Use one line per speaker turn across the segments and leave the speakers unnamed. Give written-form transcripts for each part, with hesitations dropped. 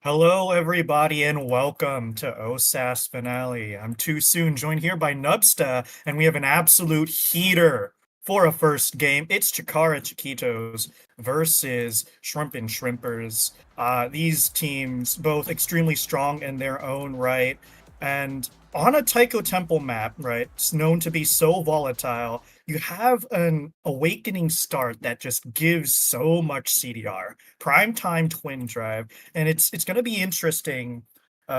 Hello, everybody, and welcome to OSAS Finale. I'm Too Soon, joined here by Nubsta, and we have an absolute heater for a first game. It's Chikara Chiquitos versus Shrimp and Shrimpers. These teams, both extremely strong in their own right, and on a Taiko Temple map, right, it's known to be so volatile, you have an awakening start that just gives so much CDR. Primetime twin drive, and it's going to be interesting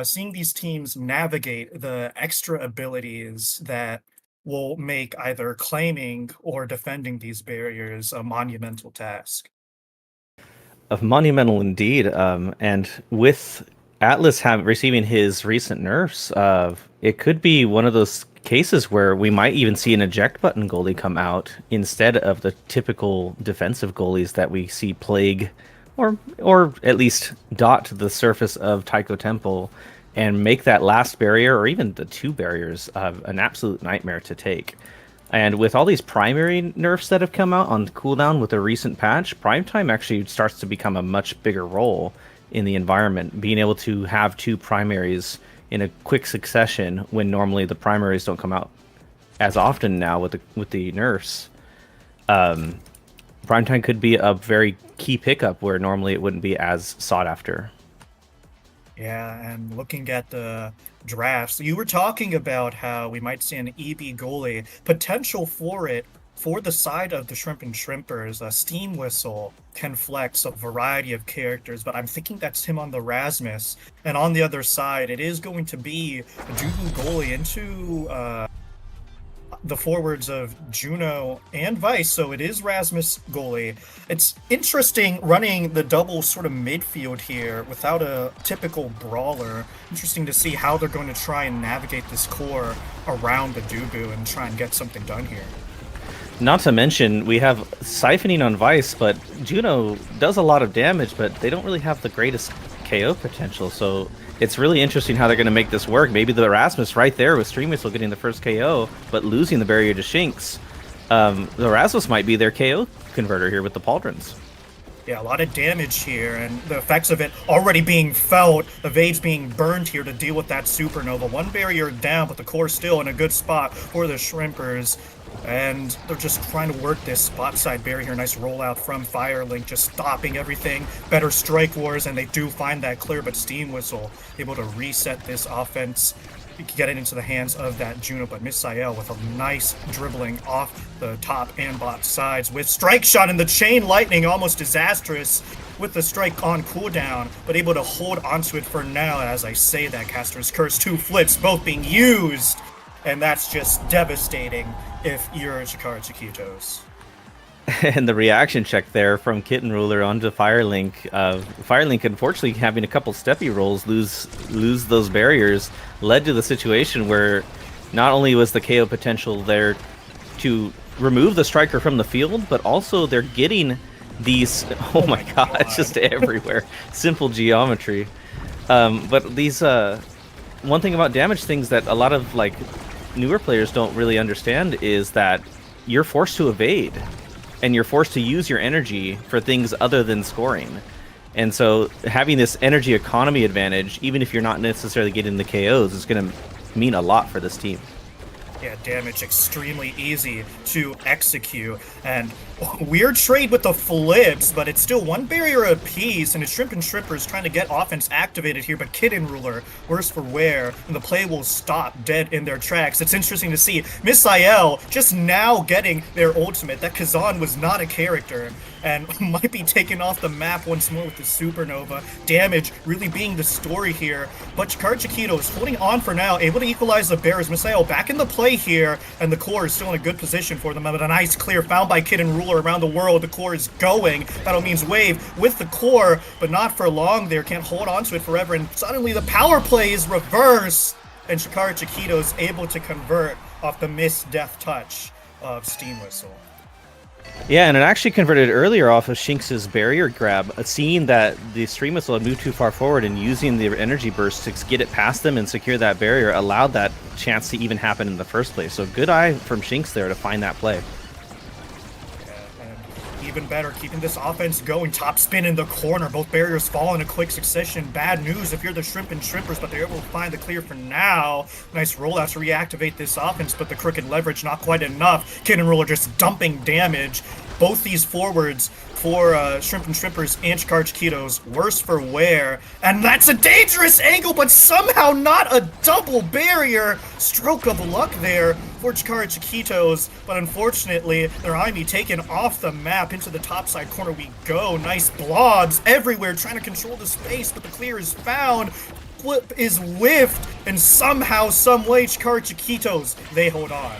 seeing these teams navigate the extra abilities that will make either claiming or defending these barriers a monumental task.
Of monumental indeed, and with Atlas receiving his recent nerfs, it could be one of those cases where we might even see an eject button goalie come out instead of the typical defensive goalies that we see plague, or at least dot the surface of Taiko Temple and make that last barrier or even the two barriers an absolute nightmare to take. And with all these primary nerfs that have come out on cooldown with a recent patch, prime time actually starts to become a much bigger role in the environment. Being able to have two primaries in a quick succession when normally the primaries don't come out as often now with the nerfs. Prime time could be a very key pickup where normally it wouldn't be as sought after.
Yeah, and looking at the drafts, you were talking about how we might see an EB goalie potential for it for the side of the Shrimp and Shrimpers. A Steam Whistle can flex a variety of characters, but I'm thinking that's him on the Rasmus. And on the other side, it is going to be a Dubu goalie into the forwards of Juno and Vice, so it is Rasmus goalie. It's interesting running the double sort of midfield here without a typical brawler. Interesting to see how they're going to try and navigate this core around the Dubu and try and get something done here.
Not to mention, we have siphoning on Vice, but Juno does a lot of damage, but they don't really have the greatest KO potential, so it's really interesting how they're going to make this work. Maybe the Erasmus right there with Stream Whistle getting the first KO, but losing the barrier to Shinx. The Erasmus might be their KO converter here with the Pauldrons.
Yeah, a lot of damage here, and the effects of it already being felt. Evades being burned here to deal with that supernova. One barrier down, but the core still in a good spot for the Shrimpers. And they're just trying to work this spot side barrier. Nice rollout from Firelink, just stopping everything. Better strike wars, and they do find that clear, but Steam Whistle able to reset this offense, get it into the hands of that Juno, but Misael with a nice dribbling off the top and bot sides with Strike Shot, and the Chain Lightning almost disastrous with the strike on cooldown, but able to hold onto it for now. As I say that, Caster's Curse, two flips both being used, and that's just devastating if you're Chikara Chiquitos.
And the reaction check there from Kitten Ruler onto Firelink. Firelink, unfortunately, having a couple steppy rolls lose those barriers led to the situation where not only was the KO potential there to remove the striker from the field, but also they're getting these. Oh my god, it's just everywhere. Simple geometry. But these one thing about damage things that a lot of like newer players don't really understand is that you're forced to evade. And you're forced to use your energy for things other than scoring. And so having this energy economy advantage, even if you're not necessarily getting the KOs, is going to mean a lot for this team.
Yeah, damage extremely easy to execute, and weird trade with the flips, but it's still one barrier apiece, and it's Shrimp and Shrimpers trying to get offense activated here, but Kitten Ruler, worse for wear, and the play will stop dead in their tracks. It's interesting to see Misael just now getting their ultimate. That Kazan was not a character, and might be taken off the map once more with the supernova. Damage really being the story here, but Chikara Chiquitos holding on for now, able to equalize the bears. Misael back in the play here, and the core is still in a good position for them. But a nice clear found by Kitten Ruler around the world. The core is going. Battle means wave with the core, but not for long there. Can't hold on to it forever, and suddenly the power play is reversed, and Chikara Chiquitos able to convert off the missed death touch of Steam Whistle.
Yeah, and it actually converted earlier off of Shinx's barrier grab, seeing that the Stream Whistle had moved too far forward and using the energy burst to get it past them and secure that barrier allowed that chance to even happen in the first place. So good eye from Shinx there to find that play.
Even better, keeping this offense going. Top spin in the corner. Both barriers fall in a quick succession. Bad news if you're the Shrimp and Shrimpers, but they're able to find the clear for now. Nice rollout to reactivate this offense, but the crooked leverage not quite enough. Kitten Ruler just dumping damage. Both these forwards for Shrimp and Shrimpers and Chikara Chiquitos, worse for wear. And that's a dangerous angle, but somehow not a double barrier. Stroke of luck there for Chikara Chiquitos, but unfortunately, their Ivy taken off the map. Into the top side corner we go. Nice blobs everywhere, trying to control the space, but the clear is found. Flip is whiffed, and somehow, some way, Chikara Chiquitos, they hold on.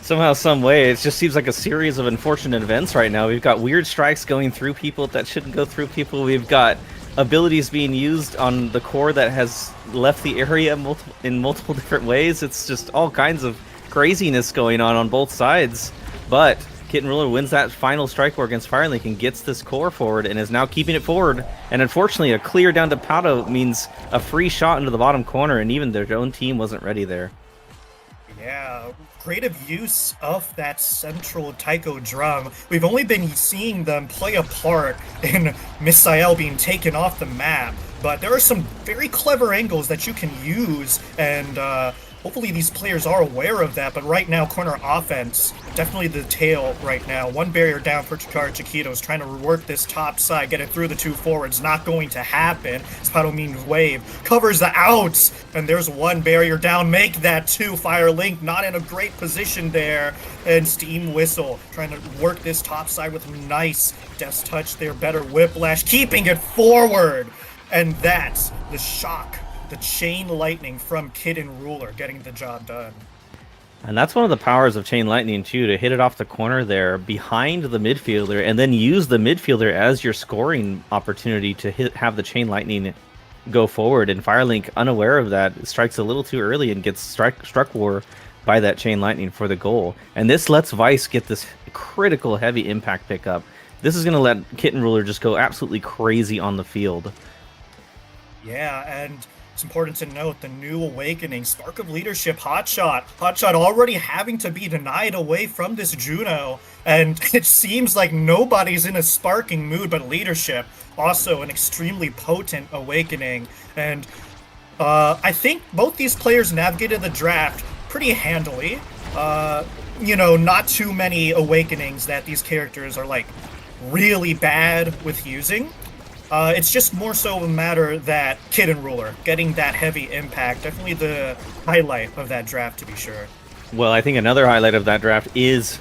Somehow, some way, it just seems like a series of unfortunate events right now. We've got weird strikes going through people that shouldn't go through people. We've got abilities being used on the core that has left the area in multiple different ways. It's just all kinds of craziness going on both sides. But Kitten Ruler wins that final strike war against Firelink and gets this core forward and is now keeping it forward. And unfortunately, a clear down to Pato means a free shot into the bottom corner, and even their own team wasn't ready there.
Yeah, creative use of that central taiko drum. We've only been seeing them play a part in Misael being taken off the map, but there are some very clever angles that you can use, and hopefully these players are aware of that. But right now, corner offense, definitely the tail right now. One barrier down for Chikara Chiquitos, trying to work this top side, get it through the two forwards. Not going to happen. Spado means wave, covers the outs, and there's one barrier down. Make that two. Fire Link not in a great position there. And Steam Whistle trying to work this top side with nice Death's Touch there. Better Whiplash, keeping it forward. And that's the shock. The chain lightning from Kid and Ruler getting the job done.
And that's one of the powers of Chain Lightning, too, to hit it off the corner there behind the midfielder and then use the midfielder as your scoring opportunity to have the Chain Lightning go forward. And Firelink, unaware of that, strikes a little too early and gets struck war by that Chain Lightning for the goal. And this lets Vice get this critical heavy impact pickup. This is going to let Kitten Ruler just go absolutely crazy on the field.
Yeah, and it's important to note the new awakening, Spark of Leadership, Hotshot. Hotshot already having to be denied away from this Juno, and it seems like nobody's in a sparking mood, but Leadership, also an extremely potent awakening. And I think both these players navigated the draft pretty handily. Not too many awakenings that these characters are like really bad with using. It's just more so a matter that Kid and Ruler getting that heavy impact, definitely the highlight of that draft, to be sure.
Well, I think another highlight of that draft is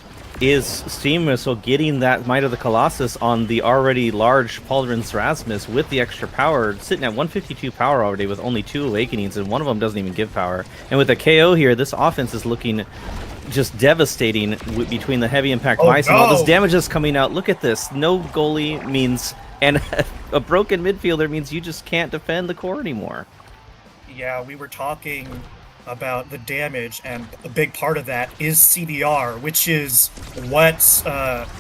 Steam Missile getting that Might of the Colossus on the already large Pauldron's Rasmus with the extra power, sitting at 152 power already with only 2 awakenings, and one of them doesn't even give power. And with the KO here, this offense is looking just devastating between the heavy impact Vice and all this damage that's coming out. Look at this. No goalie means... And a broken midfielder means you just can't defend the core anymore.
Yeah, we were talking about the damage, and a big part of that is CDR, which is what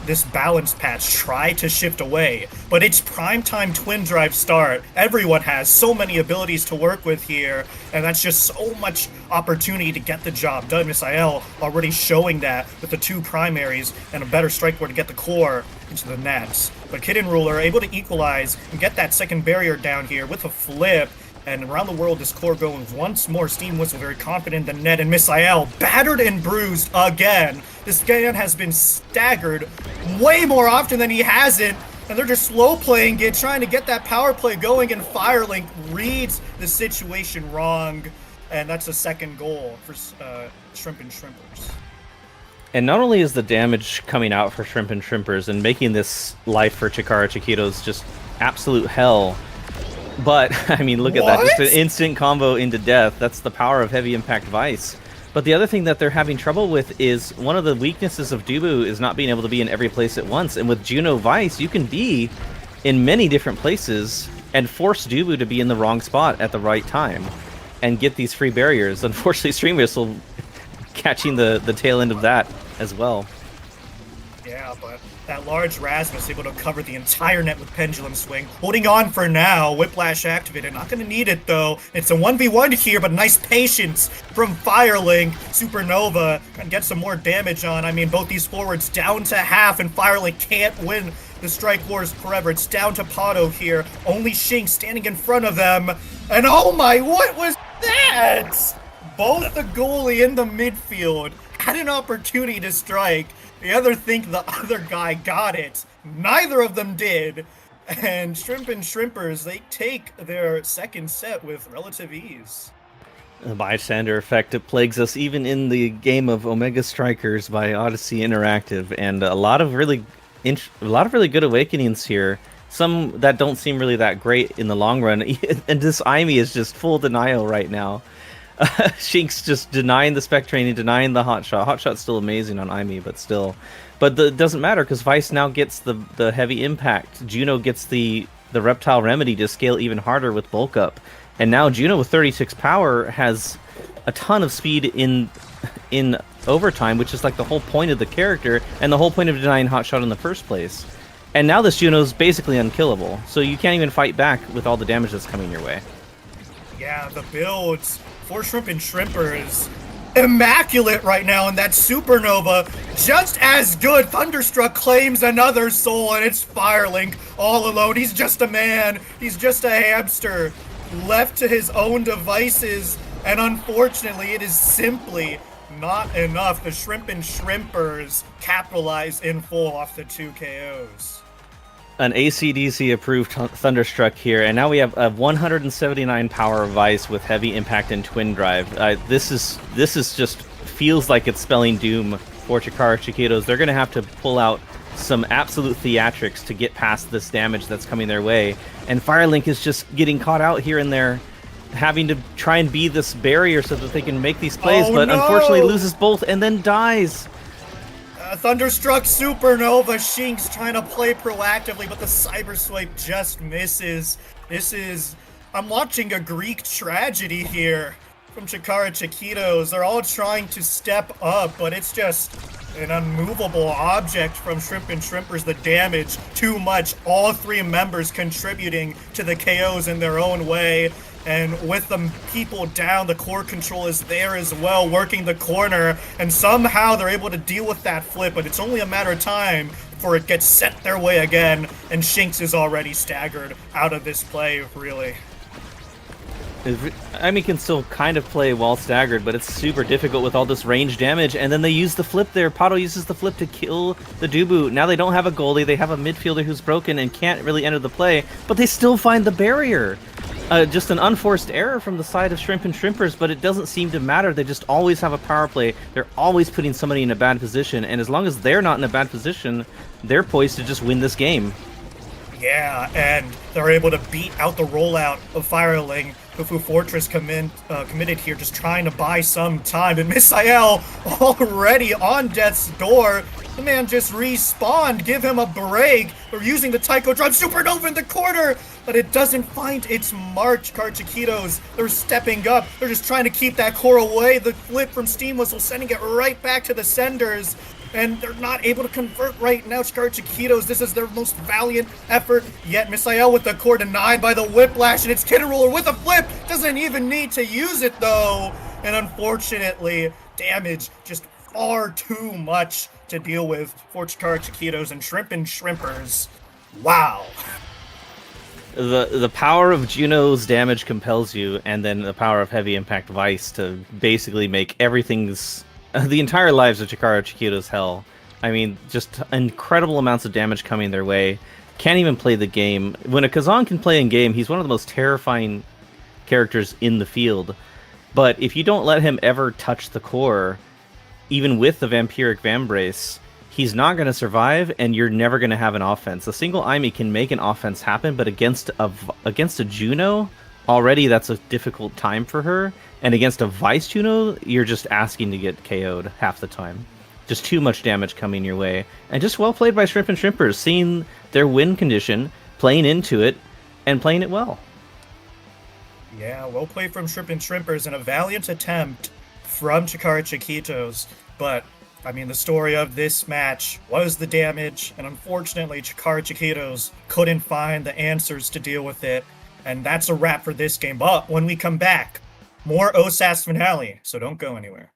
this balance patch tried to shift away. But it's primetime twin drive start. Everyone has so many abilities to work with here, and that's just so much opportunity to get the job done. Misael already showing that with the 2 primaries and a better strike board to get the core into the nets. But Kid and Ruler able to equalize and get that second barrier down here with a flip. And around the world, this core going once more. Steam Whistle very confident in the net, and Misael battered and bruised again. This man has been staggered way more often than he hasn't, and they're just slow playing it, trying to get that power play going, and Firelink reads the situation wrong, and that's a second goal for Shrimp and Shrimpers.
And not only is the damage coming out for Shrimp and Shrimpers and making this life for Chikara Chiquitos just absolute hell, but, I mean, look at that. Just an instant combo into death. That's the power of heavy impact Vice. But the other thing that they're having trouble with is one of the weaknesses of Dubu is not being able to be in every place at once. And with Juno Vice, you can be in many different places and force Dubu to be in the wrong spot at the right time and get these free barriers. Unfortunately, Stream Whistle catching the tail end of that as well.
Yeah, but that large Rasmus able to cover the entire net with Pendulum Swing. Holding on for now. Whiplash activated. Not going to need it, though. It's a 1v1 here, but nice patience from Firelink. Supernova can get some more damage on. I mean, both these forwards down to half, and Firelink can't win the strike wars forever. It's down to Pato here. Only Shink standing in front of them. And oh my, what was that? Both the goalie and the midfield had an opportunity to strike. The other think the other guy got it. Neither of them did. And Shrimp and Shrimpers, they take their second set with relative ease.
The bystander effect, it plagues us even in the game of Omega Strikers by Odyssey Interactive, and a lot of really good awakenings here. Some that don't seem really that great in the long run. And this Imi is just full denial right now. Shink's just denying the Spectrane, denying the Hotshot. Hotshot's still amazing on Imi, but still. But it doesn't matter, because Vice now gets the heavy impact. Juno gets the Reptile Remedy to scale even harder with Bulk Up. And now Juno with 36 power has a ton of speed in overtime, which is like the whole point of the character, and the whole point of denying Hotshot in the first place. And now this Juno's basically unkillable, so you can't even fight back with all the damage that's coming your way.
Yeah, the builds for Shrimp and Shrimpers, immaculate right now in that supernova. Just as good. Thunderstruck claims another soul, and it's Firelink all alone. He's just a man. He's just a hamster left to his own devices. And unfortunately, it is simply not enough. The Shrimp and Shrimpers capitalize in full off the 2 KOs.
An ACDC approved Thunderstruck here, and now we have a 179 power Vice with heavy impact and twin drive. This is just feels like it's spelling doom for Chikara Chiquitos. They're going to have to pull out some absolute theatrics to get past this damage that's coming their way, and Firelink is just getting caught out here and there, having to try and be this barrier so that they can make these plays, but
no!
Unfortunately loses both and then dies.
Thunderstruck Supernova. Shinx trying to play proactively, but the Cyber Swipe just misses. I'm watching a Greek tragedy here from Chikara Chiquitos. They're all trying to step up, but it's just an unmovable object from Shrimp and Shrimpers. The damage, too much. All 3 members contributing to the KOs in their own way. And with the people down, the core control is there as well, working the corner. And somehow they're able to deal with that flip, but it's only a matter of time before it gets sent their way again. And Shinx is already staggered out of this play, really.
I mean, can still kind of play while staggered, but it's super difficult with all this range damage. And then they use the flip there. Pato uses the flip to kill the Dubu. Now they don't have a goalie. They have a midfielder who's broken and can't really enter the play, but they still find the barrier. Just an unforced error from the side of Shrimp and Shrimpers, but it doesn't seem to matter. They just always have a power play. They're always putting somebody in a bad position, and as long as they're not in a bad position, they're poised to just win this game.
Yeah, and they're able to beat out the rollout of Firelink. Hufu Fortress committed here, just trying to buy some time. And Misael already on death's door. The man just respawned. Give him a break. They're using the Taiko Drive Supernova in the corner, but it doesn't find its mark. Chiquitos, they're stepping up. They're just trying to keep that core away. The flip from Steam Whistle sending it right back to the senders. And they're not able to convert right now. Chikara Chiquitos, this is their most valiant effort yet. Misael with the core denied by the Whiplash, and it's Kitten Roller with a flip. Doesn't even need to use it though. And unfortunately, damage just far too much to deal with for Chikara Chiquitos and Shrimp and Shrimpers. Wow.
The power of Juno's damage compels you, and then the power of Heavy Impact Vice to basically make everything's the entire lives of Chikara Chiquitos hell. I mean, just incredible amounts of damage coming their way. Can't even play the game. When a Kazan can play in game, he's one of the most terrifying characters in the field. But if you don't let him ever touch the core, even with the Vampiric Vambrace, he's not going to survive, and you're never going to have an offense. A single Aimi can make an offense happen, but against a Juno, already that's a difficult time for her. And against a Vice Juno, you're just asking to get KO'd half the time. Just too much damage coming your way. And just well played by Shrimp and Shrimpers, seeing their win condition, playing into it, and playing it well.
Yeah, well played from Shrimp and Shrimpers, and a valiant attempt from Chikara Chiquitos. But, I mean, the story of this match was the damage, and unfortunately Chikara Chiquitos couldn't find the answers to deal with it. And that's a wrap for this game. But when we come back, more OSAS finale, so don't go anywhere.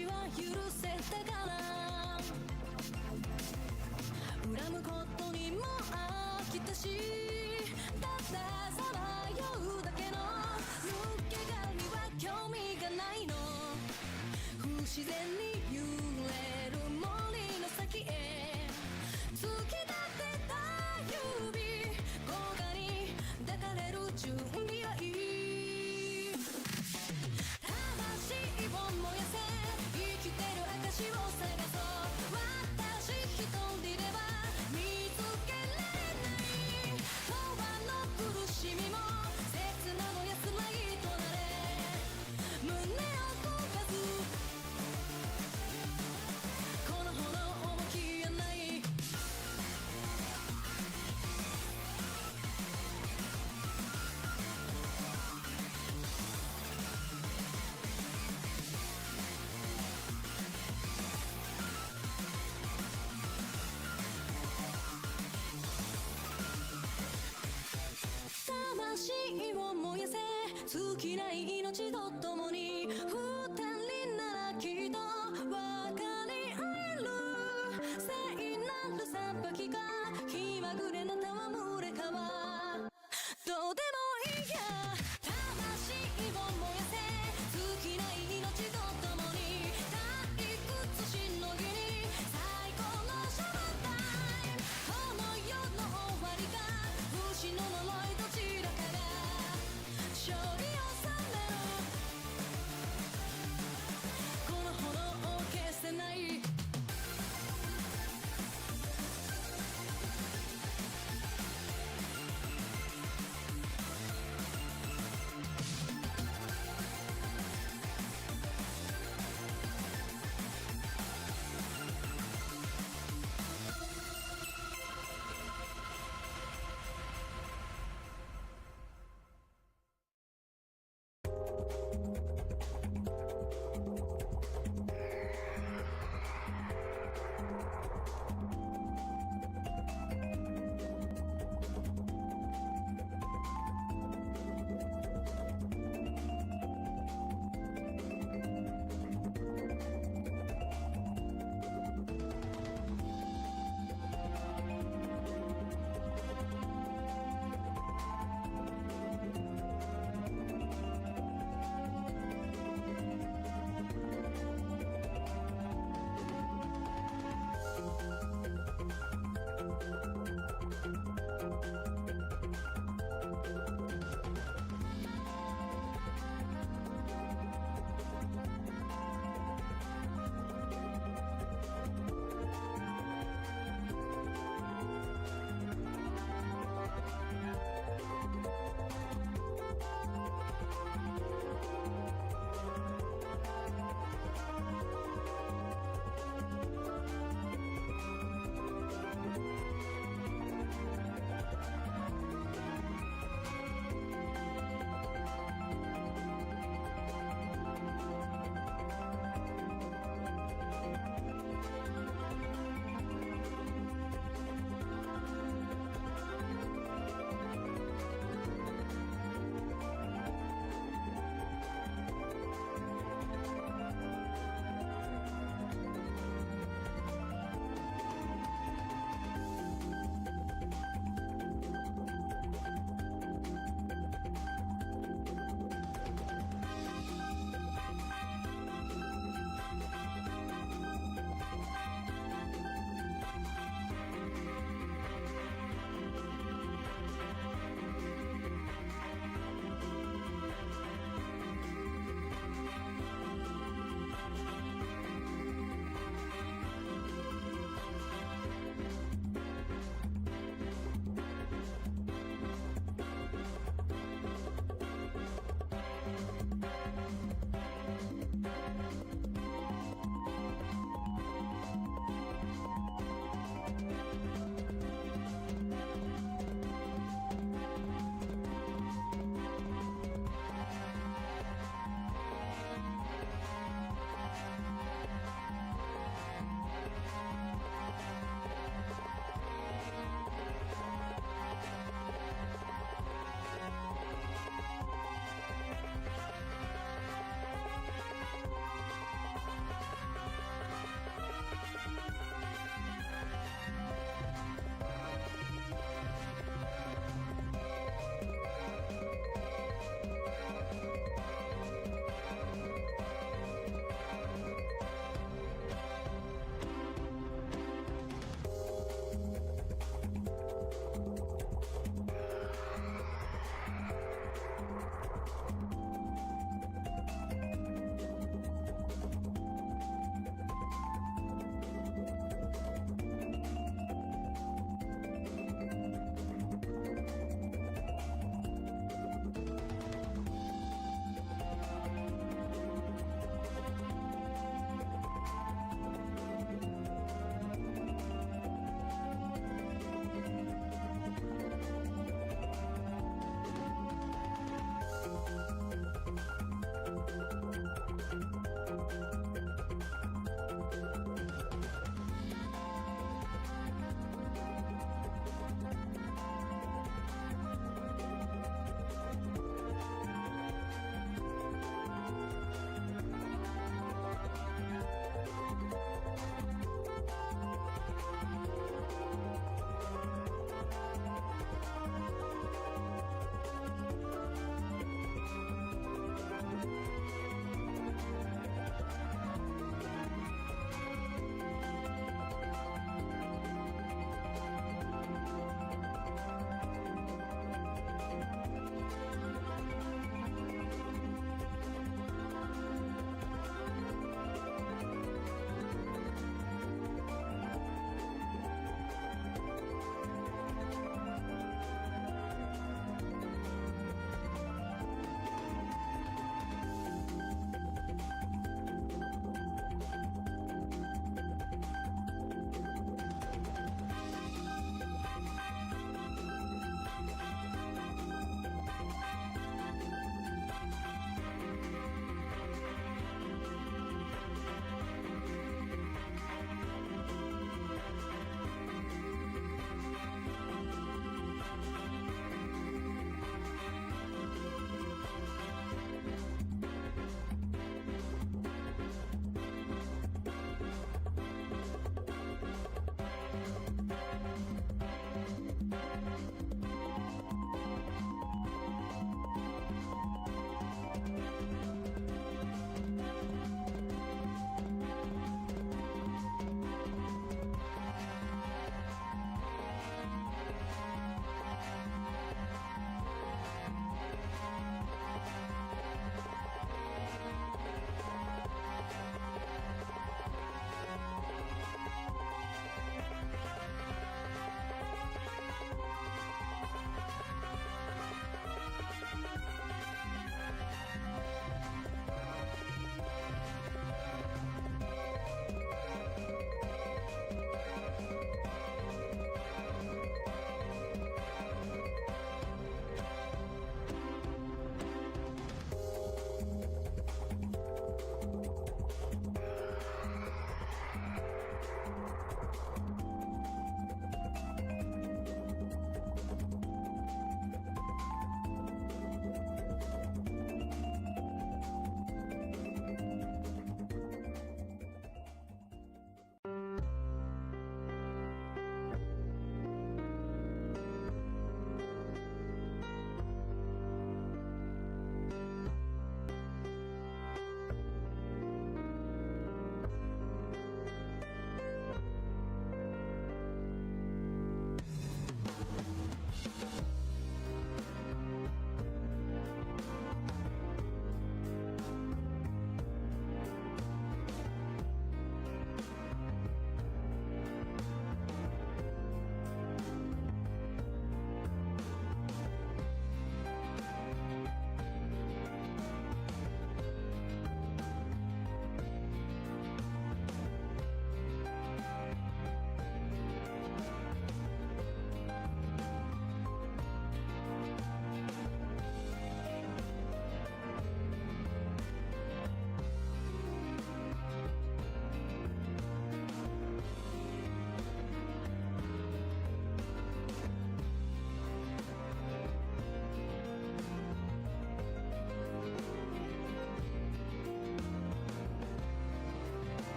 私は許せたから恨むことにも飽きたしたださまようだけの抜け殻には興味がないの不自然に揺れる森の先へ突き立てた指豪華に抱かれる準備はいい魂を燃やせ生きてる証を探そう私一人では見つけられない永遠の苦しみも切なの安らぎとなれ胸を焦がすこの炎も消えない魂を燃やせ尽きない命と共に二人ならきっと分かり合える聖なる裁きか気まぐれな戯れかはどうでもいいや魂を燃やせ尽きない命と共に退屈しのぎに最高のシャワータイムこの世の終わりか不死の呪いどちらかが勝利を収め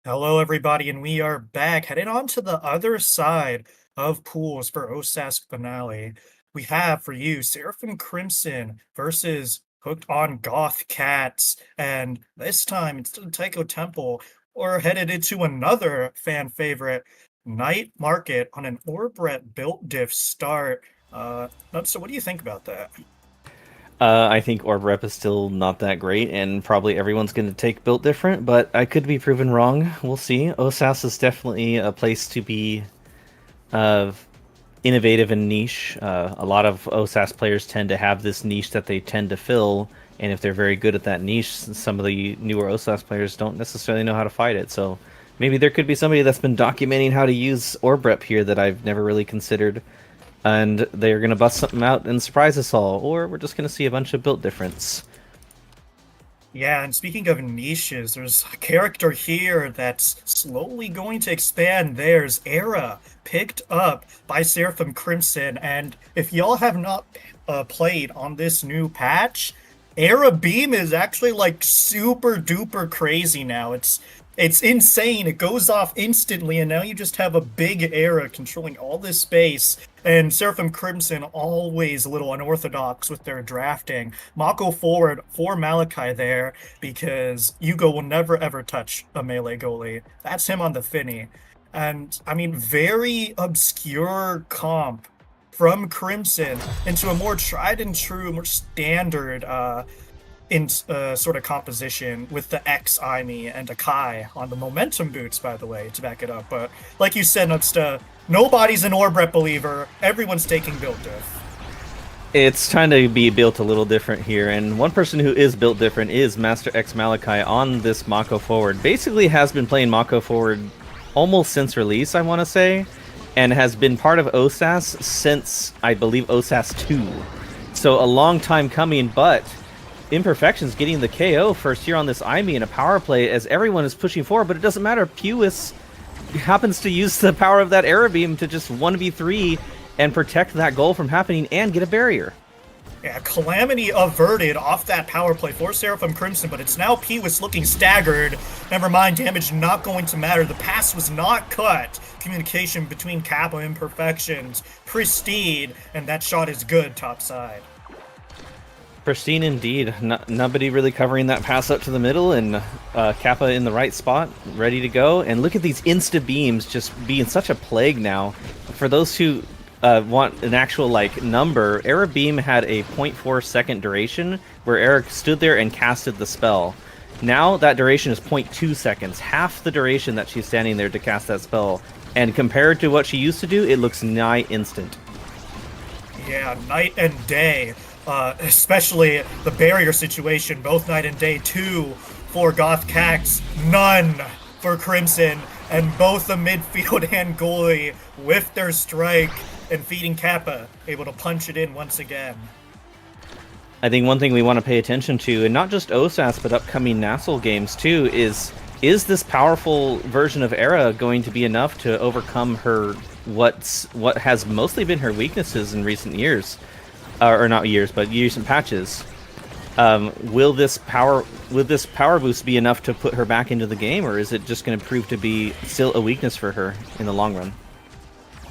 Hello, everybody, and we are back, heading on to the other side of pools for OSAS finale. We have for you Seraphim Crimson versus Hooked on Goth Cats, and this time instead of Taiko Temple, we're headed into another fan favorite, Night Market on an Orbret built diff start. So what do you think about that?
I think Orb Rep is still not that great, and probably everyone's going to take Built Different, but I could be proven wrong. We'll see. OSAS is definitely a place to be uh, innovative and niche. A lot of OSAS players tend to have this niche that they tend to fill, and if they're very good at that niche, some of the newer OSAS players don't necessarily know how to fight it. So maybe there could be somebody that's been documenting how to use Orb Rep here that I've never really considered, and they're going to bust something out and surprise us all, or we're just going to see a bunch of built difference.
Yeah, and speaking of niches, there's a character here that's slowly going to expand. There's Era, picked up by Seraphim Crimson, and if y'all have not played on this new patch, Era Beam is actually like super duper crazy now. It's insane. It goes off instantly, and now you just have a big Era controlling all this space. And Seraphim Crimson always a little unorthodox with their drafting. Mako forward for Malachi there because Yugo will never ever touch a melee goalie. That's him on the Finny. And I mean, very obscure comp from Crimson into a more tried and true, more standard in sort of composition with the X Aimi and Akai on the momentum boots, by the way, to back it up. But like you said, Nutsta, nobody's an Orbret believer. Everyone's taking build diff.
It's trying to be built a little different here, and one person who is built different is Master X Malachi on this Mako forward. Basically has been playing Mako forward almost since release, I want to say, and has been part of OSAS since, I believe, OSAS 2. So a long time coming, but Imperfections getting the KO first here on this Aimi in a power play as everyone is pushing forward, but it doesn't matter. Pewis happens to use the power of that Era Beam to just 1v3 and protect that goal from happening and get a barrier.
Yeah, calamity averted off that power play for Seraphim Crimson, but it's now Pewis looking staggered. Never mind, damage not going to matter. The pass was not cut. Communication between Kappa Imperfections, pristine, and that shot is good topside.
Pristine indeed. Nobody really covering that pass up to the middle, and Kappa in the right spot, ready to go. And look at these insta beams just being such a plague now. For those who want an actual number, Era Beam had a 0.4 second duration where Eric stood there and casted the spell. Now that duration is 0.2 seconds, half the duration that she's standing there to cast that spell. And compared to what she used to do, it looks nigh instant.
Yeah, night and day. Especially the barrier situation, both night and day. 2 for Goth Cats, none for Crimson, and both the midfield and goalie with their strike and feeding Kappa, able to punch it in once again.
I think one thing we want to pay attention to, and not just OSAS, but upcoming Nassel games too, is this powerful version of Era going to be enough to overcome her what has mostly been her weaknesses in recent years? Or not years, but recent patches. Will this power boost be enough to put her back into the game, or is it just going to prove to be still a weakness for her in the long run?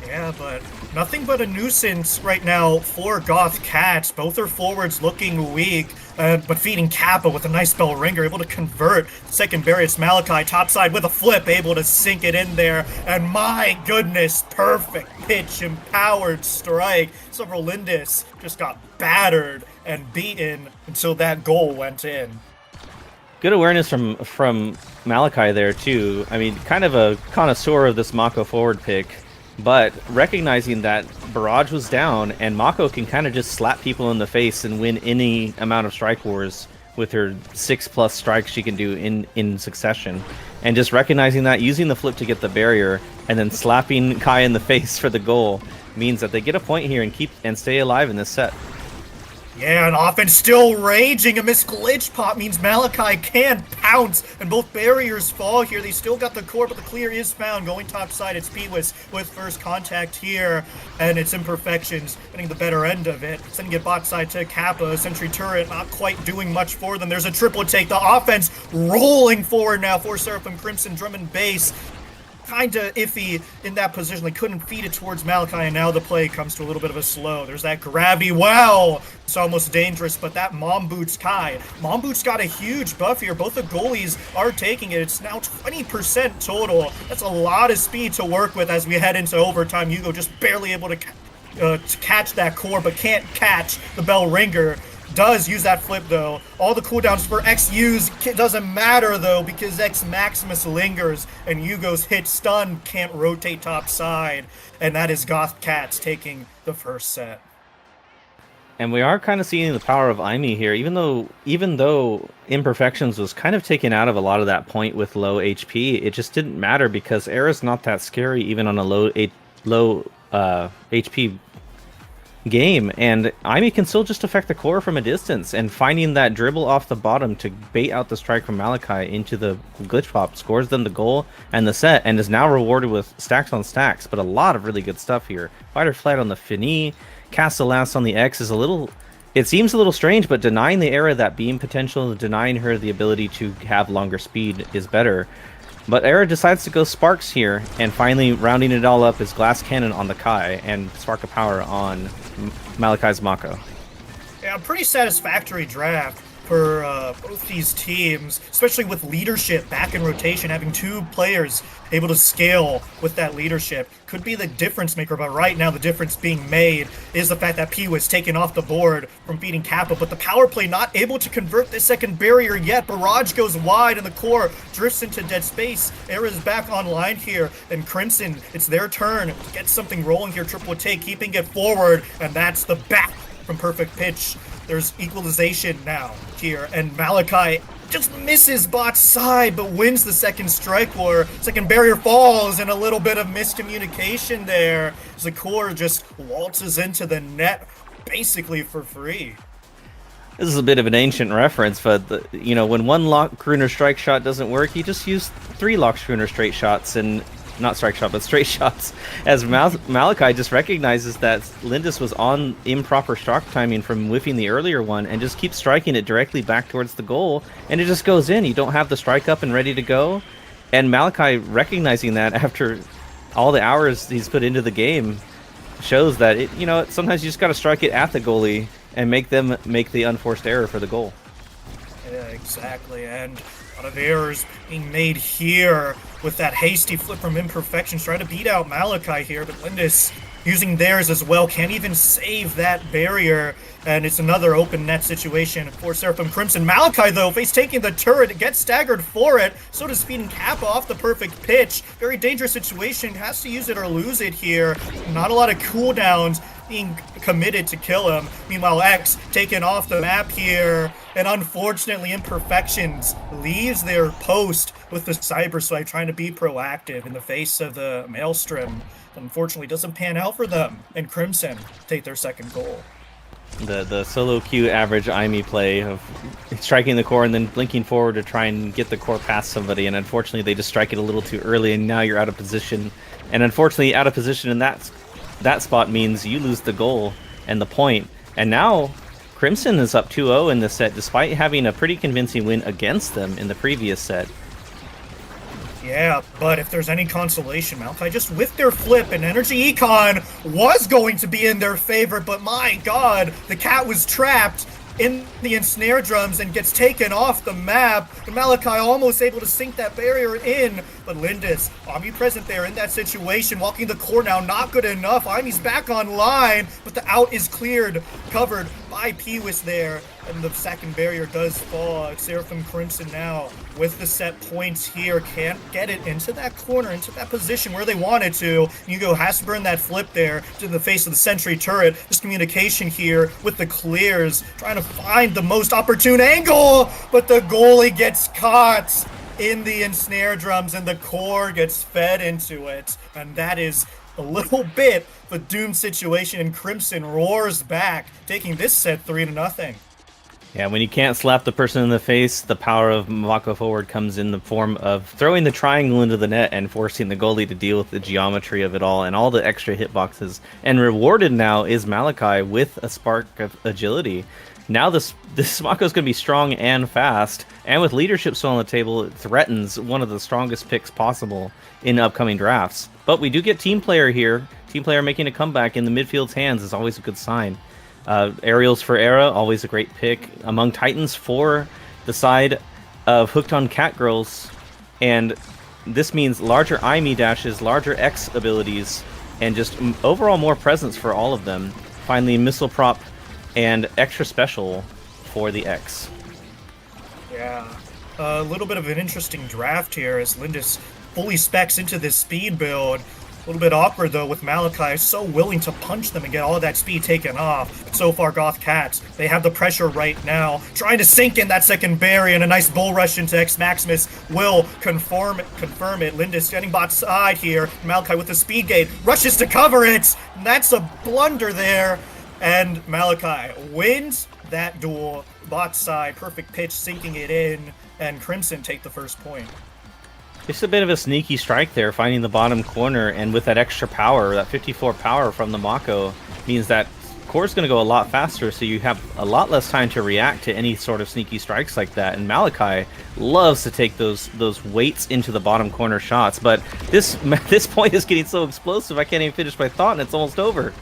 Yeah, but nothing but a nuisance right now for Goth Cats. Both are forwards looking weak, but feeding Kappa with a nice bell ringer, able to convert. Second barrier, it's Malachi topside with a flip, able to sink it in there. And my goodness, perfect pitch, empowered strike. So Rolindis just got battered and beaten until that goal went in.
Good awareness from Malachi there too. I mean, kind of a connoisseur of this Mako forward pick. But recognizing that Barrage was down, and Mako can kind of just slap people in the face and win any amount of strike wars with her 6+ strikes she can do in succession. And just recognizing that, using the flip to get the barrier, and then slapping Kai in the face for the goal, means that they get a point here and stay alive in this set.
Yeah, and offense still raging. A missed glitch pop means Malachi can pounce, and both barriers fall here. They still got the core, but the clear is found. Going top side, it's Peewis with first contact here, and it's Imperfections getting the better end of it. Sending it bot side to Kappa. Sentry turret not quite doing much for them. There's a triple take. The offense rolling forward now for Seraphim Crimson, drum and bass. Kind of iffy in that position. They couldn't feed it towards Malachi, and now the play comes to a little bit of a slow. There's that gravity. Wow! It's almost dangerous, but that Mom Boots Kai. Mom Boots got a huge buff here. Both the goalies are taking it. It's now 20% total. That's a lot of speed to work with as we head into overtime. Hugo just barely able to catch that core, but can't catch the bell ringer. Does use that flip though. All the cooldowns for X use doesn't matter though, because X Maximus lingers and Yugo's hit stun can't rotate top side, and that is Goth Cats taking the first set.
And we are kind of seeing the power of Aimi here, even though Imperfections was kind of taken out of a lot of that point with low HP. It just didn't matter because Era's not that scary even on a low HP game, and Aimi can still just affect the core from a distance, and finding that dribble off the bottom to bait out the strike from Malachi into the glitch pop scores them the goal and the set, and is now rewarded with stacks on stacks, but a lot of really good stuff here. Fighter flight on the Fini, cast the last on the X is it seems a little strange, but denying the Era that beam potential, denying her the ability to have longer speed is better. But Era decides to go Sparks here, and finally rounding it all up is Glass Cannon on the Kai and Spark of Power on Malachi's Mako.
Yeah, pretty satisfactory draft for both these teams, especially with leadership back in rotation. Having two players able to scale with that leadership could be the difference maker, but right now the difference being made is the fact that P was taken off the board from beating Kappa, but the power play not able to convert this second barrier yet. Barrage goes wide and the core drifts into dead space. Era's back online here, and Crimson, it's their turn to get something rolling here. Triple take, keeping it forward, and that's the back from Perfect Pitch. There's equalization now here, and Malachi just misses bot's side, but wins the second strike war. Second barrier falls, and a little bit of miscommunication there as the core just waltzes into the net basically for free.
This is a bit of an ancient reference, but when one lock crooner strike shot doesn't work, you just use 3 lock crooner straight shots, and not strike shot, but straight shots, as Malachi just recognizes that Lindis was on improper strike timing from whiffing the earlier one, and just keeps striking it directly back towards the goal, and it just goes in. You don't have the strike up and ready to go, and Malachi recognizing that after all the hours he's put into the game shows that sometimes you just got to strike it at the goalie and make them make the unforced error for the goal.
Yeah, exactly, and a lot of errors being made here with that hasty flip from Imperfections, trying to beat out Malachi here, but Lindis using theirs as well, can't even save that barrier, and it's another open net situation for Seraphim Crimson. Malachi, though, face taking the turret, gets staggered for it, so does feeding Kappa off the Perfect Pitch. Very dangerous situation, has to use it or lose it here. Not a lot of cooldowns being committed to kill him. Meanwhile, X taken off the map here, and unfortunately Imperfections leaves their post with the Cyber Swipe, trying to be proactive in the face of the Maelstrom. Unfortunately, doesn't pan out for them, and Crimson take their second goal.
The solo queue average Aimi play of striking the core and then blinking forward to try and get the core past somebody, and unfortunately they just strike it a little too early, and now you're out of position. And unfortunately, out of position in that spot means you lose the goal and the point. And now Crimson is up 2-0 in this set, despite having a pretty convincing win against them in the previous set.
Yeah, but if there's any consolation, Malachi just whiffed their flip, and Energy Econ was going to be in their favor, but my god, the cat was trapped in the ensnare drums and gets taken off the map, and Malachi almost able to sink that barrier in, but Lindis, omnipresent there in that situation, walking the core now, not good enough. Aimi's back online, but the out is cleared, covered by Peewis there, and the second barrier does fall. Seraphim Crimson now with the set points here, can't get it into that corner, into that position where they wanted to. Hugo has to burn that flip there to the face of the sentry turret. This communication here with the clears, trying to find the most opportune angle, but the goalie gets caught in the ensnare drums and the core gets fed into it, and that is a little bit of a doomed situation, and Crimson roars back, taking this set 3-0.
Yeah, when you can't slap the person in the face, the power of Mako Forward comes in the form of throwing the triangle into the net and forcing the goalie to deal with the geometry of it all and all the extra hitboxes. And rewarded now is Malachi with a spark of agility. Now this Mako is going to be strong and fast, and with leadership still on the table, it threatens one of the strongest picks possible in upcoming drafts. But we do get Team Player here. Team Player making a comeback in the midfield's hands is always a good sign. Aerials for Era, always a great pick. Among Titans for the side of Hooked on Catgirls. And this means larger IME dashes, larger X abilities, and just overall more presence for all of them. Finally, Missile Prop and extra special for the X.
Yeah, a little bit of an interesting draft here as Lindis fully specs into this speed build. A little bit awkward though with Malachi so willing to punch them and get all of that speed taken off. But so far Goth Cats, they have the pressure right now, trying to sink in that second barrier, and a nice bull rush into X Maximus will confirm it. Lindis getting bot side here. Malachi with the speed gate rushes to cover it. And that's a blunder there. And Malachi wins that duel. Bot side, perfect pitch, sinking it in, and Crimson take the first point.
Just a bit of a sneaky strike there, finding the bottom corner, and with that extra power, that 54 power from the Mako, means that core's going to go a lot faster, so you have a lot less time to react to any sort of sneaky strikes like that. And Malachi loves to take those weights into the bottom corner shots, but this point is getting so explosive I can't even finish my thought, and it's almost over.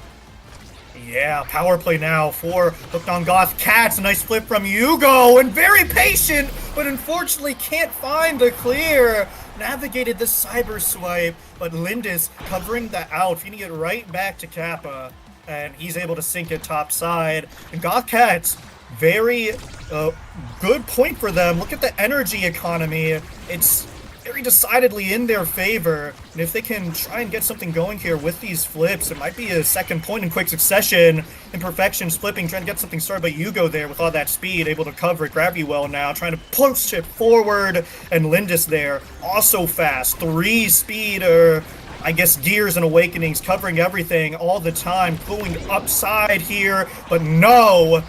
Yeah, power play now for Hooked on Goth Cats. A nice flip from Hugo, and very patient, but unfortunately can't find the clear. Navigated the cyber swipe, but Lindis covering that out, feeding it right back to Kappa, and he's able to sink it top side. And Goth Cats, very good point for them. Look at the energy economy. It's very decidedly in their favor, and if they can try and get something going here with these flips, it might be a second point in quick succession. Imperfections flipping, trying to get something started, but Hugo there with all that speed, able to cover it, gravity well now, trying to push it forward, and Lindis there, also fast, 3 speed, I guess gears and awakenings, covering everything all the time, going upside here, but no!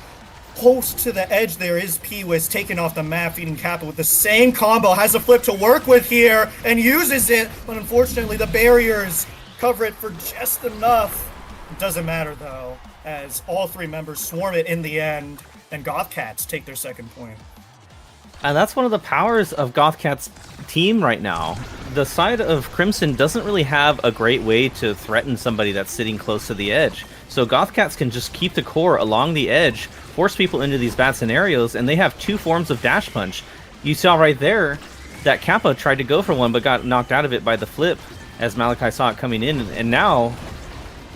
Post to the edge there is Peewis, taken off the map, feeding Kappa with the same combo, has a flip to work with here, and uses it, but unfortunately the barriers cover it for just enough. It doesn't matter though, as all 3 members swarm it in the end, and Goth Cats take their second point.
And that's one of the powers of Goth Cat's team right now. The side of Crimson doesn't really have a great way to threaten somebody that's sitting close to the edge. So Goth Cats can just keep the core along the edge, force people into these bad scenarios, and they have 2 forms of dash punch. You saw right there that Kappa tried to go for one but got knocked out of it by the flip as Malachi saw it coming in. And now,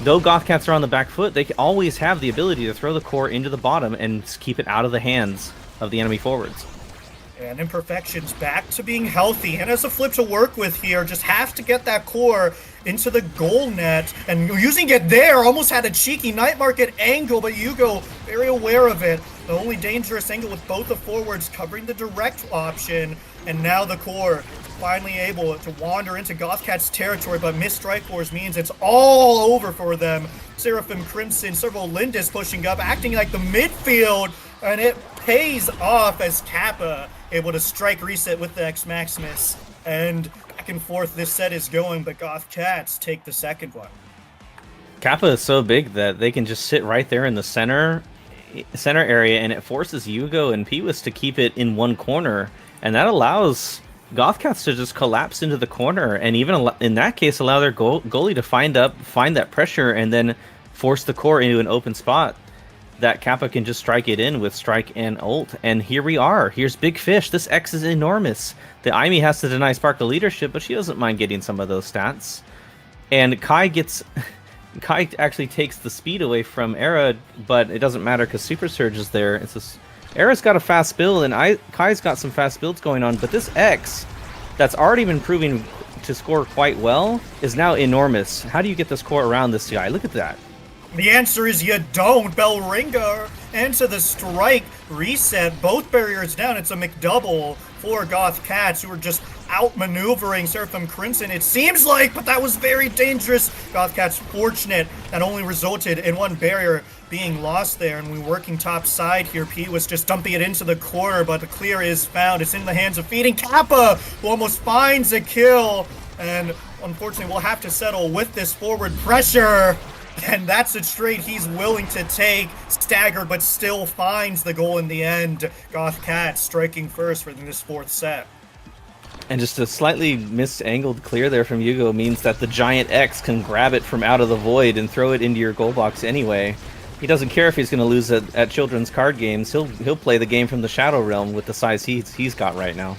though Goth Cats are on the back foot, they always have the ability to throw the core into the bottom and keep it out of the hands of the enemy forwards.
And Imperfections back to being healthy, and has a flip to work with here. Just have to get that core into the goal net, and using it there, almost had a cheeky night market angle, but Hugo very aware of it. The only dangerous angle with both the forwards covering the direct option, and now the core finally able to wander into Goth Cat's territory, but missed strike force means it's all over for them. Seraphim Crimson, several Lindis pushing up, acting like the midfield, and it pays off as Kappa able to strike reset with the X Maximus, and back and forth this set is going, but Goth Cats take the second one.
Kappa is so big that they can just sit right there in the center area, and it forces Hugo and Peewis to keep it in one corner, and that allows Goth Cats to just collapse into the corner, and even in that case allow their goalie to find that pressure and then force the core into an open spot that Kappa can just strike it in with strike and ult. And here we are. Here's Big Fish. This X is enormous. The Aimee has to deny Spark the leadership, but she doesn't mind getting some of those stats. And Kai actually takes the speed away from Era, but it doesn't matter because Super Surge is there. It's just, Era's got a fast build, and Kai's got some fast builds going on, but this X that's already been proving to score quite well is now enormous. How do you get this core around this guy? Look at that.
The answer is you don't. Bellringer into the strike reset. Both barriers down. It's a McDouble for Goth Cats, who are just outmaneuvering Seraphim Crimson, it seems like, but that was very dangerous. Goth Cats fortunate that only resulted in one barrier being lost there, and we're working top side here. P was just dumping it into the corner, but the clear is found. It's in the hands of Feeding Kappa, who almost finds a kill, and unfortunately we'll have to settle with this forward pressure. And that's a trade he's willing to take. Staggered, but still finds the goal in the end. Goth Cat striking first for this fourth set.
And just a slightly misangled clear there from Yugo means that the giant X can grab it from out of the void and throw it into your goal box anyway. He doesn't care if he's going to lose at children's card games. He'll play the game from the Shadow Realm with the size he's got right now.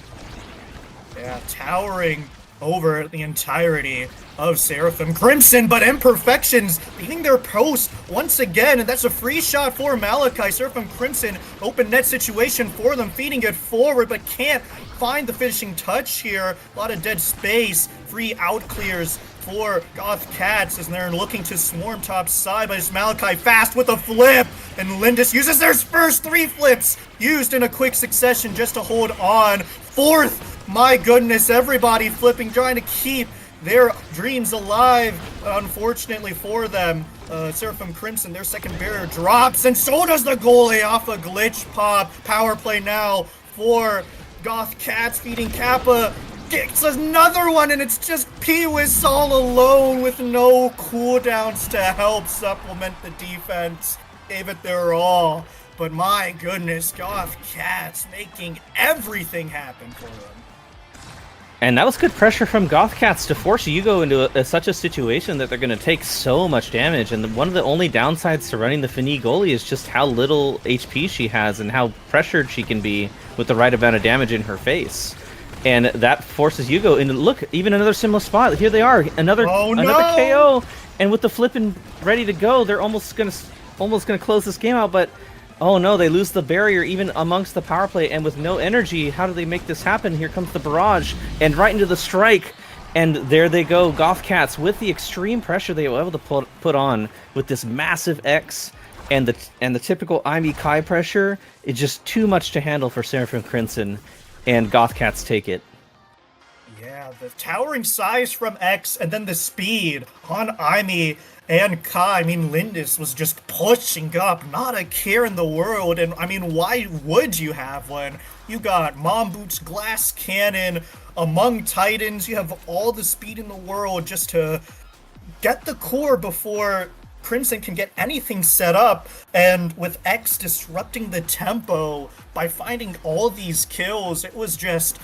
Yeah, towering over the entirety of Seraphim Crimson, but Imperfections beating their post once again, and that's a free shot for Malachi. Seraphim Crimson, open net situation for them, feeding it forward, but can't find the finishing touch here. A lot of dead space, free out clears for Goth Cats as they're looking to swarm top side, but it's Malachi fast with a flip, and Lindis uses their first 3 flips used in a quick succession just to hold on. Fourth, my goodness, everybody flipping, trying to keep their dreams alive. Unfortunately for them, Seraphim Crimson, their second barrier drops, and so does the goalie off a glitch pop. Power play now for Goth Cats. Feeding Kappa gets another one, and it's just Peewis all alone with no cooldowns to help supplement the defense. Gave it their all, but my goodness, Goth Cats making everything happen for them.
And that was good pressure from Goth Cats to force Yugo into such a situation that they're going to take so much damage. And one of the only downsides to running the Fini goalie is just how little HP she has and how pressured she can be with the right amount of damage in her face. And that forces Yugo into, look, even another similar spot. Here they are, another KO. And with the flipping ready to go, they're almost gonna close this game out, but oh no, they lose the barrier even amongst the power play, and with no energy, how do they make this happen? Here comes the barrage, and right into the strike, and there they go. Goth Cats, with the extreme pressure they were able to put on with this massive X and the typical Imi Kai pressure, it's just too much to handle for Seraphim Crimson, and Goth Cats take it.
Yeah, the towering size from X and then the speed on Imi and Kai. I mean, Lindis was just pushing up, not a care in the world. And I mean, why would you have one? You got Mom Boots, Glass Cannon, among Titans. You have all the speed in the world just to get the core before Crimson can get anything set up. And with X disrupting the tempo by finding all these kills, it was just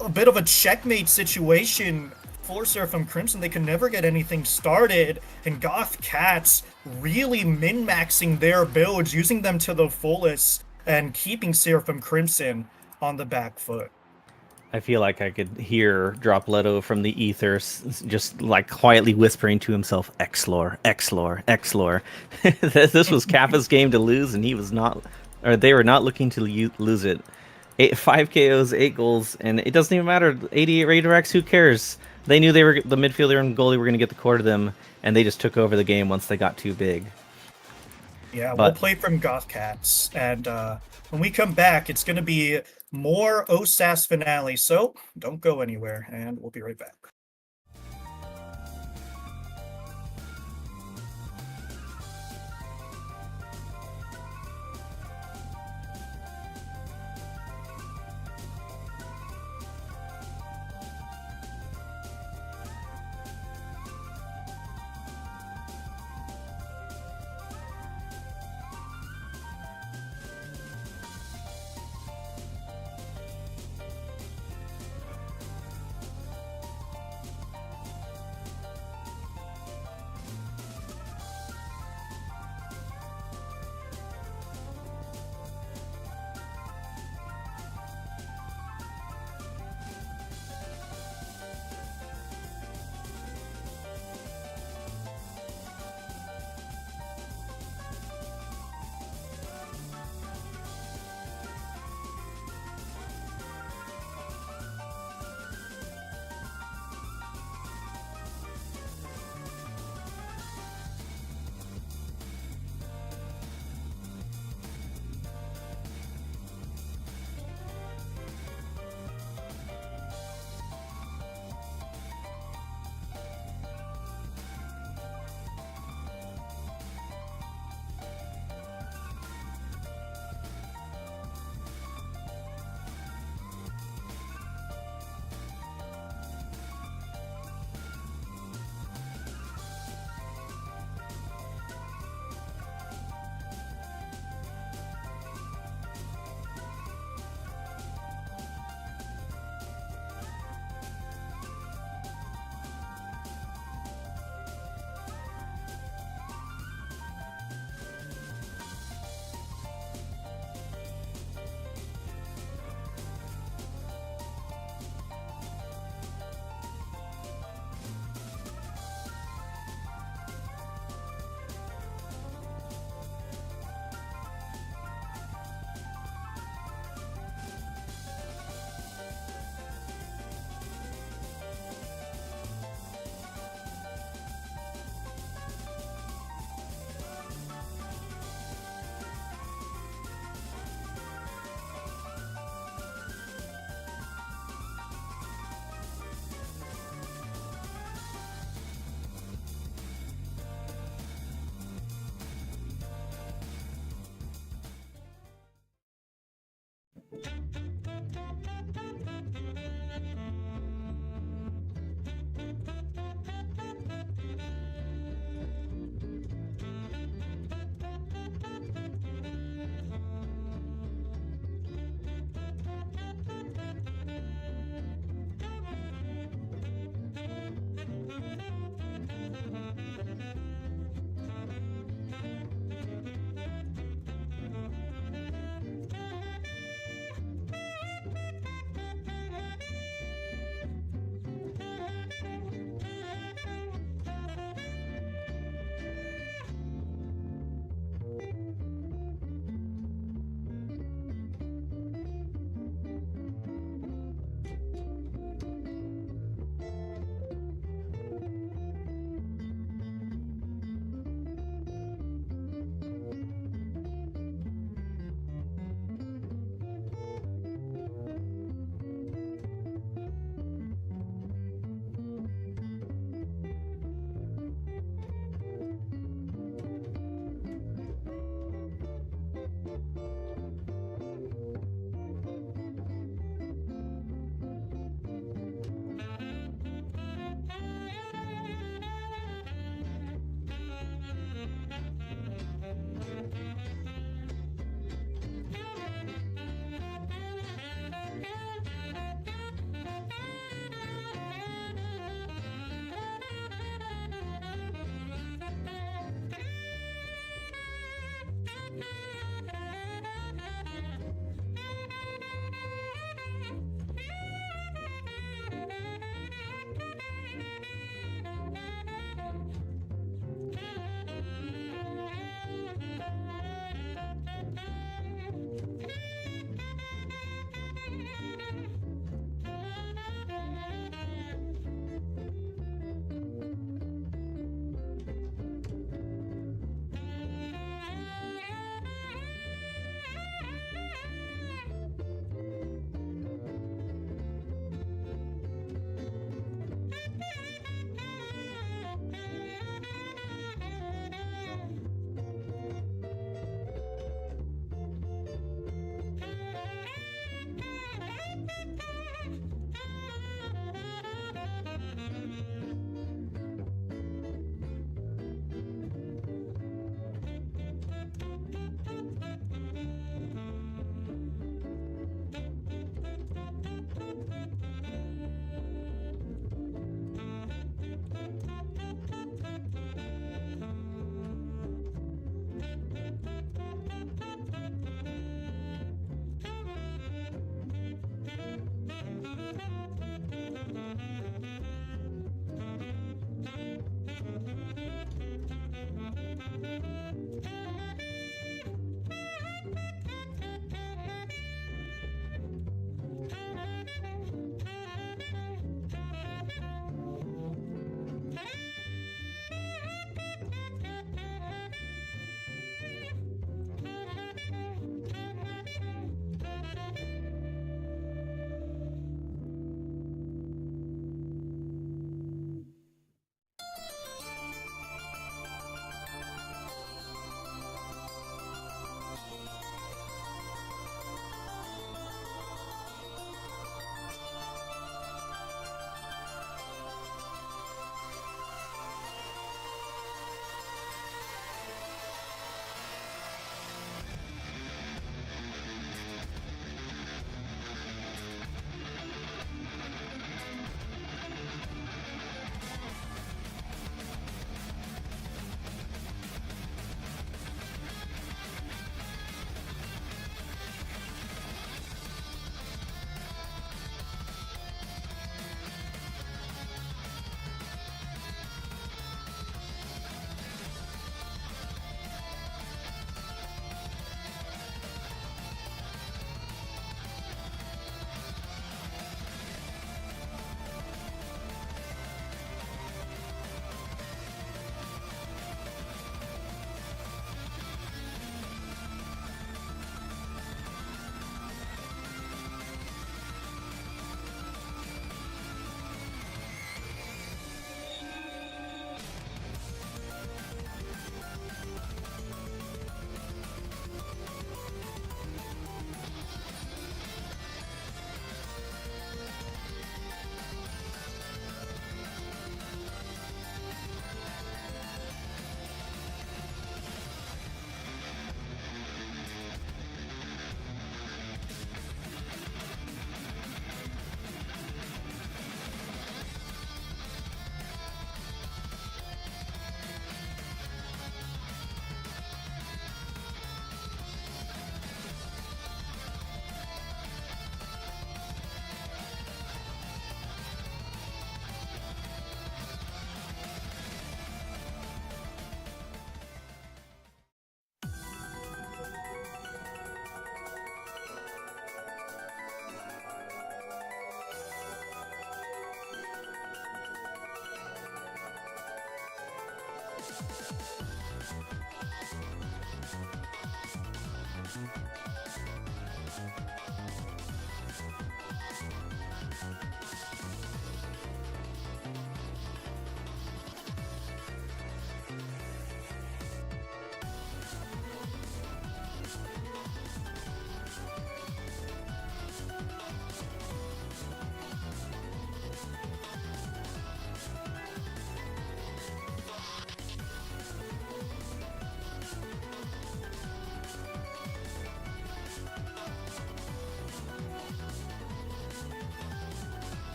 a bit of a checkmate situation for Seraphim Crimson. They can never get anything started, and Goth Cats really min-maxing their builds, using them to the fullest, and keeping Seraphim Crimson on the back foot.
I feel like I could hear Dropletto from the ethers just like quietly whispering to himself, X-Lore, X-Lore, X-Lore. This was Kappa's game to lose, and he was not, or they were not looking to lose it. 5 KOs, 8 goals, and it doesn't even matter. 88 redirects, who cares? They knew they were the midfielder and goalie were going to get the core to them, and they just took over the game once they got too big.
Yeah, we'll play from Goth Cats, and when we come back, it's going to be more OSAS finale, so don't go anywhere, and we'll be right back.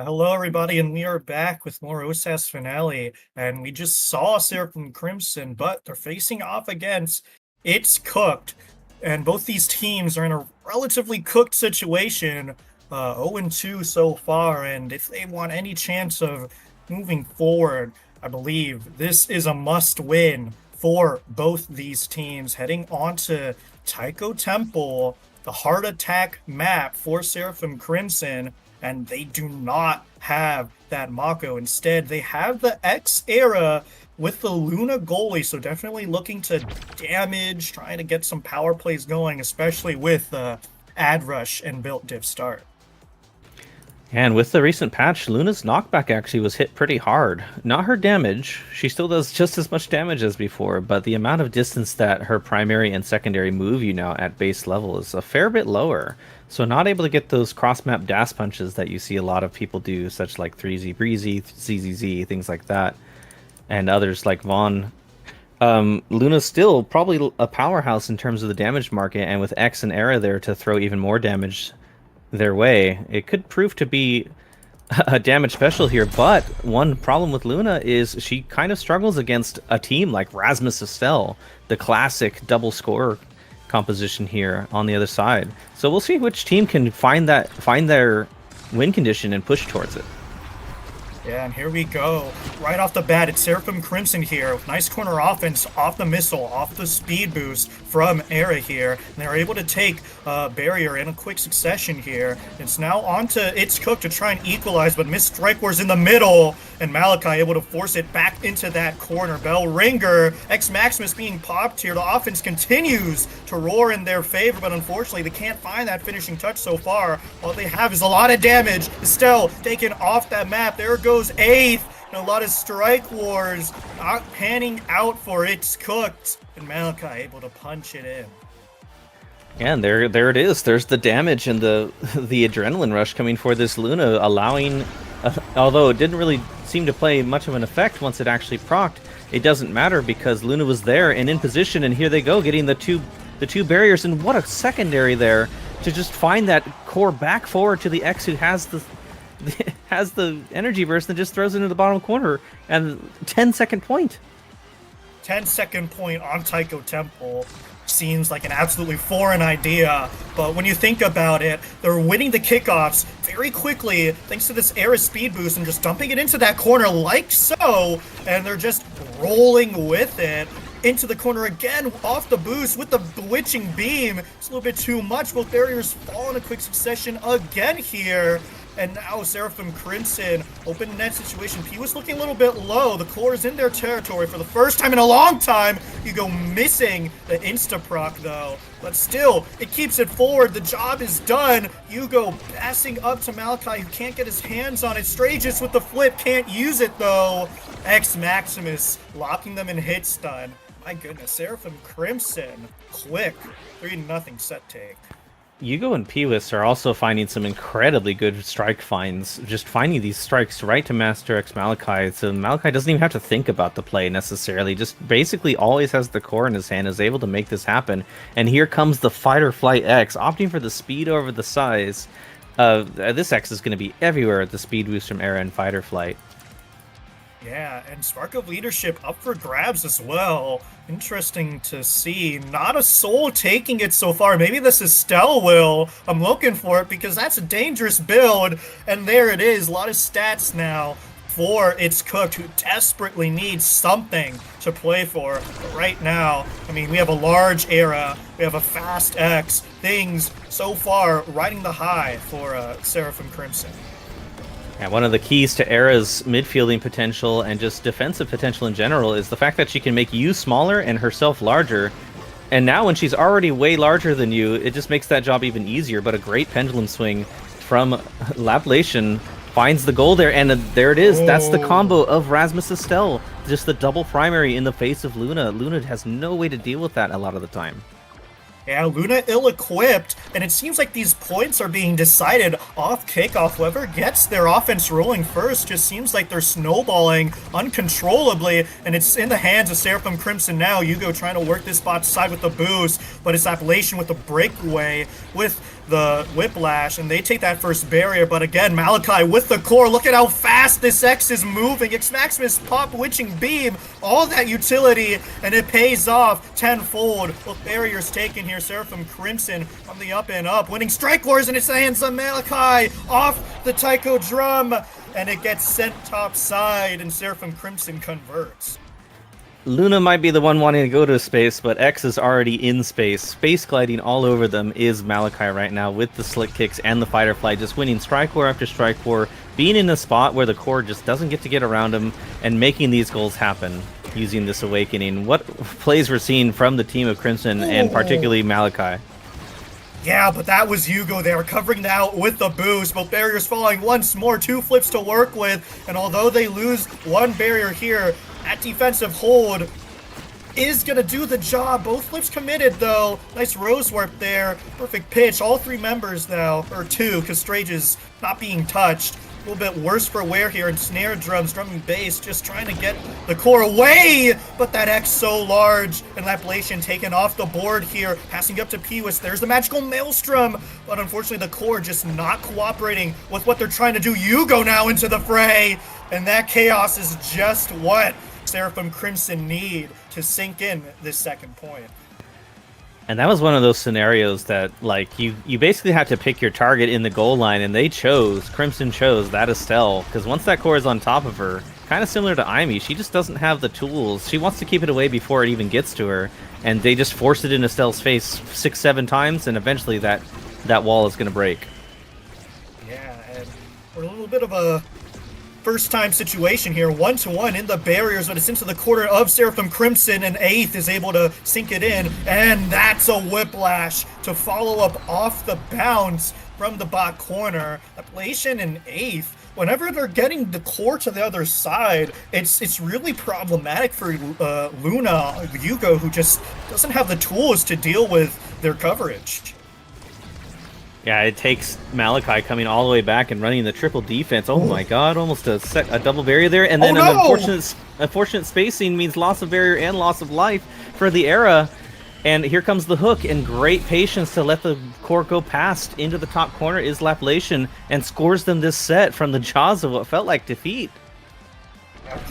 Hello, everybody, and we are back with more OSAS finale. And we just saw Seraphim Crimson, but they're facing off against It's Cooked. And both these teams are in a relatively cooked situation, 0-2 so far. And if they want any chance of moving forward, I believe this is a must win for both these teams. Heading on to Taiko Temple, the Heart Attack map for Seraphim Crimson. And they do not have that Mako. Instead, they have the X era with the Luna goalie. So definitely looking to damage, trying to get some power plays going, especially with Ad Rush and Built Diff start.
And with the recent patch, Luna's knockback actually was hit pretty hard. Not her damage, she still does just as much damage as before, but the amount of distance that her primary and secondary move you now at base level is a fair bit lower. So not able to get those cross-map dash punches that you see a lot of people do, such like 3Z Breezy, ZZZ, things like that, and others like Vaughn. Luna's still probably a powerhouse in terms of the damage market, and with X and Era there to throw even more damage their way, it could prove to be a damage special here. But one problem with Luna is she kind of struggles against a team like Rasmus Estelle, the classic double scorer composition here on the other side. So we'll see which team can find their win condition and push towards it.
Yeah, and here we go. Right off the bat, it's Seraphim Crimson here. Nice corner offense off the missile, off the speed boost from Era here. And they're able to take Barrier in a quick succession here. It's now on to It's Cooked to try and equalize, but Miss Strike Wars in the middle. And Malachi able to force it back into that corner. Bell Ringer, X Maximus being popped here. The offense continues to roar in their favor, but unfortunately they can't find that finishing touch so far. All they have is a lot of damage. Estelle taken off that map. There goes eighth, and a lot of strike wars not panning out for It's Cooked, and Malachi able to punch it in.
And there it is. There's the damage and the adrenaline rush coming for this Luna, allowing, although it didn't really seem to play much of an effect once it actually procced, it doesn't matter because Luna was there and in position, and here they go getting the two barriers, and what a secondary there to just find that core back forward to the X who has the energy burst and just throws it into the bottom corner, and 10-second point.
10-second point on Taiko Temple seems like an absolutely foreign idea, but when you think about it, they're winning the kickoffs very quickly thanks to this Era speed boost and just dumping it into that corner like so, and they're just rolling with it into the corner again off the boost with the bewitching beam. It's a little bit too much. Both barriers fall in a quick succession again here. And now Seraphim Crimson, open net situation. P was looking a little bit low. The core is in their territory for the first time in a long time. You go missing the insta-proc though. But still, it keeps it forward. The job is done. Hugo passing up to Malachi, who can't get his hands on it. Strategist with the flip, can't use it though. X Maximus locking them in hit stun. My goodness, Seraphim Crimson, quick, 3-0 set take.
Yugo and Pewis are also finding some incredibly good strike finds, just finding these strikes right to Master X Malachi, so Malachi doesn't even have to think about the play necessarily, just basically always has the core in his hand, is able to make this happen, and here comes the Fight or Flight X, opting for the speed over the size. This X is going to be everywhere at the speed boost from Era and Fight or Flight.
Yeah, and Spark of Leadership up for grabs as well. Interesting to see. Not a soul taking it so far. Maybe this is Estelle will. I'm looking for it because that's a dangerous build. And there it is. A lot of stats now for It's Cooked, who desperately needs something to play for. But right now, I mean, we have a large Era. We have a fast X. Things so far riding the high for Seraphim Crimson.
And one of the keys to Era's midfielding potential and just defensive potential in general is the fact that she can make you smaller and herself larger. And now when she's already way larger than you, it just makes that job even easier. But a great pendulum swing from Laplation finds the goal there, and there it is. That's the combo of Rasmus Estelle. Just the double primary in the face of Luna. Luna has no way to deal with that a lot of the time.
Yeah, Luna ill-equipped, and it seems like these points are being decided off kickoff. Whoever gets their offense rolling first just seems like they're snowballing uncontrollably, and it's in the hands of Seraphim Crimson now. Hugo trying to work this spot side with the boost, but it's Appellation with the breakaway with the whiplash, and they take that first barrier. But again, Malachi with the core. Look at how fast this X is moving. It's Maximus pop witching beam, all that utility, and it pays off tenfold. With barriers taken here, Seraphim Crimson on the up and up, winning strike wars in its hands of Malachi off the Taiko drum, and it gets sent top side, and Seraphim Crimson converts.
Luna might be the one wanting to go to space, but X is already in space. Space gliding all over them is Malachi right now with the slick kicks and the fighter fly, just winning strike war after strike war, being in a spot where the core just doesn't get around him, and making these goals happen using this awakening. What plays we're seeing from the team of Crimson, and particularly Malachi.
Yeah, but that was Hugo there, covering out with the boost. Both barriers falling once more, 2 flips to work with, and although they lose one barrier here, that defensive hold is going to do the job. Both flips committed, though. Nice rose warp there. Perfect pitch. All 3 members now, or 2, because Strage is not being touched. A little bit worse for wear here, and snare drums, drumming bass, just trying to get the core away, but that X so large, and Laplation taken off the board here, passing up to Pewis. There's the magical maelstrom, but unfortunately the core just not cooperating with what they're trying to do. Hugo now into the fray, and that chaos is just what Seraphim Crimson need to sink in this second point.
And that was one of those scenarios that, like, you basically have to pick your target in the goal line, and Crimson chose that Estelle, because once that core is on top of her, kind of similar to Aimee, she just doesn't have the tools. She wants to keep it away before it even gets to her, and they just force it in Estelle's face 6-7 times, and eventually that wall is going to break.
Yeah, and we're a little bit of a first-time situation here, 1-to-1 in the barriers, but it's into the corner of Seraphim Crimson, and Eighth is able to sink it in, and that's a whiplash to follow up off the bounce from the bot corner. Ablation and Eighth, whenever they're getting the core to the other side, it's really problematic for Luna, Hugo, who just doesn't have the tools to deal with their coverage.
Yeah, it takes Malachi coming all the way back and running the triple defense. Oh my god, almost a double barrier there. And then an unfortunate spacing means loss of barrier and loss of life for the Era. And here comes the hook, and great patience to let the core go past into the top corner is Laplation, and scores them this set from the jaws of what felt like defeat.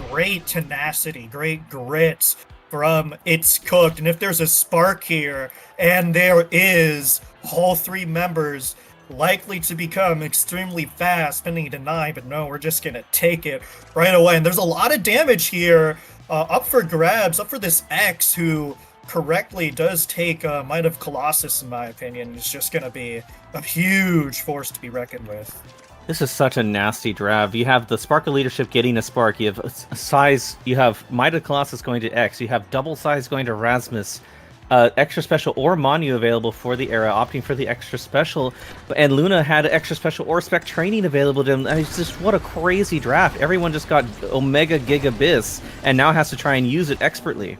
Great tenacity, great grit from It's Cooked. And if there's a spark here, and there is, all 3 members likely to become extremely fast, pending to 9, but no, we're just going to take it right away. And there's a lot of damage here up for grabs, up for this X, who correctly does take Might of Colossus, in my opinion. It's just going to be a huge force to be reckoned with.
This is such a nasty draft. You have the Spark of Leadership getting a spark. You have a size. You have Might of Colossus going to X. You have double size going to Rasmus. Extra special or Manu available for the Era, opting for the extra special. And Luna had extra special or spec training available to them. I mean, it's just what a crazy draft. Everyone just got Omega Gig Abyss and now has to try and use it expertly.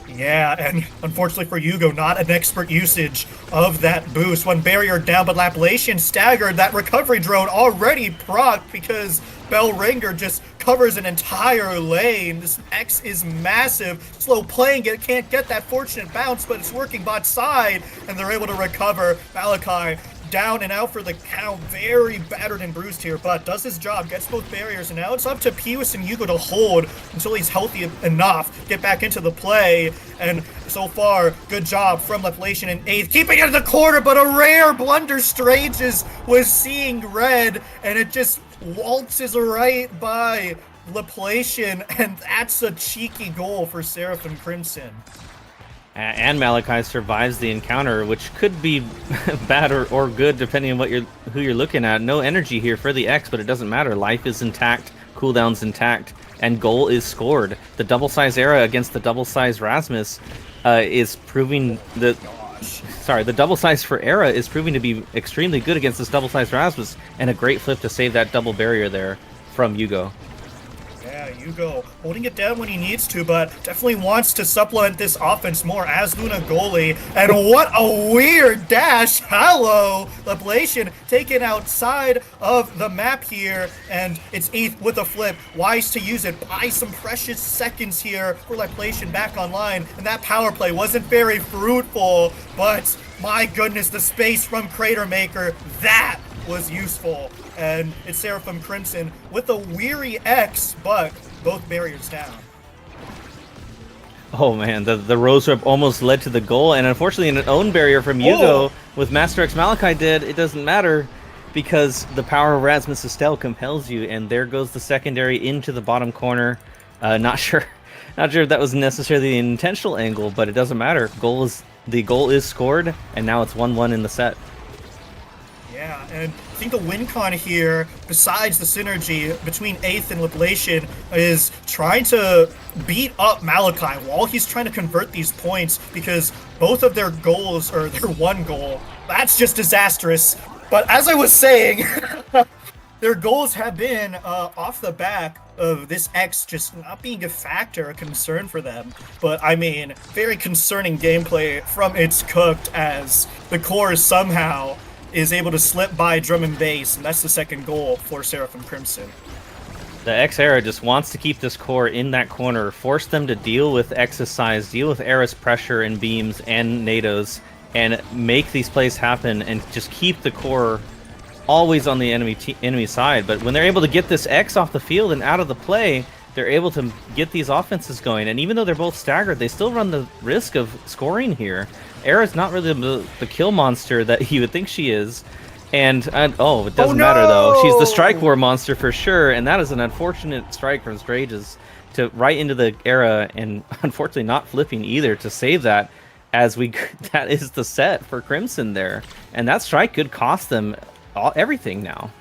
Yeah, and unfortunately for Hugo, not an expert usage of that boost. One barrier down, but Laplation staggered. That recovery drone already procced because Bellringer just covers an entire lane. This X is massive. Slow playing it, can't get that fortunate bounce, but it's working bot side, and they're able to recover. Malachi down and out for the count. Very battered and bruised here, but does his job, gets both barriers, and now it's up to Pewis and Hugo to hold until he's healthy enough, get back into the play. And so far, good job from Laplation in 8th, keeping it in the corner, but a rare blunder. Strange was seeing red, and it just waltzes right by Laplation, and that's a cheeky goal for Seraphim Crimson.
And Malachi survives the encounter, which could be bad or good depending on who you're looking at. No energy here for the X, but it doesn't matter. Life is intact, cooldown's intact, and goal is scored. The double size Era against the double size Rasmus is proving that. Sorry, the double size for Era is proving to be extremely good against this double size Rasmus, and a great flip to save that double barrier there from Hugo.
Yeah, Hugo holding it down when he needs to, but definitely wants to supplement this offense more as Luna goalie. And what a weird dash. Hello, Lablation taken outside of the map here, and it's ETH with a flip. Wise to use it, buy some precious seconds here for Lablation back online, and that power play wasn't very fruitful, but my goodness, the space from Crater Maker, that was useful. And it's Seraphim Crimson with a weary X, but both barriers down.
Oh man, the Rose Rub almost led to the goal, and unfortunately an own barrier from Hugo with Master X Malachi dead, it doesn't matter because the power of Rasmus Estelle compels you, and there goes the secondary into the bottom corner. Not sure if that was necessarily the intentional angle, but it doesn't matter. The goal is scored, and now it's 1-1 in the set.
Yeah, and I think the win con here, besides the synergy between Eighth and Lablation, is trying to beat up Malachi while he's trying to convert these points, because both of their goals, or their one goal, that's just disastrous. But as I was saying, their goals have been off the back of this X just not being a factor, a concern for them. But I mean, very concerning gameplay from It's Cooked, as the core somehow is able to slip by drum and bass, and that's the second goal for Seraphim Crimson.
The X era just wants to keep this core in that corner, force them to deal with X's size, deal with Era's pressure and beams and NATOs, and make these plays happen, and just keep the core always on the enemy side. But when they're able to get this X off the field and out of the play, they're able to get these offenses going. And even though they're both staggered, they still run the risk of scoring here. Era's not really the kill monster that you would think she is. And oh, it doesn't matter though. She's the strike war monster for sure, and that is an unfortunate strike from Strages to right into the Era, and unfortunately not flipping either to save that, as that is the set for Crimson there. And that strike could cost them everything now.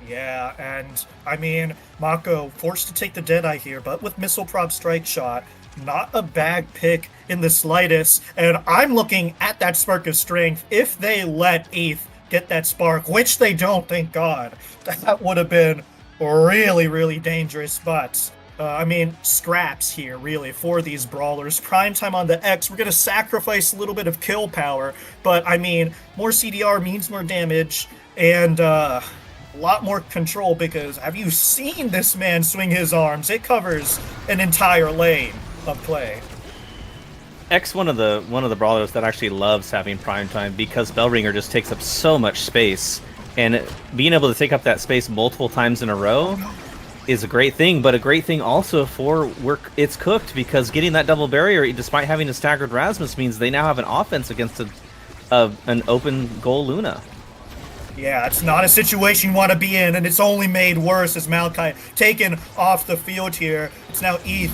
Yeah, and I mean, Mako forced to take the Deadeye here, but with Missile Prop Strike Shot, not a bad pick in the slightest. And I'm looking at that Spark of Strength. If they let ETH get that spark, which they don't, thank God, that would have been really, really dangerous. But I mean, scraps here really for these brawlers. Prime time on the X, we're going to sacrifice a little bit of kill power, but I mean, more CDR means more damage, and a lot more control, because have you seen this man swing his arms? It covers an entire lane of play.
X one of the brawlers that actually loves having prime time, because Bellringer just takes up so much space, and being able to take up that space multiple times in a row is a great thing, but a great thing also for It's Cooked, because getting that double barrier despite having a staggered Rasmus means they now have an offense against an open goal Luna.
Yeah, it's not a situation you want to be in, and it's only made worse as Malachi taken off the field here. It's now ETH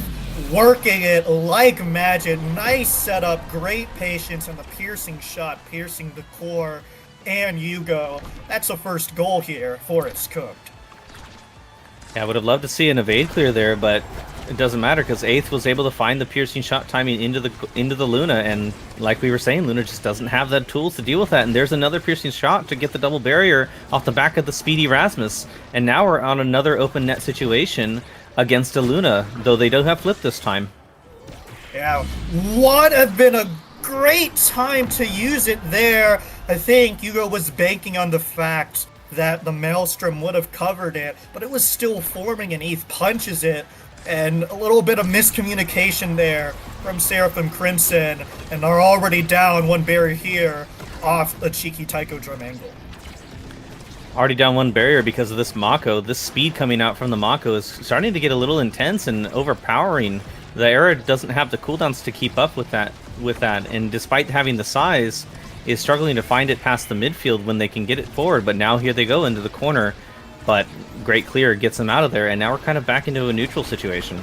working it like magic. Nice setup, great patience, and the piercing shot, piercing the core and Hugo. That's the first goal here for It's Cooked.
Yeah, I would have loved to see an evade clear there, but it doesn't matter, because Eighth was able to find the piercing shot timing into the Luna, and like we were saying, Luna just doesn't have the tools to deal with that. And there's another piercing shot to get the double barrier off the back of the speedy Rasmus, and now we're on another open net situation against a Luna, though they don't have flip this time.
Yeah, would have been a great time to use it there. I think Hugo was banking on the fact that the Maelstrom would have covered it, but it was still forming, and ETH punches it, and a little bit of miscommunication there from Seraphim Crimson, and are already down one barrier here off a cheeky Taiko drum angle.
Already down one barrier because of this Mako. This speed coming out from the Mako is starting to get a little intense and overpowering. The Era doesn't have the cooldowns to keep up with that, and despite having the size, is struggling to find it past the midfield when they can get it forward. But now here they go into the corner, but great clear gets them out of there, and now we're kind of back into a neutral situation.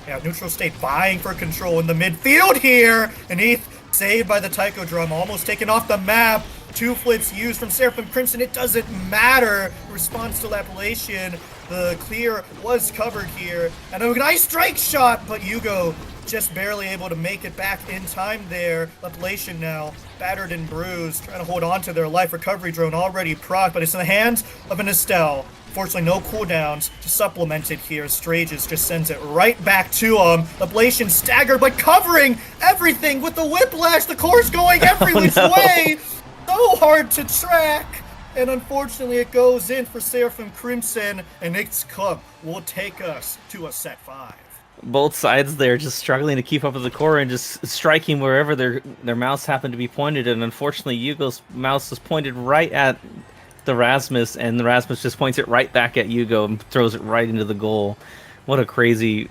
Yeah, neutral state vying for control in the midfield here, and ETH saved by the Taiko drum, almost taken off the map. Two flips used from Seraphim Crimson, it doesn't matter. Response to Lappellation, the clear was covered here, and a nice strike shot, but Hugo just barely able to make it back in time there. Lappellation now battered and bruised, trying to hold on to their life. Recovery drone already proc, but it's in the hands of an Estelle. Unfortunately, no cooldowns to supplement it here. Strages just sends it right back to him. Ablation staggered, but covering everything with the whiplash. The core's going every which way. So hard to track. And unfortunately, it goes in for Seraphim Crimson, and its cup will take us to a set 5.
Both sides there just struggling to keep up with the core and just striking wherever their mouse happened to be pointed. And unfortunately, Yugo's mouse is pointed right at the Rasmus, and the Rasmus just points it right back at Yugo and throws it right into the goal. What a crazy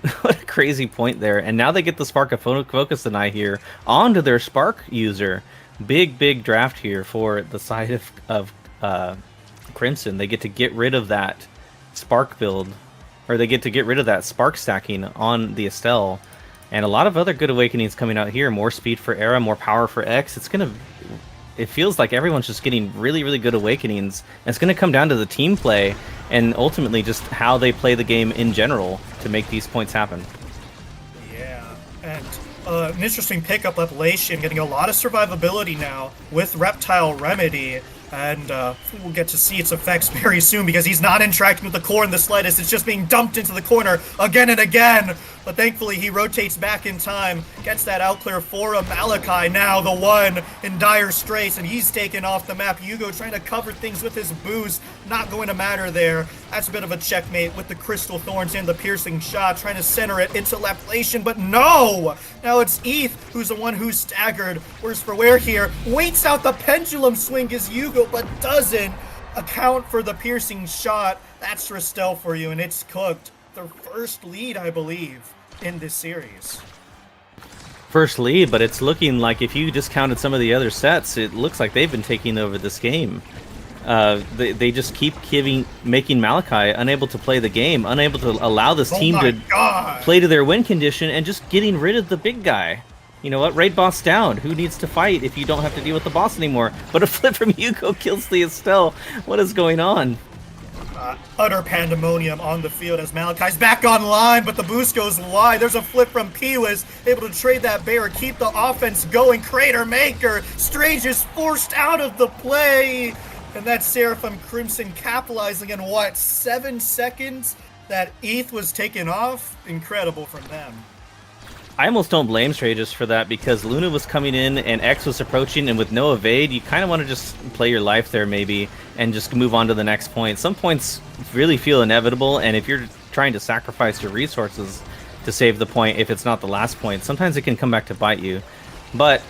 point there. And now they get the Spark of Focus and I here onto their Spark user. Big draft here for the side of Crimson. They get to get rid of that Spark build, or they get to get rid of that Spark stacking on the Estelle. And a lot of other good awakenings coming out here. More speed for Era, more power for X. It feels like everyone's just getting really good awakenings. And it's going to come down to the team play and ultimately just how they play the game in general to make these points happen.
Yeah, and an interesting pickup, Ablation, getting a lot of survivability now with Reptile Remedy. And we'll get to see its effects very soon because he's not interacting with the core in the slightest. It's just being dumped into the corner again and again. But thankfully, he rotates back in time, gets that outclear for a Malachi, now the one in dire straits, and he's taken off the map. Yugo trying to cover things with his boost, not going to matter there. That's a bit of a checkmate with the Crystal Thorns and the piercing shot, trying to center it into Laplation, but no! Now it's Eth who's the one who's staggered. Worse for wear here, waits out the pendulum swing as Yugo, but doesn't account for the piercing shot. That's Ristel for you, and it's cooked. Their first lead, I believe, in this series.
First lead, but it's looking like if you discounted some of the other sets, it looks like they've been taking over this game. They just keep making Malachi unable to play the game, unable to allow this team to play to their win condition, and just getting rid of the big guy. You know what? Raid boss down. Who needs to fight if you don't have to deal with the boss anymore? But a flip from Yugo kills the Estelle. What is going on?
Utter pandemonium on the field as Malachi's back online, but the boost goes wide. There's a flip from Peewis, able to trade that bear, keep the offense going. Crater Maker, Strange is forced out of the play, and that's Seraphim Crimson capitalizing in what, 7 seconds? That ETH was taken off? Incredible from them.
I almost don't blame Stratus for that because Luna was coming in and X was approaching, and with no evade, you kind of want to just play your life there maybe and just move on to the next point. Some points really feel inevitable, and if you're trying to sacrifice your resources to save the point, if it's not the last point, sometimes it can come back to bite you. But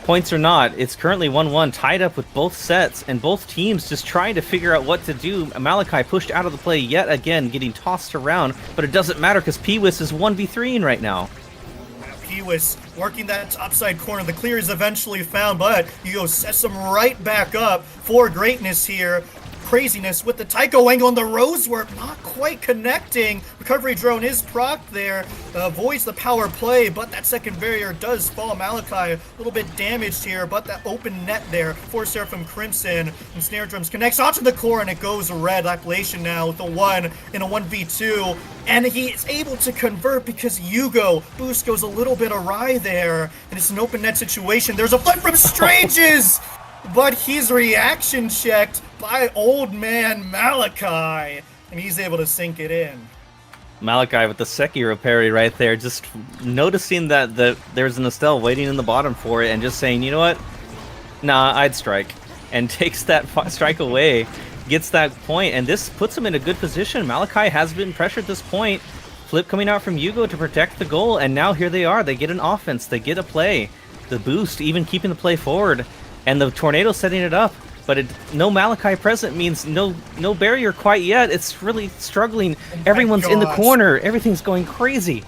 points or not, it's currently 1-1, tied up with both sets, and both teams just trying to figure out what to do. Malachi pushed out of the play yet again, getting tossed around, but it doesn't matter because Peewis is 1v3ing right now.
Peewis working that topside corner. The clear is eventually found, but Yugo sets him right back up for greatness here. Craziness with the Taiko angle and the Rosework not quite connecting. Recovery drone is proc there, avoids the power play, but that second barrier does fall. Malachi a little bit damaged here, but that open net there for Seraphim Crimson, and Snare Drums connects onto the core, and it goes red. Appellation now with the 1 in a 1v2, and he is able to convert because Yugo boost goes a little bit awry there, and it's an open net situation. There's a flip from Stranges, but he's reaction checked by old man Malachi, and he's able to sink it in.
Malachi with the Sekiro parry right there, just noticing that there's an Estelle waiting in the bottom for it and just saying, you know what? Nah, I'd strike. And takes that strike away, gets that point, and this puts him in a good position. Malachi has been pressured at this point. Flip coming out from Yugo to protect the goal, and now here they are. They get an offense, they get a play. The boost even keeping the play forward, and the tornado setting it up. But no Malachi present means no barrier quite yet. It's really struggling. Everyone's in the corner. Everything's going crazy.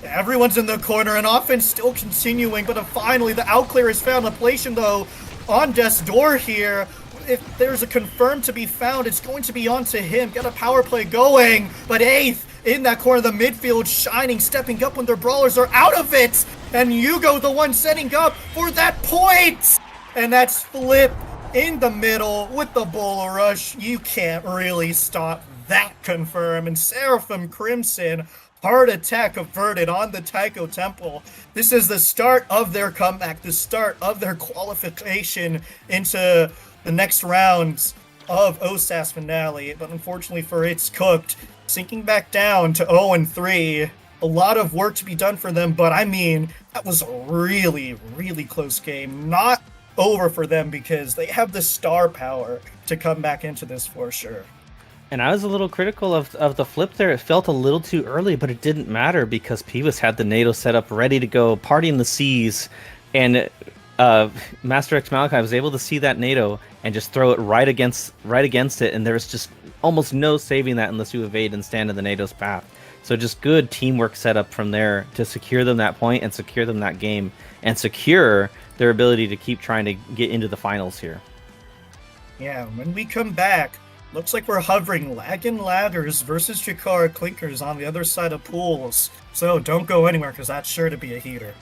Everyone's in the corner, and offense still continuing, but finally the outclear is found. Laplation, though, on death's door here. If there's a confirm to be found, it's going to be onto him. Get a power play going, but Eighth in that corner of the midfield, shining, stepping up when their brawlers are out of it, and Yugo the one setting up for that point, and that's Flip in the middle with the bull rush. You can't really stop that confirm, and Seraphim Crimson, heart attack averted on the Taiko Temple. This is the start of their comeback, the start of their qualification into the next rounds. of OSAS finale, but unfortunately for it's cooked, sinking back down to 0-3. A lot of work to be done for them, but I mean, that was a really, really close game. Not over for them because they have the star power to come back into this for sure.
And I was a little critical of the flip there. It felt a little too early, but it didn't matter because Pivas had the NATO set up ready to go, party in the seas, and Master X Malachi was able to see that NATO and just throw it right against it, and there was just almost no saving that unless you evade and stand in the NATO's path. So just good teamwork set up from there to secure them that point and secure them that game and secure their ability to keep trying to get into the finals here.
Yeah, when we come back, looks like we're hovering Laggin Ladders versus Chikara Clinkers on the other side of pools. So don't go anywhere because that's sure to be a heater.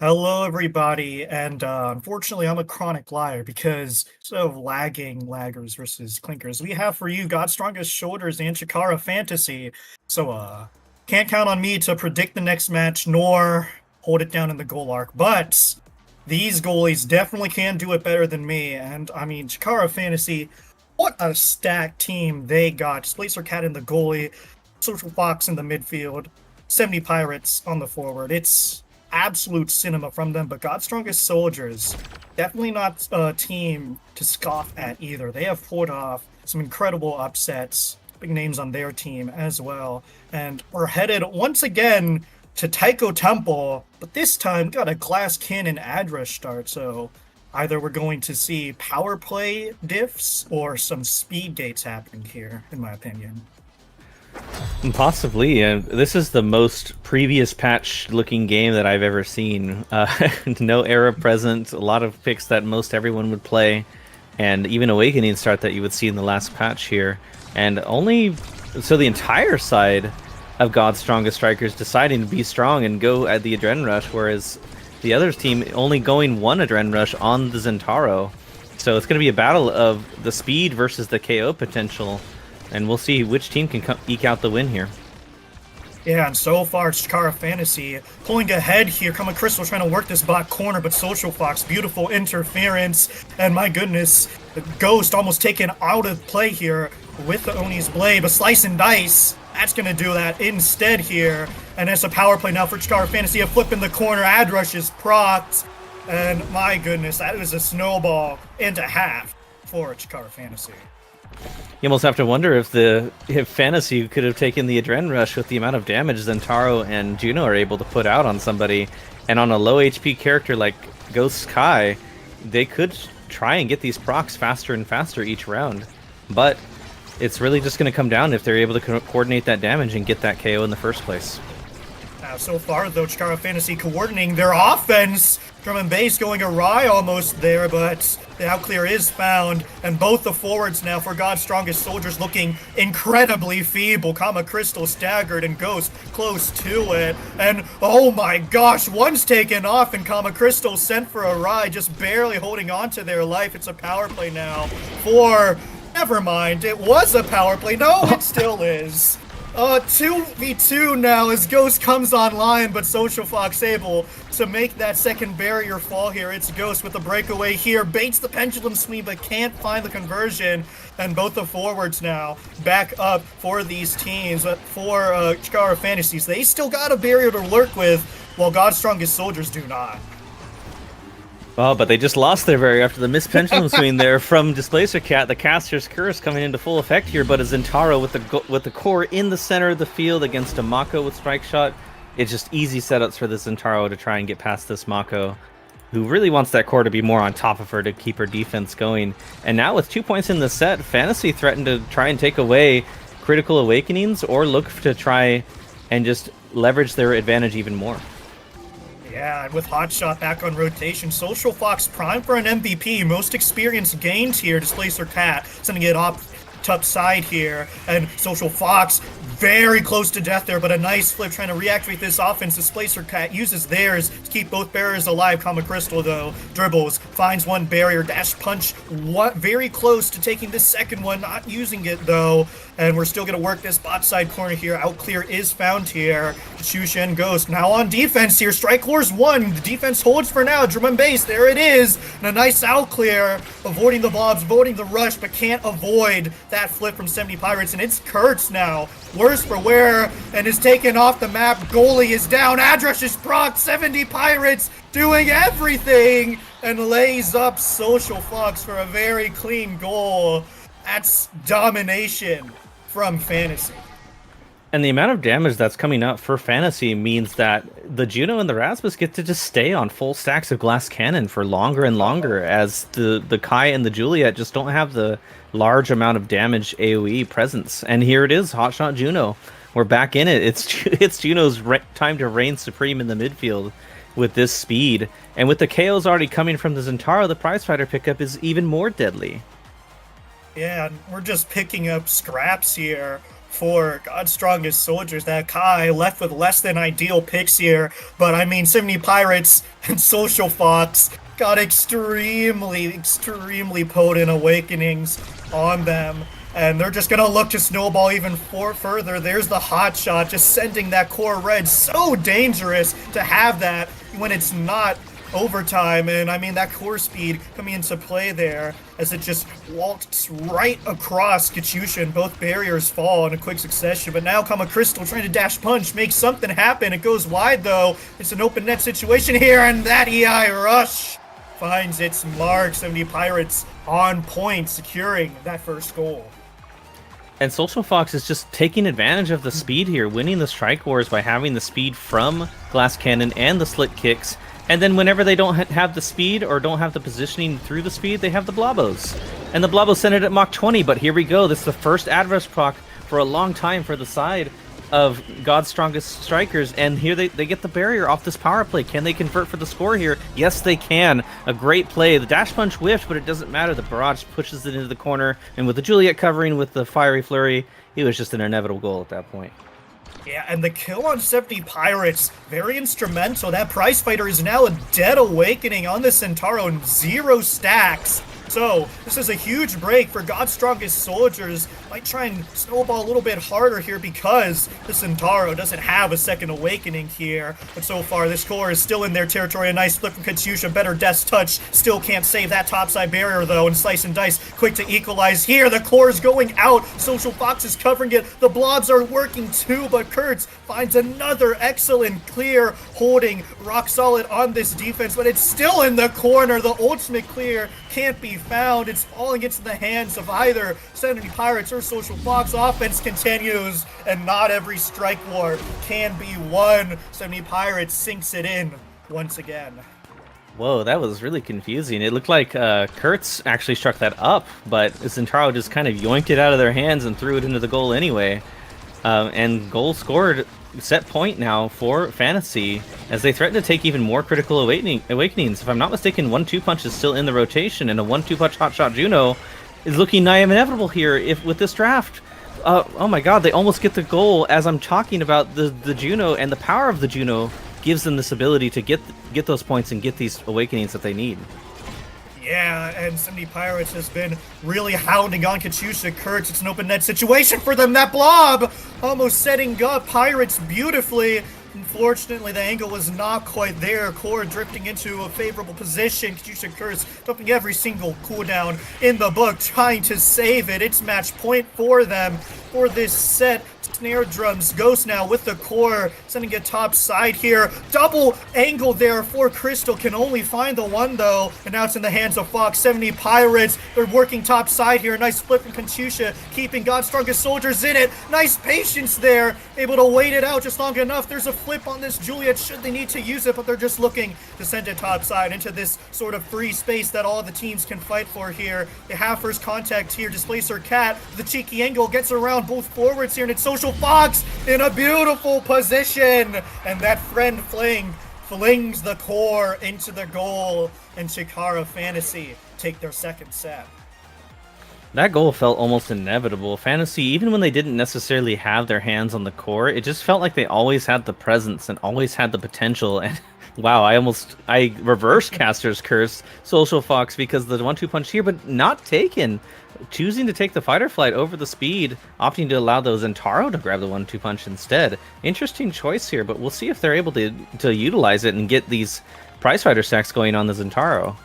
Hello, everybody, and unfortunately, I'm a chronic liar because instead of lagging laggers versus clinkers, we have for you God's Strongest Shoulders and Chikara Fantasy. So, can't count on me to predict the next match nor hold it down in the goal arc, but these goalies definitely can do it better than me. And I mean, Chikara Fantasy, what a stacked team they got. Displacer Cat in the goalie, Social Fox in the midfield, 70 Pirates on the forward. It's absolute cinema from them, but God's Strongest Soldiers, definitely not a team to scoff at either. They have pulled off some incredible upsets, big names on their team as well, and we're headed once again to Taiko Temple, but this time got a Glass Cannon Adrush start, so either we're going to see power play diffs or some speed gates happening here, in my opinion.
Possibly. This is the most previous patch looking game that I've ever seen. No era present, a lot of picks that most everyone would play, and even Awakening start that you would see in the last patch here. And only so the entire side of God's Strongest Strikers deciding to be strong and go at the Adren Rush, whereas the other team only going one Adren Rush on the Zentaro. So it's going to be a battle of the speed versus the KO potential. And we'll see which team can eke out the win here.
Yeah, and so far, it's Chikara Fantasy pulling ahead here. Coming Crystal trying to work this bot corner, but Social Fox, beautiful interference. And my goodness, the Ghost almost taken out of play here with the Oni's Blade, but Slice and Dice, that's going to do that instead here. And it's a power play now for Chikara Fantasy. A flip in the corner, Adrush is procced. And my goodness, that was a snowball and a half for Chikara Fantasy.
You almost have to wonder if Fantasy could have taken the Adren Rush with the amount of damage Zentaro and Juno are able to put out on somebody. And on a low HP character like Ghost Kai, they could try and get these procs faster and faster each round. But it's really just going to come down if they're able to coordinate that damage and get that KO in the first place.
So far, though, Chikara Fantasy coordinating their offense. Drum and bass going awry almost there, but the outclear is found. And both the forwards now for God's Strongest Soldiers looking incredibly feeble. Kama Crystal staggered and Ghost close to it. And oh my gosh, one's taken off and Kama Crystal sent for a ride, just barely holding on to their life. It's a power play now for... Never mind, it was a power play. No, it still is. 2v2 now as Ghost comes online, but Social Fox able to make that second barrier fall here. It's Ghost with the breakaway here, baits the pendulum swing, but can't find the conversion. And both the forwards now back up for these teams. But for Chikara Fantasies, they still got a barrier to work with, while God's Strongest Soldiers do not.
Well, but they just lost their barrier after the missed pendulum swing there from Displacer Cat. The Caster's Curse coming into full effect here, but a Zentaro with the core in the center of the field against a Mako with Strike Shot. It's just easy setups for the Zentaro to try and get past this Mako, who really wants that core to be more on top of her to keep her defense going. And now with 2 points in the set, Fantasy threatened to try and take away Critical Awakenings or look to try and just leverage their advantage even more.
Yeah, and with Hotshot back on rotation, Social Fox prime for an MVP. Most experience gained here. Displacer Cat sending it off top side here. And Social Fox very close to death there, but a nice flip trying to reactivate this offense. Displacer Cat uses theirs to keep both barriers alive. Kama Crystal, though, dribbles, finds one barrier, dash punch, very close to taking this second one, not using it, though. And we're still going to work this bot side corner here. Outclear is found here. Shushen Ghost now on defense here. Strike Core's one. The defense holds for now. Drum and bass, there it is. And a nice outclear, avoiding the blobs, avoiding the rush, but can't avoid that flip from 70 Pirates. And it's Kurtz now. Worse for wear, and is taken off the map. Goalie is down. Adrush is proc. 70 Pirates doing everything and lays up Social Fox for a very clean goal. That's domination from Fantasy.
And the amount of damage that's coming up for Fantasy means that the Juno and the Rasmus get to just stay on full stacks of Glass Cannon for longer and longer, as the Kai and the Juliet just don't have the large amount of damage AoE presence. And here it is, Hotshot Juno. We're back in it. It's Juno's time to reign supreme in the midfield with this speed. And with the KOs already coming from the Zentaro, the prizefighter pickup is even more deadly.
Yeah, we're just picking up scraps here for God's Strongest Soldiers. That Kai left with less than ideal picks here, but I mean, 70 Pirates and Social Fox got extremely potent awakenings on them. And they're just gonna look to snowball even further. There's the hot shot, just sending that core red. So dangerous to have that when it's not overtime. And I mean, that core speed coming into play there as it just walks right across Katyusha, and both barriers fall in a quick succession. But now Kama Crystal trying to dash punch, make something happen. It goes wide though. It's an open net situation here, and that EI rush finds its mark. 70 Pirates on point, securing that first goal.
And Social Fox is just taking advantage of the speed here, winning the strike wars by having the speed from Glass Cannon and the slit kicks. And then whenever they don't have the speed or don't have the positioning through the speed, they have the Blobos. And the Blobos send it at Mach 20, but here we go. This is the first adverse proc for a long time for the side of God's Strongest Strikers, and here they get the barrier off this power play. Can they convert for the score here? Yes, they can. A great play. The dash punch whiffed, but it doesn't matter. The barrage pushes it into the corner, and with the Juliet covering with the fiery flurry, it was just an inevitable goal at that point.
Yeah, and the kill on 70 Pirates, very instrumental. That prize fighter is now a dead awakening on the Centauro, and 0 stacks. So, this is a huge break for God's Strongest Soldiers. Might try and snowball a little bit harder here because the Centauro doesn't have a second awakening here. But so far, this core is still in their territory. A nice flip from Katyusha, better Death's Touch. Still can't save that topside barrier though, and Slice and Dice quick to equalize here. The core is going out. Social Fox is covering it. The blobs are working too, but Kurtz finds another excellent clear, holding rock solid on this defense, but it's still in the corner. The ultimate clear can't be found. It's falling into the hands of either 70 Pirates or Social Fox. Offense continues, and not every strike war can be won. 70 Pirates sinks it in once again.
Whoa, that was really confusing. It looked like Kurtz actually struck that up, but Centauro just kind of yoinked it out of their hands and threw it into the goal anyway. And goal scored, set point now for Fantasy as they threaten to take even more critical awakenings. If I'm not mistaken, 1-2 punch is still in the rotation, and a 1-2 punch hotshot Juno is looking nigh inevitable here with this draft. Oh my god, they almost get the goal as I'm talking about the Juno, and the power of the Juno gives them this ability to get those points and get these awakenings that they need.
Yeah, and 70 Pirates has been really hounding on Katyusha. Kurtz, it's an open net situation for them. That blob almost setting up Pirates beautifully. Unfortunately, the angle was not quite there. Core drifting into a favorable position. Katyusha Kurtz dumping every single cooldown in the book, trying to save it. It's match point for them for this set. Snare drums, Ghost now with the core, sending it top side here. Double angle there for Crystal, can only find the one though, and now it's in the hands of Fox. 70 Pirates, they're working top side here. Nice flip from Katyusha, keeping God's Strongest Soldiers in it. Nice patience there, able to wait it out just long enough. There's a flip on this Juliet should they need to use it, but they're just looking to send it top side into this sort of free space that all the teams can fight for here. They have first contact here, Displacer Cat, the cheeky angle, gets around both forwards here, and it's Social Fox in a beautiful position, and that friend flings the core into the goal, and Chikara Fantasy take their second set.
That goal felt almost inevitable. Fantasy, even when they didn't necessarily have their hands on the core, it just felt like they always had the presence and always had the potential. And wow, I reverse Caster's Curse, Social Fox, because the 1-2 punch here, but not taken. Choosing to take the fighter flight over the speed, opting to allow the Zentaro to grab the 1-2 punch instead. Interesting choice here, but we'll see if they're able to utilize it and get these prize fighter stacks going on the Zentaro.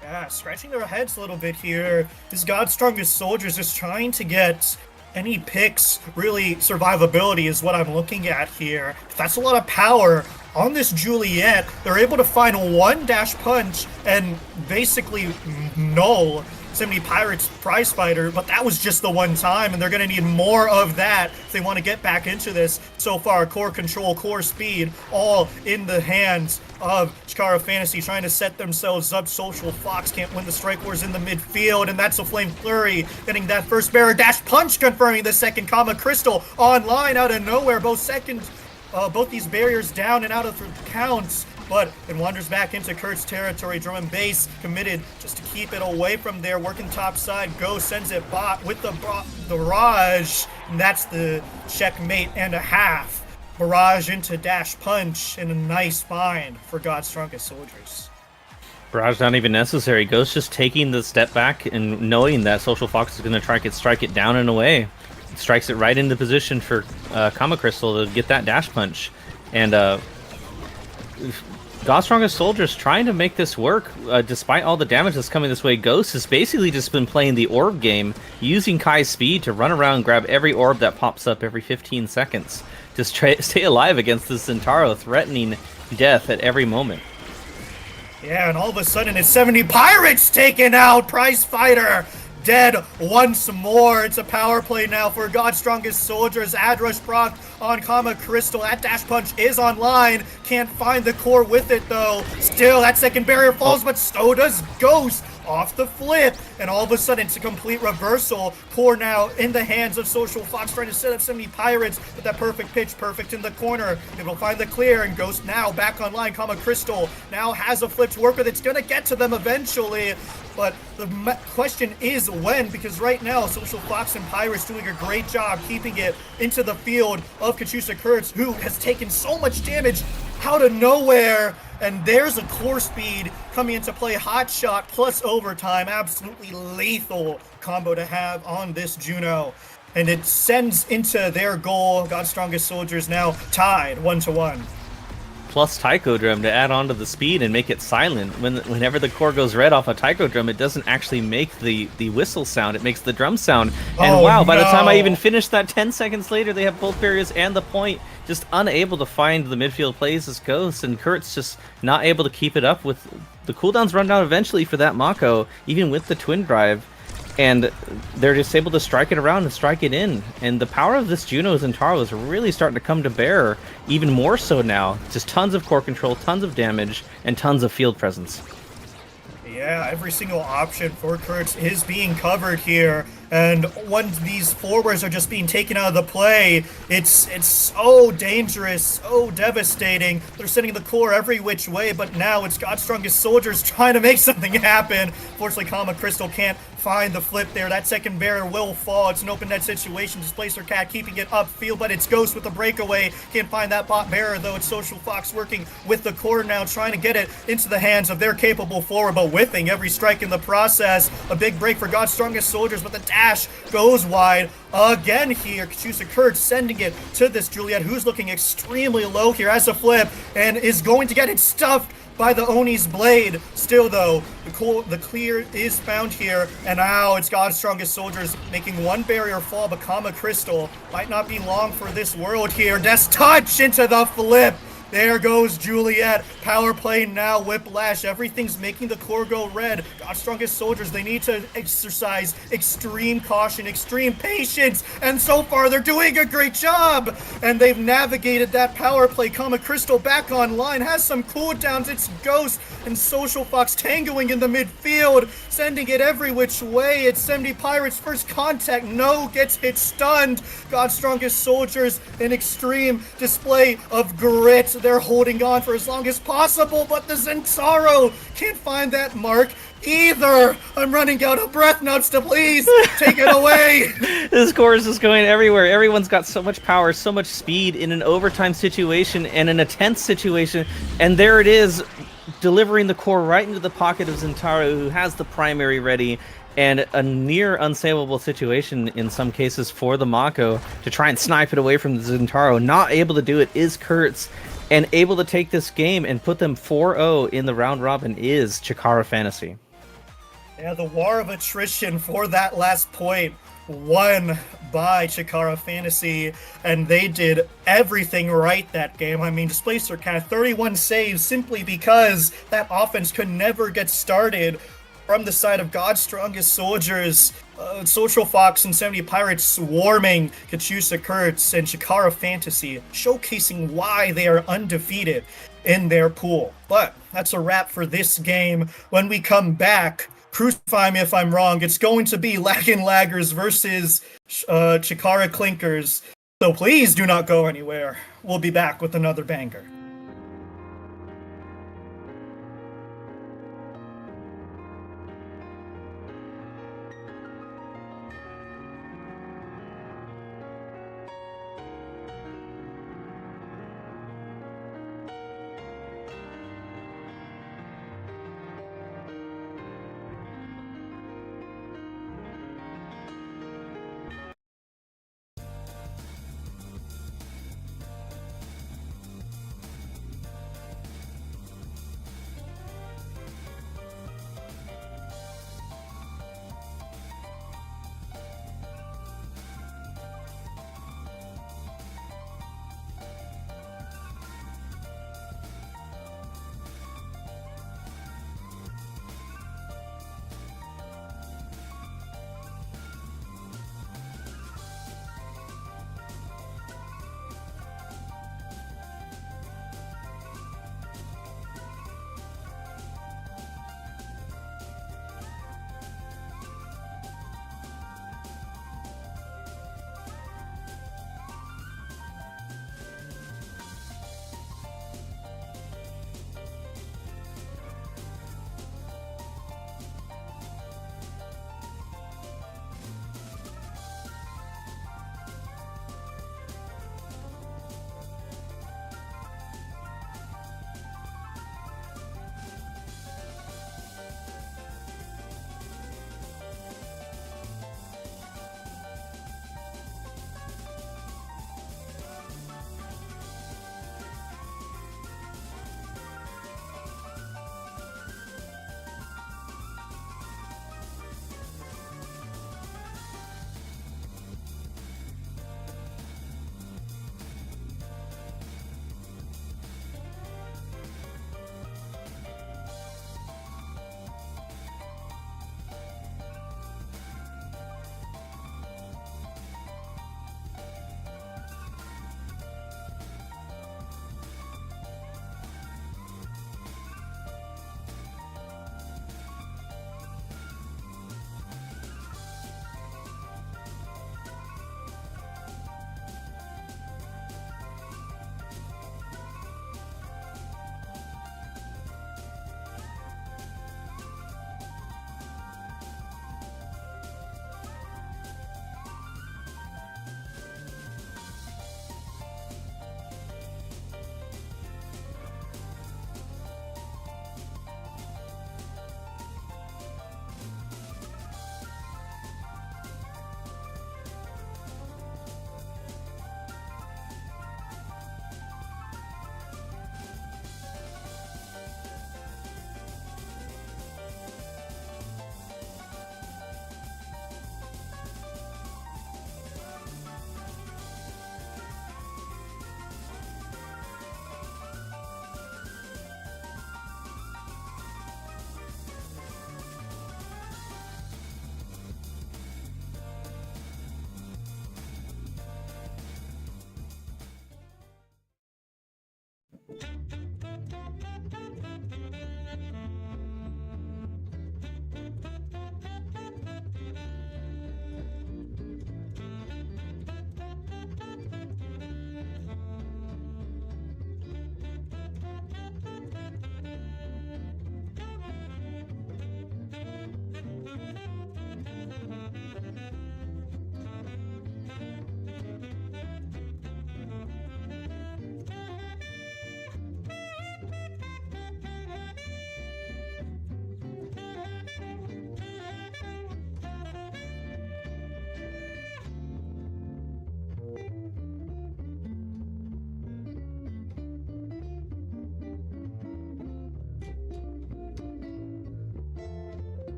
Yeah, scratching their heads a little bit here. This God's Strongest Soldiers is trying to get any picks. Really, survivability is what I'm looking at here. That's a lot of power on this Juliet. They're able to find one dash punch and basically null 70 Pirates prize fighter, but that was just the one time, and they're going to need more of that if they want to get back into this. So far, core control, core speed, all in the hands of Chikara Fantasy, trying to set themselves up. Social Fox can't win the strike wars in the midfield, and that's a Flame Flurry getting that first barrier dash punch, confirming the second. Kama Crystal online out of nowhere. Both these barriers down and out of the counts. but it wanders back into Kurt's territory. Drum and bass committed just to keep it away from there, working top side. Ghost sends it bot with the barrage, and that's the checkmate and a half. Barrage into dash punch, and a nice bind for God's Strongest Soldiers.
Barrage not even necessary. Ghost just taking the step back and knowing that Social Fox is going to try to strike it down and away. Strikes it right into position for Kama Crystal to get that dash punch. And God's Strongest Soldiers trying to make this work despite all the damage that's coming this way. Ghost has basically just been playing the orb game, using Kai's speed to run around and grab every orb that pops up every 15 seconds. Just stay alive against this Zentaro, threatening death at every moment.
Yeah, and all of a sudden it's 70 Pirates taken out. Prize Fighter dead once more. It's a power play now for God's Strongest Soldiers. Ad rush proc on Kama Crystal. That dash punch is online. Can't find the core with it though. Still, that second barrier falls, but so does Ghost. Off the flip, and all of a sudden it's a complete reversal. Core now in the hands of Social Fox, trying to set up 70 Pirates with that perfect pitch, perfect in the corner. It will find the clear, and Ghost now back online. Kama Crystal now has a flip to work with. It's gonna get to them eventually, but the question is when, because right now Social Fox and Pirates doing a great job keeping it into the field of Kachusa Kurtz, who has taken so much damage out of nowhere. And there's a core speed coming into play. Hot shot plus overtime. Absolutely lethal combo to have on this Juno. And it sends into their goal. God's Strongest Soldiers now tied 1-1.
Plus Taiko Drum to add on to the speed and make it silent. Whenever the core goes red off a Taiko Drum, it doesn't actually make the whistle sound. It makes the drum sound. And wow, by the time I even finished that, 10 seconds later, they have both barriers and the point. Just unable to find the midfield plays as Ghost, and Kurt's just not able to keep it up with the cooldowns run down eventually for that Mako, even with the twin drive. And they're just able to strike it around and strike it in. And the power of this Juno Zentaro is really starting to come to bear, even more so now. Just tons of core control, tons of damage, and tons of field presence.
Yeah, every single option for Kurtz is being covered here. And when these forwards are just being taken out of the play, it's so dangerous, so devastating. They're sending the core every which way, but now it's God's Strongest Soldiers trying to make something happen. Fortunately, Kama Crystal can't find the flip there. That second barrier will fall. It's an open net situation. Displacer Cat keeping it upfield, but it's Ghost with the breakaway. Can't find that bot barrier, though. It's Social Fox working with the core now, trying to get it into the hands of their capable forward, but whiffing every strike in the process. A big break for God's Strongest Soldiers, but the dash goes wide again here. Kachusa Kurtz sending it to this Juliet, who's looking extremely low here as a flip, and is going to get it stuffed by the Oni's blade. Still though, the clear is found here, and now it's God's Strongest Soldiers making one barrier fall, but Kama Crystal might not be long for this world here. Death's touch into the flip. There goes Juliet. Power play now. Whiplash. Everything's making the core go red. God's Strongest Soldiers, they need to exercise extreme caution, extreme patience. And so far, they're doing a great job. And they've navigated that power play. Kama Crystal back online. Has some cooldowns. It's Ghost and Social Fox tangoing in the midfield. Sending it every which way. It's 70 Pirates. First contact. No. Gets hit stunned. God's Strongest Soldiers, an extreme display of grit. They're holding on for as long as possible, but the Zentaro can't find that mark either. I'm running out of breath, Nubsta, please take it away.
This core is just going everywhere. Everyone's got so much power, so much speed in an overtime situation and in a tense situation, and there it is, delivering the core right into the pocket of Zentaro, who has the primary ready. And a near unsavable situation in some cases for the Mako to try and snipe it away from the Zentaro. Not able to do it is Kurtz, and able to take this game and put them 4-0 in the round robin is Chikara Fantasy.
Yeah, the war of attrition for that last point won by Chikara Fantasy, and they did everything right that game. I mean, Displacer Cat 31 saves simply because that offense could never get started from the side of God's Strongest Soldiers. Social Fox and 70 Pirates swarming Kachusa Kurtz and Chikara Fantasy, showcasing why they are undefeated in their pool. But that's a wrap for this game. When we come back, crucify me if I'm wrong, it's going to be Laggin' Laggers versus Chikara Clinkers. So please do not go anywhere. We'll be back with another banger.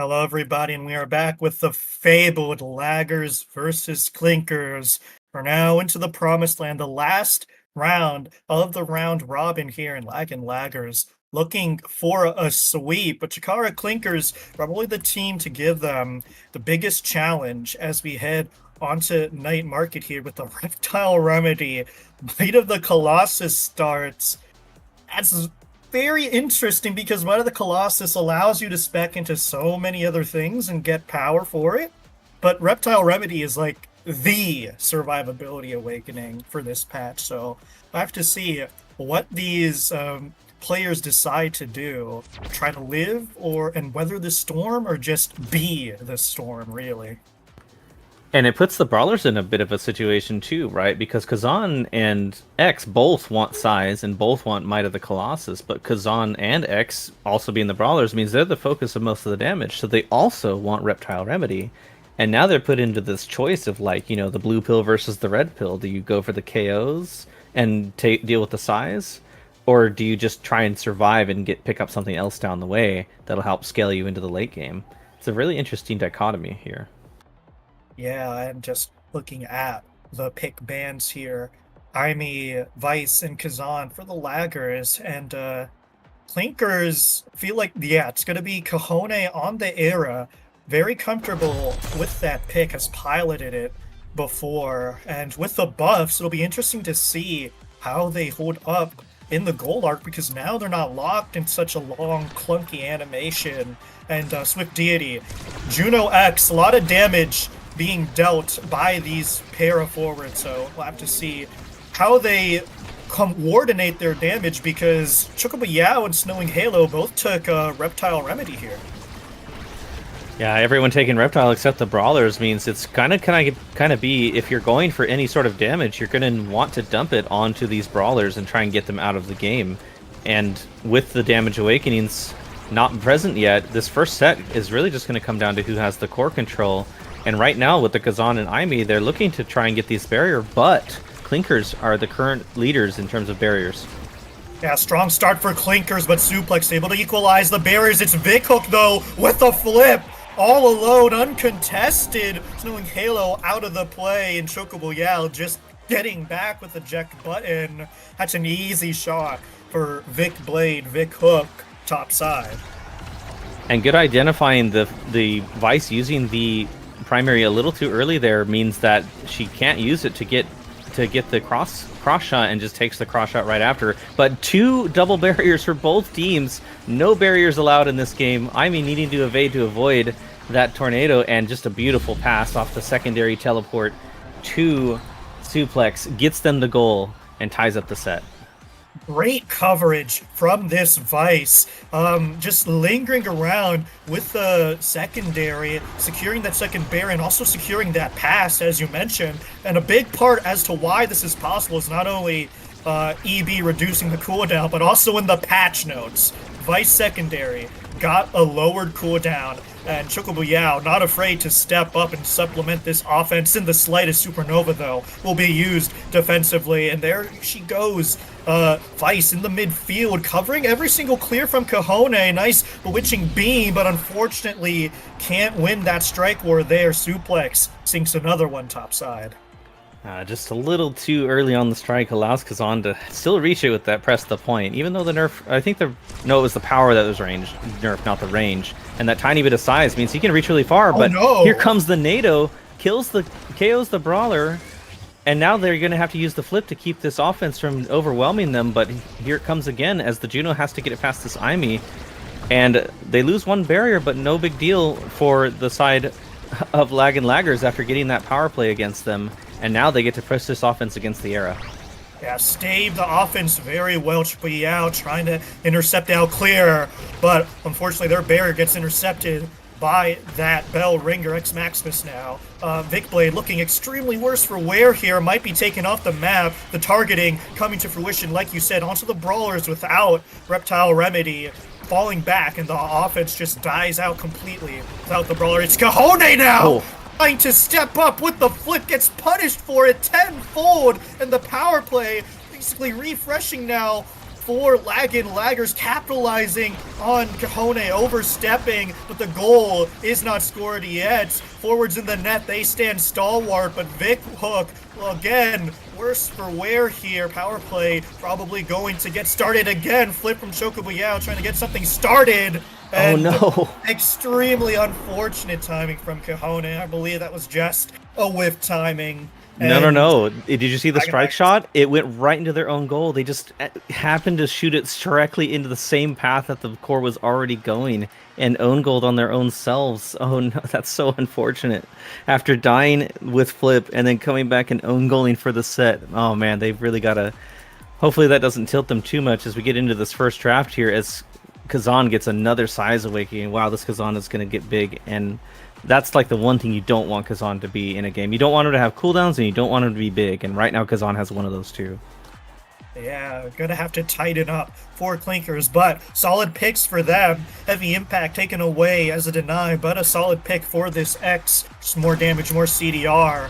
Hello, everybody, and we are back with the fabled Laggers versus Clinkers. We're now into the promised land, the last round of the round robin here in Laggers, looking for a sweep. But Chikara Clinkers probably the team to give them the biggest challenge as we head onto night market here with the Reptile Remedy. Might of the Colossus starts. That's very interesting because Might of the Colossus allows you to spec into so many other things and get power for it. But Reptile Remedy is like the survivability awakening for this patch. So I have to see what these players decide to do. Try to live and weather the storm, or just be the storm, really.
And it puts the Brawlers in a bit of a situation too, right? Because Kazan and X both want size and both want Might of the Colossus, but Kazan and X also being the Brawlers means they're the focus of most of the damage, so they also want Reptile Remedy. And now they're put into this choice of, like, you know, the blue pill versus the red pill. Do you go for the KOs and deal with the size? Or do you just try and survive and pick up something else down the way that'll help scale you into the late game? It's a really interesting dichotomy here.
Yeah, I'm just looking at the pick bands here. Aimi, Vice, and Kazan for the Laggers, and Clinkers feel like, yeah, it's going to be Kahone on the Era. Very comfortable with that pick, has piloted it before, and with the buffs, it'll be interesting to see how they hold up in the gold arc, because now they're not locked in such a long, clunky animation. And Swift Deity, Juno X, a lot of damage being dealt by these para forwards, so we'll have to see how they coordinate their damage, because Chocobo Yao and Snowing Halo both took Reptile Remedy here.
Yeah, everyone taking Reptile except the Brawlers means it's kind of be, if you're going for any sort of damage, you're going to want to dump it onto these Brawlers and try and get them out of the game. And with the damage awakenings not present yet, this first set is really just going to come down to who has the core control. And right now, with the Kazan and Aimi, they're looking to try and get these barrier, but Clinkers are the current leaders in terms of barriers.
Yeah, strong start for Clinkers, but Suplex able to equalize the barriers. It's Vic Hook, though, with a flip. All alone, uncontested. Snowing Halo out of the play, and Chocobo Yao just getting back with the eject button. That's an easy shot for Vic Blade, Vic Hook, top side.
And good identifying the Vice using the primary a little too early there means that she can't use it to get the cross shot, and just takes the cross shot right after. But two double barriers for both teams. No barriers allowed in this game. Aimi needing to evade to avoid that tornado, and just a beautiful pass off the secondary teleport to Suplex gets them the goal and ties up the set.
Great coverage from this Vice, just lingering around with the secondary, securing that second barrier, and also securing that pass, as you mentioned. And a big part as to why this is possible is not only EB reducing the cooldown, but also in the patch notes. Vice secondary got a lowered cooldown, and Chocobo Yao, not afraid to step up and supplement this offense in the slightest. Supernova, though, will be used defensively, and there she goes. Vice in the midfield, covering every single clear from Kahone. Nice bewitching beam, but unfortunately can't win that strike war there. Suplex sinks another one topside.
Just a little too early on the strike allows Kazan to still reach it with that press the point, even though the nerf, it was the power that was nerf, not the range. And that tiny bit of size means he can reach really far, but here comes the NATO, KOs the Brawler, and now they're going to have to use the flip to keep this offense from overwhelming them, but here it comes again as the Juno has to get it past this Aimi, and they lose one barrier, but no big deal for the side of Lag and Laggers after getting that power play against them. And now they get to press this offense against the Era.
Yeah, stave the offense very well. Chocobo Yao trying to intercept out clear, but unfortunately their barrier gets intercepted by that Bell Ringer X Maximus now. Vic Blade looking extremely worse for wear here, might be taken off the map. The targeting coming to fruition, like you said, onto the Brawlers without Reptile Remedy. Falling back, and the offense just dies out completely without the Brawler. It's Kahone now!
Oh.
Trying to step up with the flip, gets punished for it tenfold, and the power play basically refreshing now for Laggers capitalizing on Kahone overstepping, but the goal is not scored yet. Forwards in the net, they stand stalwart, but Vic Hook, well, again, worse for wear here. Power play probably going to get started again. Flip from Chocobo Yao trying to get something started. And
no.
extremely unfortunate timing from Kahone. I believe that was just a whiff timing.
No. Did you see the strike shot? It went right into their own goal. They just happened to shoot it directly into the same path that the core was already going and own goaled on their own selves. Oh no, that's so unfortunate. After dying with Flip and then coming back and own goaling for the set. Oh man, they've really got to... Hopefully that doesn't tilt them too much as we get into this first draft here as Kazan gets another size awakening. Wow, this Kazan is going to get big, and that's like the one thing you don't want Kazan to be in a game. You don't want him to have cooldowns, and you don't want him to be big, and right now Kazan has one of those too.
Yeah, gonna have to tighten up for Clinkers, but solid picks for them. Heavy impact taken away as a deny, but a solid pick for this X. Just more damage, more CDR.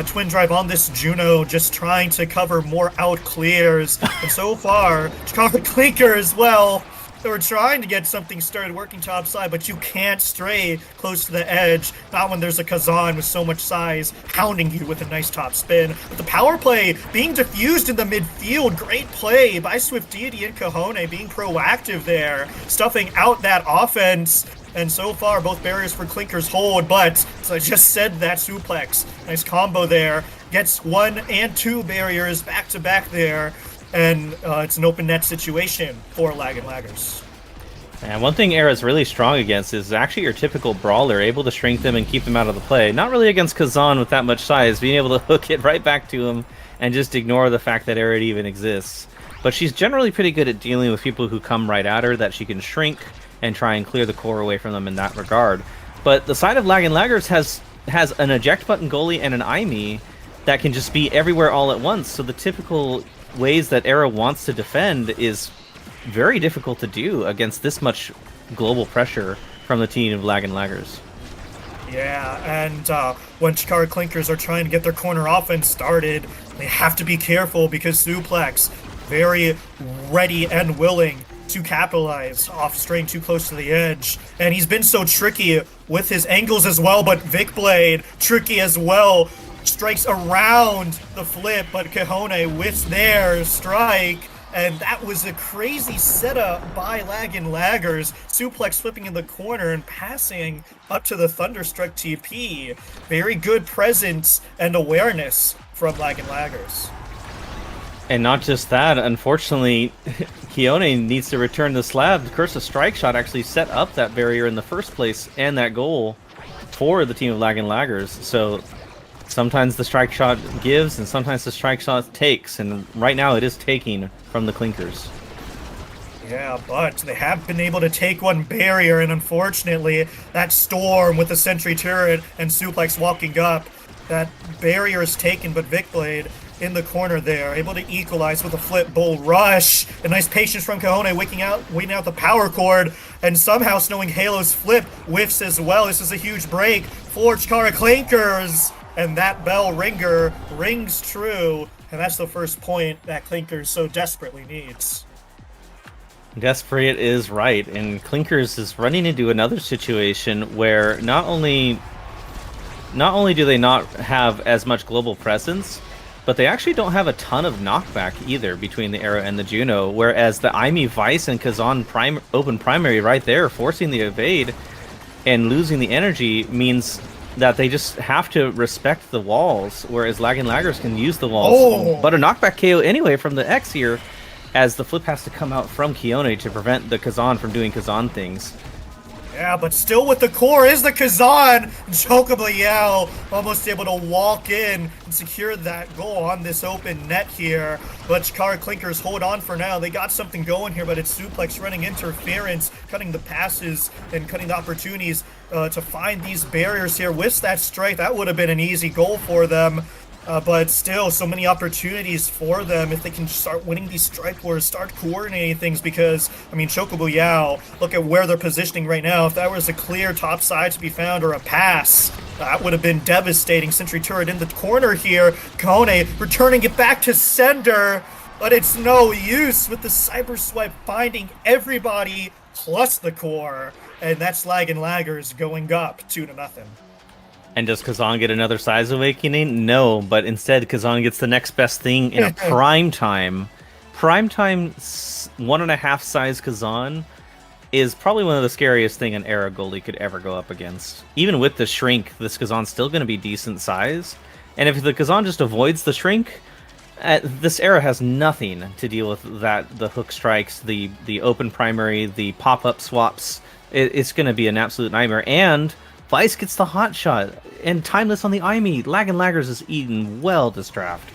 Twin drive on this Juno, just trying to cover more out clears. And so far, Clinkers, well, they were trying to get something started working top side, but you can't stray close to the edge. Not when there's a Kazan with so much size hounding you with a nice top spin. But the power play being diffused in the midfield. Great play by Swift Deity and Kahone being proactive there, stuffing out that offense. And so far, both barriers for Clinkers hold, but as I just said, that suplex. Nice combo there. Gets 1 and 2 barriers back to back there. And it's an open net situation for Laggers.
And one thing Era's really strong against is actually your typical brawler, able to shrink them and keep them out of the play. Not really against Kazan with that much size, being able to hook it right back to him and just ignore the fact that Era even exists. But she's generally pretty good at dealing with people who come right at her, that she can shrink and try and clear the core away from them in that regard. But the side of Laggers has an eject button goalie and an IME that can just be everywhere all at once. So the typical ways that Era wants to defend is very difficult to do against this much global pressure from the team of Laggers.
Yeah, and when Chikara Clinkers are trying to get their corner offense started, they have to be careful because Suplex, very ready and willing to capitalize off straying too close to the edge. And he's been so tricky with his angles as well, but Vic Blade, tricky as well. Strikes around the flip, but Kahone whiffs their strike, and that was a crazy setup by Laggers. Suplex flipping in the corner and passing up to the Thunderstruck TP. Very good presence and awareness from Laggers.
And not just that, unfortunately, Keone needs to return the slab. Curse of Strike Shot actually set up that barrier in the first place and that goal for the team of Laggers. So sometimes the strike shot gives, and sometimes the strike shot takes, and right now it is taking from the Clinkers.
Yeah, but they have been able to take one barrier, and unfortunately, that Storm with the Sentry Turret and Suplex walking up, that barrier is taken, but Vic Blade in the corner there, able to equalize with a flip bull rush. A nice patience from Kahone, waiting out the power chord, and somehow Snowing Halo's flip whiffs as well. This is a huge break for Chikara Clinkers. And that bell ringer rings true, and that's the first point that Clinkers so desperately needs.
Desperate is right, and Clinkers is running into another situation where not only do they not have as much global presence, but they actually don't have a ton of knockback either between the Era and the Juno, whereas the Aimi Vice and Kazan open primary right there, forcing the evade and losing the energy means that they just have to respect the walls, whereas Laggers can use the walls.
Oh.
But a knockback KO anyway from the X here, as the flip has to come out from Keone to prevent the Kazan from doing Kazan things.
Yeah, but still with the core is the Kazan. Chocobo Yao almost able to walk in and secure that goal on this open net here. But Chikara Clinkers hold on for now. They got something going here, but it's Suplex running interference, cutting the passes and cutting the opportunities to find these barriers here. With that strike, that would have been an easy goal for them. But still, so many opportunities for them if they can start winning these strike wars, start coordinating things, because, I mean, Chocobo Yao, look at where they're positioning right now. If that was a clear top side to be found or a pass, that would have been devastating. Sentry Turret in the corner here. Kone returning it back to sender. but it's no use with the Cyber Swipe finding everybody plus the core, and that's Lag and Laggers going up 2-0.
And does Kazan get another size awakening? No, but instead Kazan gets the next best thing in a prime time. Prime time 1.5 size Kazan is probably one of the scariest thing an Era goalie could ever go up against. Even with the shrink, this Kazan's still going to be decent size. And if the Kazan just avoids the shrink, this Era has nothing to deal with that. The hook strikes, the open primary, the pop-up swaps. It's going to be an absolute nightmare. And Vice gets the hot shot, and Timeless on the IME. Lag and Laggers is eaten well this draft.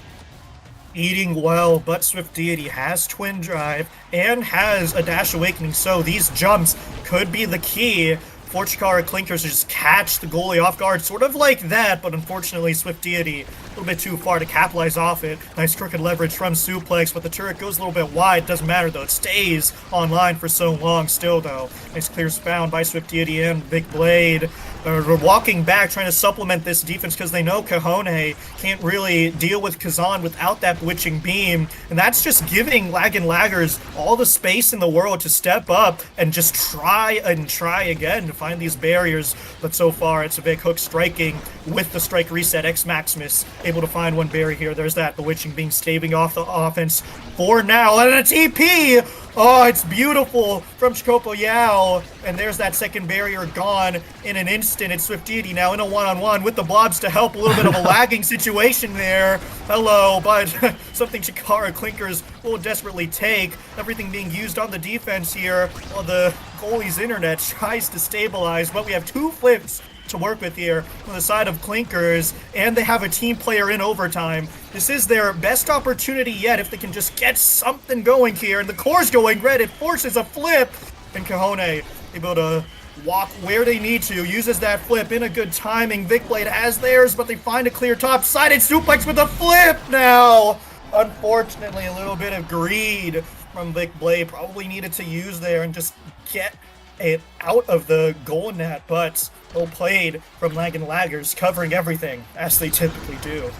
Eating well, but Swift Deity has Twin Drive and has a Dash Awakening, so these jumps could be the key for Chikara Clinkers to just catch the goalie off guard, sort of like that, but unfortunately Swift Deity a little bit too far to capitalize off it. Nice crooked leverage from Suplex, but the turret goes a little bit wide. Doesn't matter though, it stays online for so long still though. Nice clear found by Swift Deity and Big Blade. They're walking back, trying to supplement this defense because they know Kahone can't really deal with Kazan without that Bewitching Beam, and that's just giving Lag and Laggers all the space in the world to step up and just try and try again to find these barriers. But so far, it's a big hook striking with the strike reset. X Maximus able to find one barrier here. There's that Bewitching Beam staving off the offense for now, and a TP! Oh, it's beautiful from Chocobo Yao. And there's that second barrier gone in an instant. It's Swift Deity now in a one-on-one with the blobs to help. A little bit of a lagging situation there. Hello, but something Chikara Clinkers will desperately take. Everything being used on the defense here while the goalie's internet tries to stabilize. But we have 2 flips to work with here on the side of Clinkers, and they have a team player in overtime. This is their best opportunity yet if they can just get something going here, and the core's going red. It forces a flip, and Kahone able to walk where they need to, uses that flip in a good timing. Vic Blade has theirs, but they find a clear top-sided suplex with a flip now. Unfortunately, a little bit of greed from Vic Blade probably needed to use there and just get it out of the goal net, but well played from Lag and Laggers, covering everything as they typically do.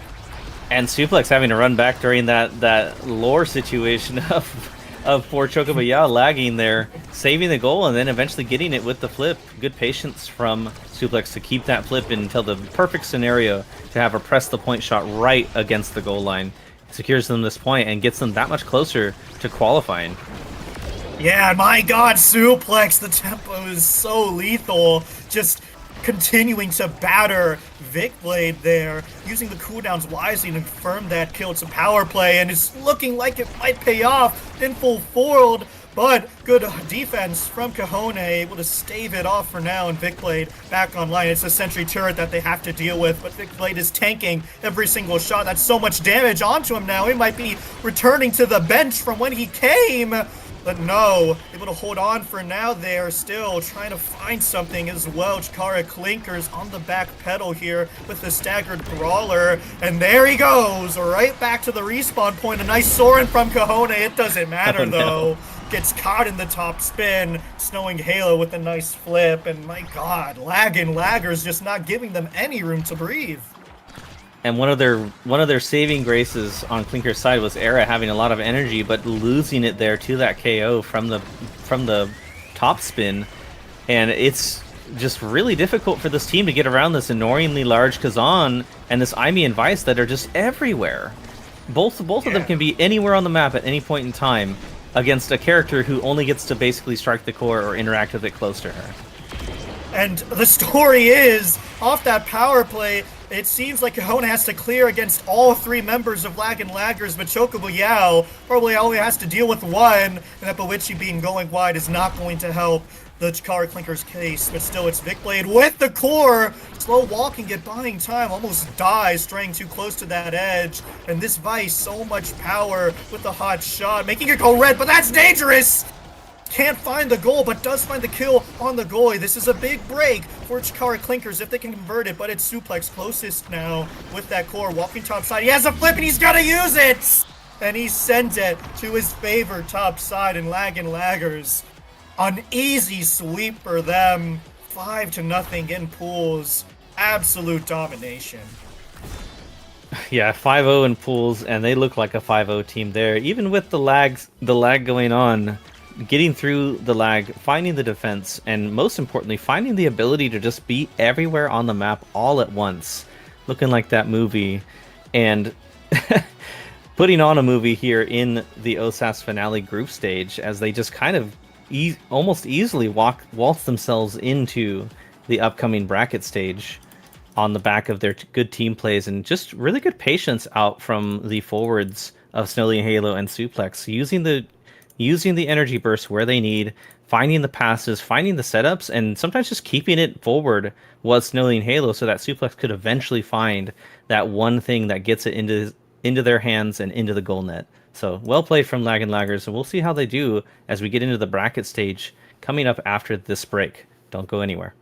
And Suplex having to run back during that lore situation of poor Chocobo Yao lagging there, saving the goal and then eventually getting it with the flip. Good patience from Suplex to keep that flip until the perfect scenario to have her press the point shot right against the goal line. Secures them this point and gets them that much closer to qualifying.
Yeah, my god, Suplex, the tempo is so lethal. Just continuing to batter Vic Blade there, using the cooldowns wisely to confirm that kill. It's a power play, and it's looking like it might pay off in full forward, but good defense from Kahone, able to stave it off for now, and Vic Blade back online. It's a sentry turret that they have to deal with, but Vic Blade is tanking every single shot. That's so much damage onto him now. He might be returning to the bench from when he came. But no, able to hold on for now there, still trying to find something as well. Chikara Clinkers on the back pedal here with the staggered brawler. And there he goes, right back to the respawn point. A nice Soren from Kahone. It doesn't matter though. Gets caught in the top spin. Snowing Halo with a nice flip. And my god, Lag and Laggers just not giving them any room to breathe.
And one of their saving graces on Clinker's side was Era having a lot of energy, but losing it there to that KO from the top spin, and it's just really difficult for this team to get around this annoyingly large Kazan and this Aimee and Vice that are just everywhere. Both of them can be anywhere on the map at any point in time against a character who only gets to basically strike the core or interact with it close to her.
And the story is, off that power play, it seems like Kahone has to clear against all 3 members of Lag and Laggers, but Chocobo Yao probably only has to deal with one, and that Bewitchy being going wide is not going to help the Chikara Clinkers case. But still, it's Vic Blade with the core, slow walking, get buying time, almost dies, straying too close to that edge. And this Vice, so much power with the hot shot, making it go red, but that's dangerous! Can't find the goal, but does find the kill on the goalie. This is a big break for Chikara Clinkers if they can convert it, but it's Suplex closest now with that core. Walking top side, he has a flip and he's gonna use it! And he sent it to his favor top side, and Lag and Laggers. An easy sweep for them. 5-0 in pools. Absolute domination.
Yeah, 5-0 in pools, and they look like a 5-0 team there. Even with the lag going on, getting through the lag, finding the defense, and most importantly, finding the ability to just be everywhere on the map all at once. Looking like that movie. And putting on a movie here in the OSAS finale group stage as they just kind of almost easily waltz themselves into the upcoming bracket stage on the back of their good team plays and just really good patience out from the forwards of Snowly and Halo and Suplex, using the energy burst where they need, finding the passes, finding the setups, and sometimes just keeping it forward was Snowly and Halo so that Suplex could eventually find that one thing that gets it into their hands and into the goal net. So well played from Lag and Laggers, and we'll see how they do as we get into the bracket stage coming up after this break. Don't go anywhere.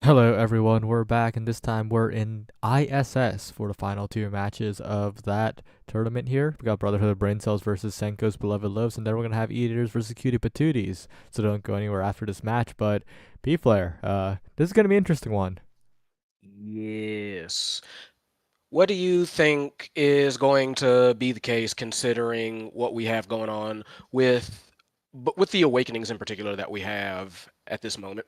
Hello everyone, we're back and this time we're in ISS for the final two matches of that tournament here. We got Brotherhood of Brain Cells versus Senko's Beloved Loves, and then we're going to have Eaters versus Cutie Patooties. So don't go anywhere after this match, but P-Flare, this is going to be an interesting one.
Yes. What do you think is going to be the case considering what we have going on with the awakenings in particular that we have at this moment?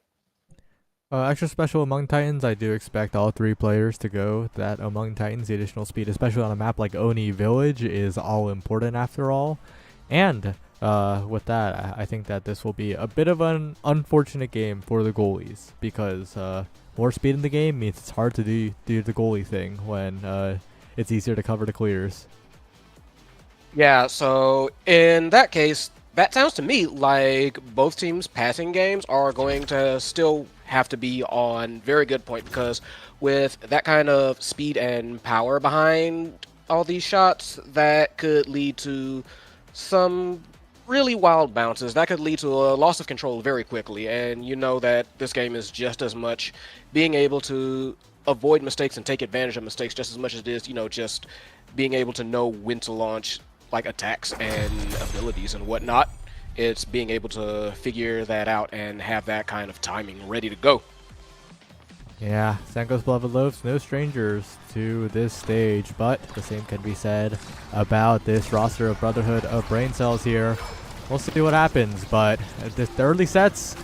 Extra special Among Titans, I do expect all three players to go that Among Titans. The additional speed, especially on a map like Oni Village, is all important after all. And with that, I think that this will be a bit of an unfortunate game for the goalies because more speed in the game means it's hard to do the goalie thing when it's easier to cover the clears.
Yeah, so in that case, that sounds to me like both teams' passing games are going to still have to be on very good point because with that kind of speed and power behind all these shots, that could lead to some really wild bounces. That could lead to a loss of control very quickly, and you know that this game is just as much being able to avoid mistakes and take advantage of mistakes just as much as it is, just being able to know when to launch like attacks and abilities and whatnot. It's being able to figure that out and have that kind of timing ready to go.
Yeah, Senko's Beloved Loaves, no strangers to this stage, but the same can be said about this roster of Brotherhood of Brain Cells here. We'll see what happens, but the early sets,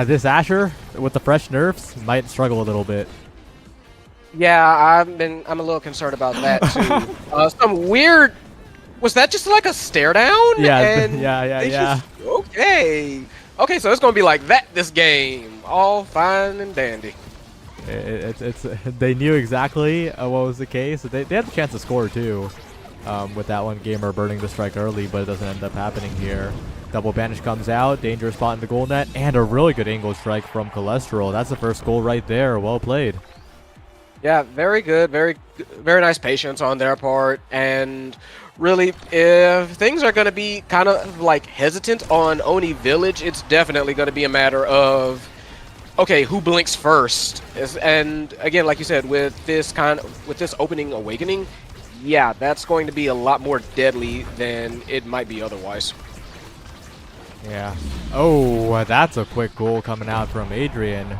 this Asher with the fresh nerfs might struggle a little bit.
Yeah, I'm a little concerned about that too. Some weird. Was that just like a stare down?
Yeah,
and
yeah.
Okay, so it's gonna be like that this game, all fine and dandy.
It's they knew exactly what was the case. They had the chance to score too, with that one gamer burning the strike early, but it doesn't end up happening here. Double banish comes out, dangerous spot in the goal net, and a really good angle strike from Cholesterol. That's the first goal right there. Well played.
Yeah, very good, very nice patience on their part, and really, if things are going to be kind of like hesitant on Oni Village, it's definitely going to be a matter of, okay, who blinks first? And again, like you said, with this opening awakening, yeah, that's going to be a lot more deadly than it might be otherwise.
Yeah. Oh, that's a quick goal coming out from Adrian.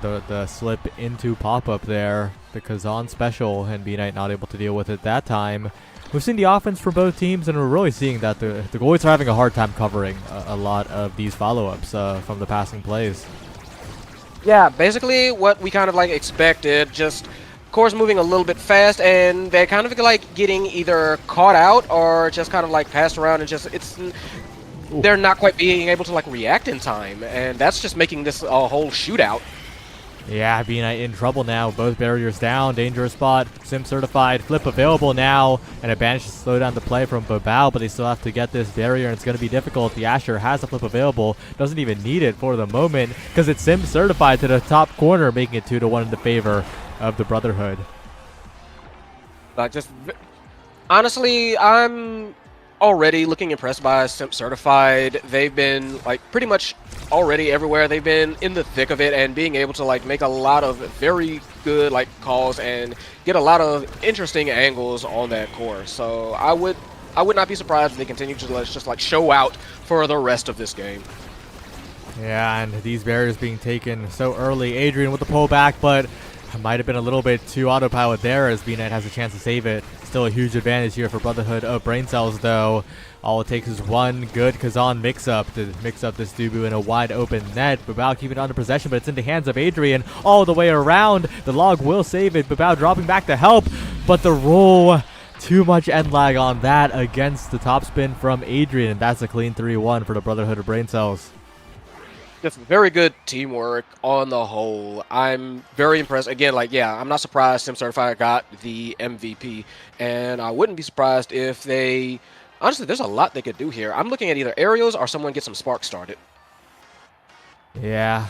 The slip into pop-up there. The Kazan special, and B-Knight not able to deal with it that time. We've seen the offense for both teams, and we're really seeing that the goalies are having a hard time covering a lot of these follow-ups from the passing plays.
Yeah, basically what we kind of like expected, just course moving a little bit fast, and they're kind of like getting either caught out or just kind of like passed around, and they're not quite being able to like react in time, and that's just making this a whole shootout.
Yeah, B-Knight in trouble now. Both barriers down. Dangerous spot. Sim certified. Flip available now. And a banish to slow down the play from Babao, but they still have to get this barrier, and it's going to be difficult. The Asher has a flip available. Doesn't even need it for the moment because it's Sim certified to the top corner, making it 2-1 in the favor of the Brotherhood.
Honestly, I'm already looking impressed by Sim Certified. They've been like pretty much already everywhere. They've been in the thick of it and being able to like make a lot of very good like calls and get a lot of interesting angles on that course. So I would not be surprised if they continue to just like show out for the rest of this game.
Yeah, and these barriers being taken so early. Adrian with the pullback, but might have been a little bit too autopilot there as B-Knight has a chance to save it. Still a huge advantage here for Brotherhood of Brain Cells, though. All it takes is one good Kazan mix-up to mix up this Dubu in a wide open net. Babao keeping it under possession, but it's in the hands of Adrian all the way around. The log will save it. Babao dropping back to help, but the roll, too much end lag on that against the topspin from Adrian, and that's a clean 3-1 for the Brotherhood of Brain Cells.
Just very good teamwork on the whole. I'm very impressed. Again, like, yeah, I'm not surprised Sim Certified got the MVP, and I wouldn't be surprised if they... Honestly, there's a lot they could do here. I'm looking at either aerials or someone get some sparks started.
Yeah,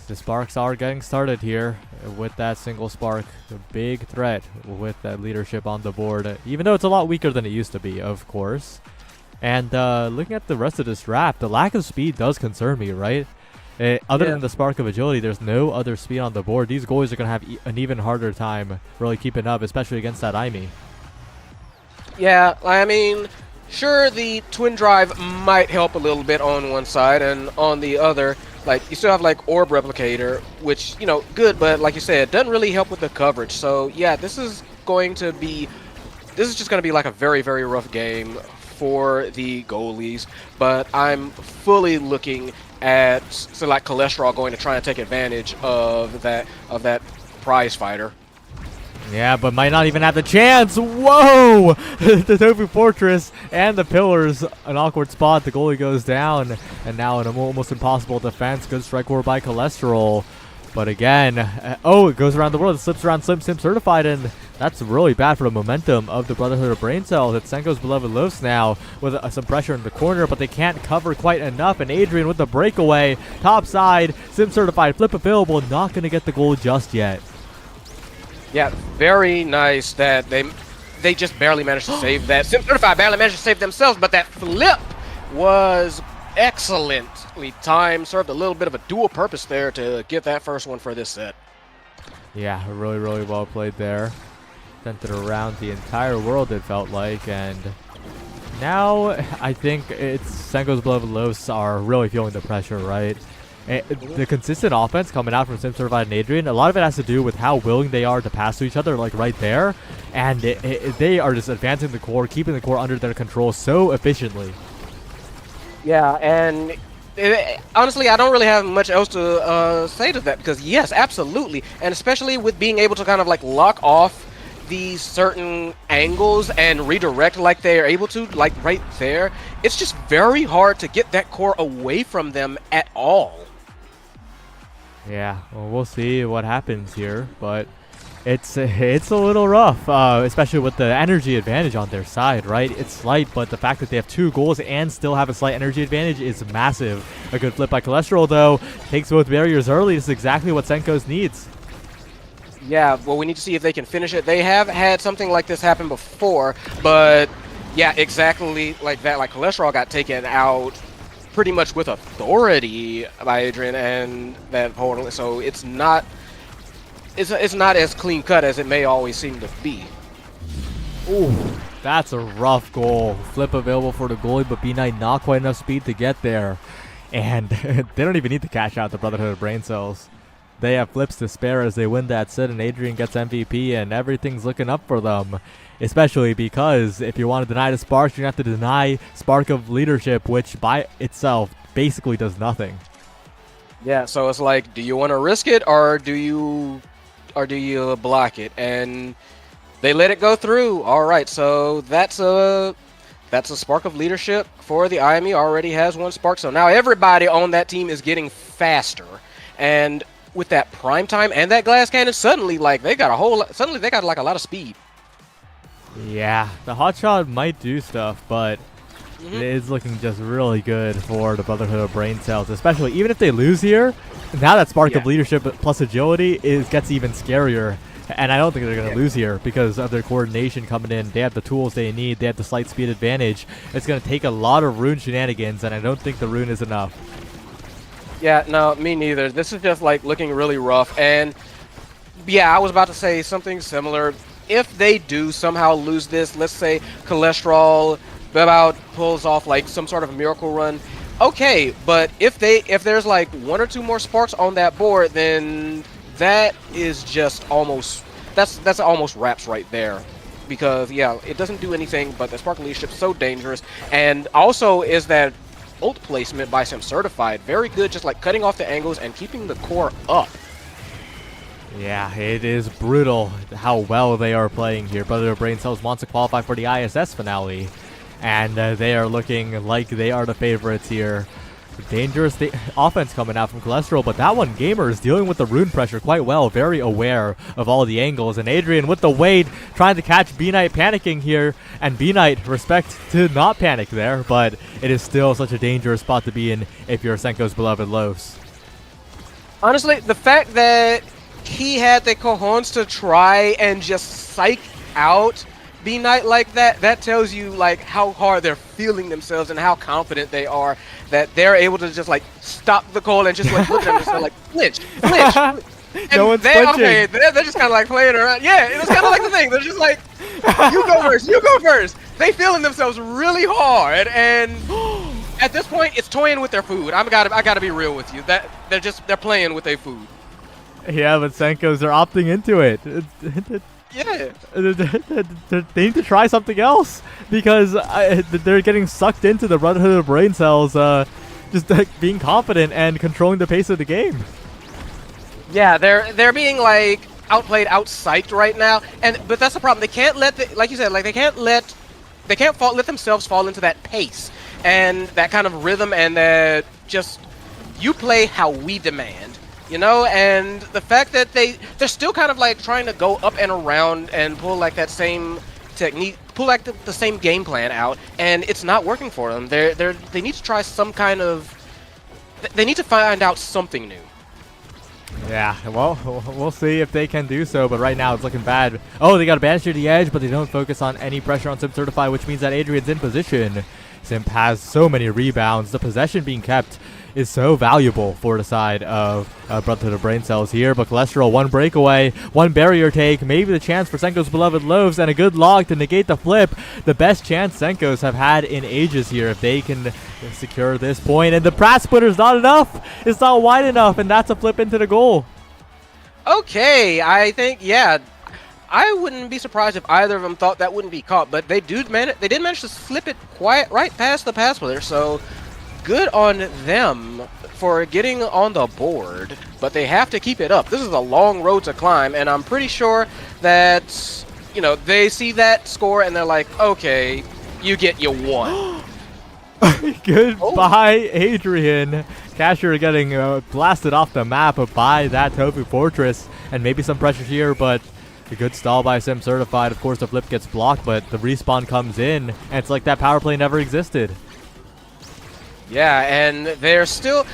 the sparks are getting started here with that single spark. A big threat with that leadership on the board, even though it's a lot weaker than it used to be, of course. And looking at the rest of this draft, the lack of speed does concern me, right? Other
Yeah.
than the spark of agility, there's no other speed on the board. These goalies are going to have an even harder time really keeping up, especially against that IME.
Yeah, I mean, sure, the twin drive might help a little bit on one side, and on the other, like, you still have, like, orb replicator, which, you know, good, but like you said, doesn't really help with the coverage. So, yeah, this is just going to be, like, a very, very rough game for the goalies, but I'm fully looking at, so, like, Cholesterol going to try and take advantage of that prize fighter.
Yeah, but might not even have the chance. Whoa! The Tofu Fortress and the pillars, an awkward spot. The goalie goes down, and now an almost impossible defense. Good strike forward by Cholesterol. But again, it goes around the world. It slips around Sim Certified, and that's really bad for the momentum of the Brotherhood of Brain Cells. It's Senko's beloved Los now with some pressure in the corner, but they can't cover quite enough. And Adrian with the breakaway, top side, Sim Certified, flip available, not going to get the goal just yet.
Yeah, very nice that they just barely managed to save that. Sim Certified barely managed to save themselves, but that flip was excellently timed. Served a little bit of a dual purpose there to get that first one for this set.
Yeah, really, really well played there. Sent it around the entire world, it felt like, and now I think it's Senko's beloved Los are really feeling the pressure, right? The consistent offense coming out from Sim Certified and Adrian, a lot of it has to do with how willing they are to pass to each other, like right there. And they are just advancing the core, keeping the core under their control so efficiently.
Yeah, and honestly, I don't really have much else to say to that because, yes, absolutely. And especially with being able to kind of like lock off these certain angles and redirect like they are able to, like right there, it's just very hard to get that core away from them at all.
Yeah, well, we'll see what happens here, but it's a little rough, especially with the energy advantage on their side, right? It's slight, but the fact that they have 2 goals and still have a slight energy advantage is massive. A good flip by Cholesterol, though, takes both barriers early. This is exactly what Senko's needs.
Yeah, well, we need to see if they can finish it. They have had something like this happen before, but yeah, exactly like that. Like Cholesterol got taken out pretty much with authority by Adrian and that portal, so it's not as clean cut as it may always seem to be.
Ooh, that's a rough goal. Flip available for the goalie, but B9 not quite enough speed to get there. And they don't even need to cash out the Brotherhood of Brain Cells. They have flips to spare as they win that set, and Adrian gets MVP, and everything's looking up for them. Especially because if you want to deny the spark, you have to deny Spark of Leadership, which by itself basically does nothing.
Yeah, so it's like, do you want to risk it or do you block it? And they let it go through. All right, so that's a Spark of Leadership for the IME. Already has 1 spark, so now everybody on that team is getting faster. And with that prime time and that glass cannon, suddenly they got like a lot of speed.
Yeah, the hotshot might do stuff, but it is looking just really good for the Brotherhood of Brain Cells, especially even if they lose here. Now that Spark of Leadership plus agility gets even scarier, and I don't think they're going to lose here because of their coordination coming in. They have the tools they need. They have the slight speed advantage. It's going to take a lot of rune shenanigans, and I don't think the rune is enough.
Yeah, no, me neither. This is just like looking really rough, and yeah, I was about to say something similar. If they do somehow lose this, let's say Cholesterol about pulls off like some sort of miracle run, okay, but if there's like 1 or 2 more sparks on that board, then that is just almost that's almost wraps right there. Because yeah, it doesn't do anything, but the Spark of Leadership is so dangerous, and also is that ult placement by Sim Certified very good, just like cutting off the angles and keeping the core up.
Yeah, it is brutal how well they are playing here. Brotherhood of Brain Cells wants to qualify for the ISS finale, and they are looking like they are the favorites here. Dangerous offense coming out from Cholesterol, but that one, Gamer, is dealing with the rune pressure quite well, very aware of all the angles. And Adrian with the weight, trying to catch B-Knight panicking here, and B-Knight, respect to not panic there, but it is still such a dangerous spot to be in if you're Senko's beloved Los.
Honestly, the fact that he had the cojones to try and just psych out B-Night like that, that tells you like how hard they're feeling themselves and how confident they are that they're able to just like stop the call and just like look at them and say like flinch, flinch. And
No one's
they,
flinching.
okay, they're just kind of like playing around. Yeah, it was kind of like the thing. They're just like, you go first, you go first. They feeling themselves really hard, and at this point, it's toying with their food. I gotta be real with you. That they're playing with their food.
Yeah, but Senko's are opting into it.
Yeah.
They need to try something else because they're getting sucked into the Brotherhood of Brain Cells, just being confident and controlling the pace of the game.
Yeah, they're being like outplayed, outpsyched right now, but that's the problem. They can't let like you said, like they can't let themselves fall into that pace and that kind of rhythm, and that just you play how we demand, you know. And the fact that they're still kind of like trying to go up and around and pull like that same technique, pull like the same game plan out, and it's not working for them. They need to try some kind of. They need to find out something new.
Yeah, well, we'll see if they can do so, but right now it's looking bad. Oh, they got a banish to the edge, but they don't focus on any pressure on Simp Certified, which means that Adrian's in position. Simp has so many rebounds. The possession being kept is so valuable for the side of Brotherhood of Brain Cells here, but Cholesterol, one breakaway, one barrier take, maybe the chance for Senko's beloved Loaves, and a good log to negate the flip. The best chance Senko's have had in ages here if they can secure this point, and the Pratt Splitter's not enough. It's not wide enough, and that's a flip into the goal.
Okay, I think, yeah, I wouldn't be surprised if either of them thought that wouldn't be caught, but they did manage to slip it right past the pass splitter, so good on them for getting on the board, but they have to keep it up. This is a long road to climb, and I'm pretty sure that, you know, they see that score and they're like, okay, you get your one.
Goodbye, Adrian. Casher getting blasted off the map by that Tofu Fortress, and maybe some pressure here, but a good stall by Sim Certified. Of course, the flip gets blocked, but the respawn comes in, and it's like that power play never existed.
Yeah, and they're still...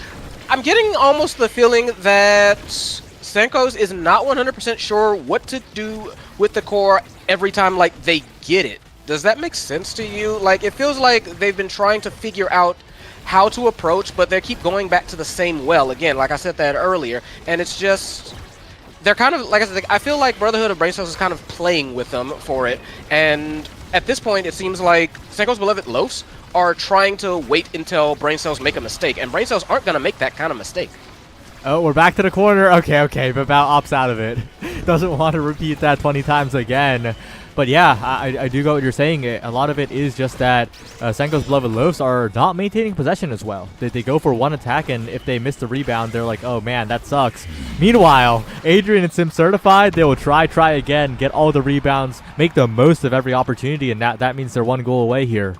I'm getting almost the feeling that Senko's is not 100% sure what to do with the core every time, like, they get it. Does that make sense to you? Like, it feels like they've been trying to figure out how to approach, but they keep going back to the same well. Again, like I said that earlier, and it's just... They're kind of, like I said, I feel like Brotherhood of Brain Cells is kind of playing with them for it, and at this point, it seems like Senko's beloved Loafs are trying to wait until Brain Cells make a mistake, and Brain Cells aren't going to make that kind of mistake.
Oh, we're back to the corner. Okay, but Bao opts out of it. Doesn't want to repeat that 20 times again. But yeah, I do get what you're saying. A lot of it is just that Senko's beloved Loafs are not maintaining possession as well. They go for one attack, and if they miss the rebound, they're like, oh man, that sucks. Meanwhile, Adrian and Sim Certified, they will try again, get all the rebounds, make the most of every opportunity, and that means they're one goal away here.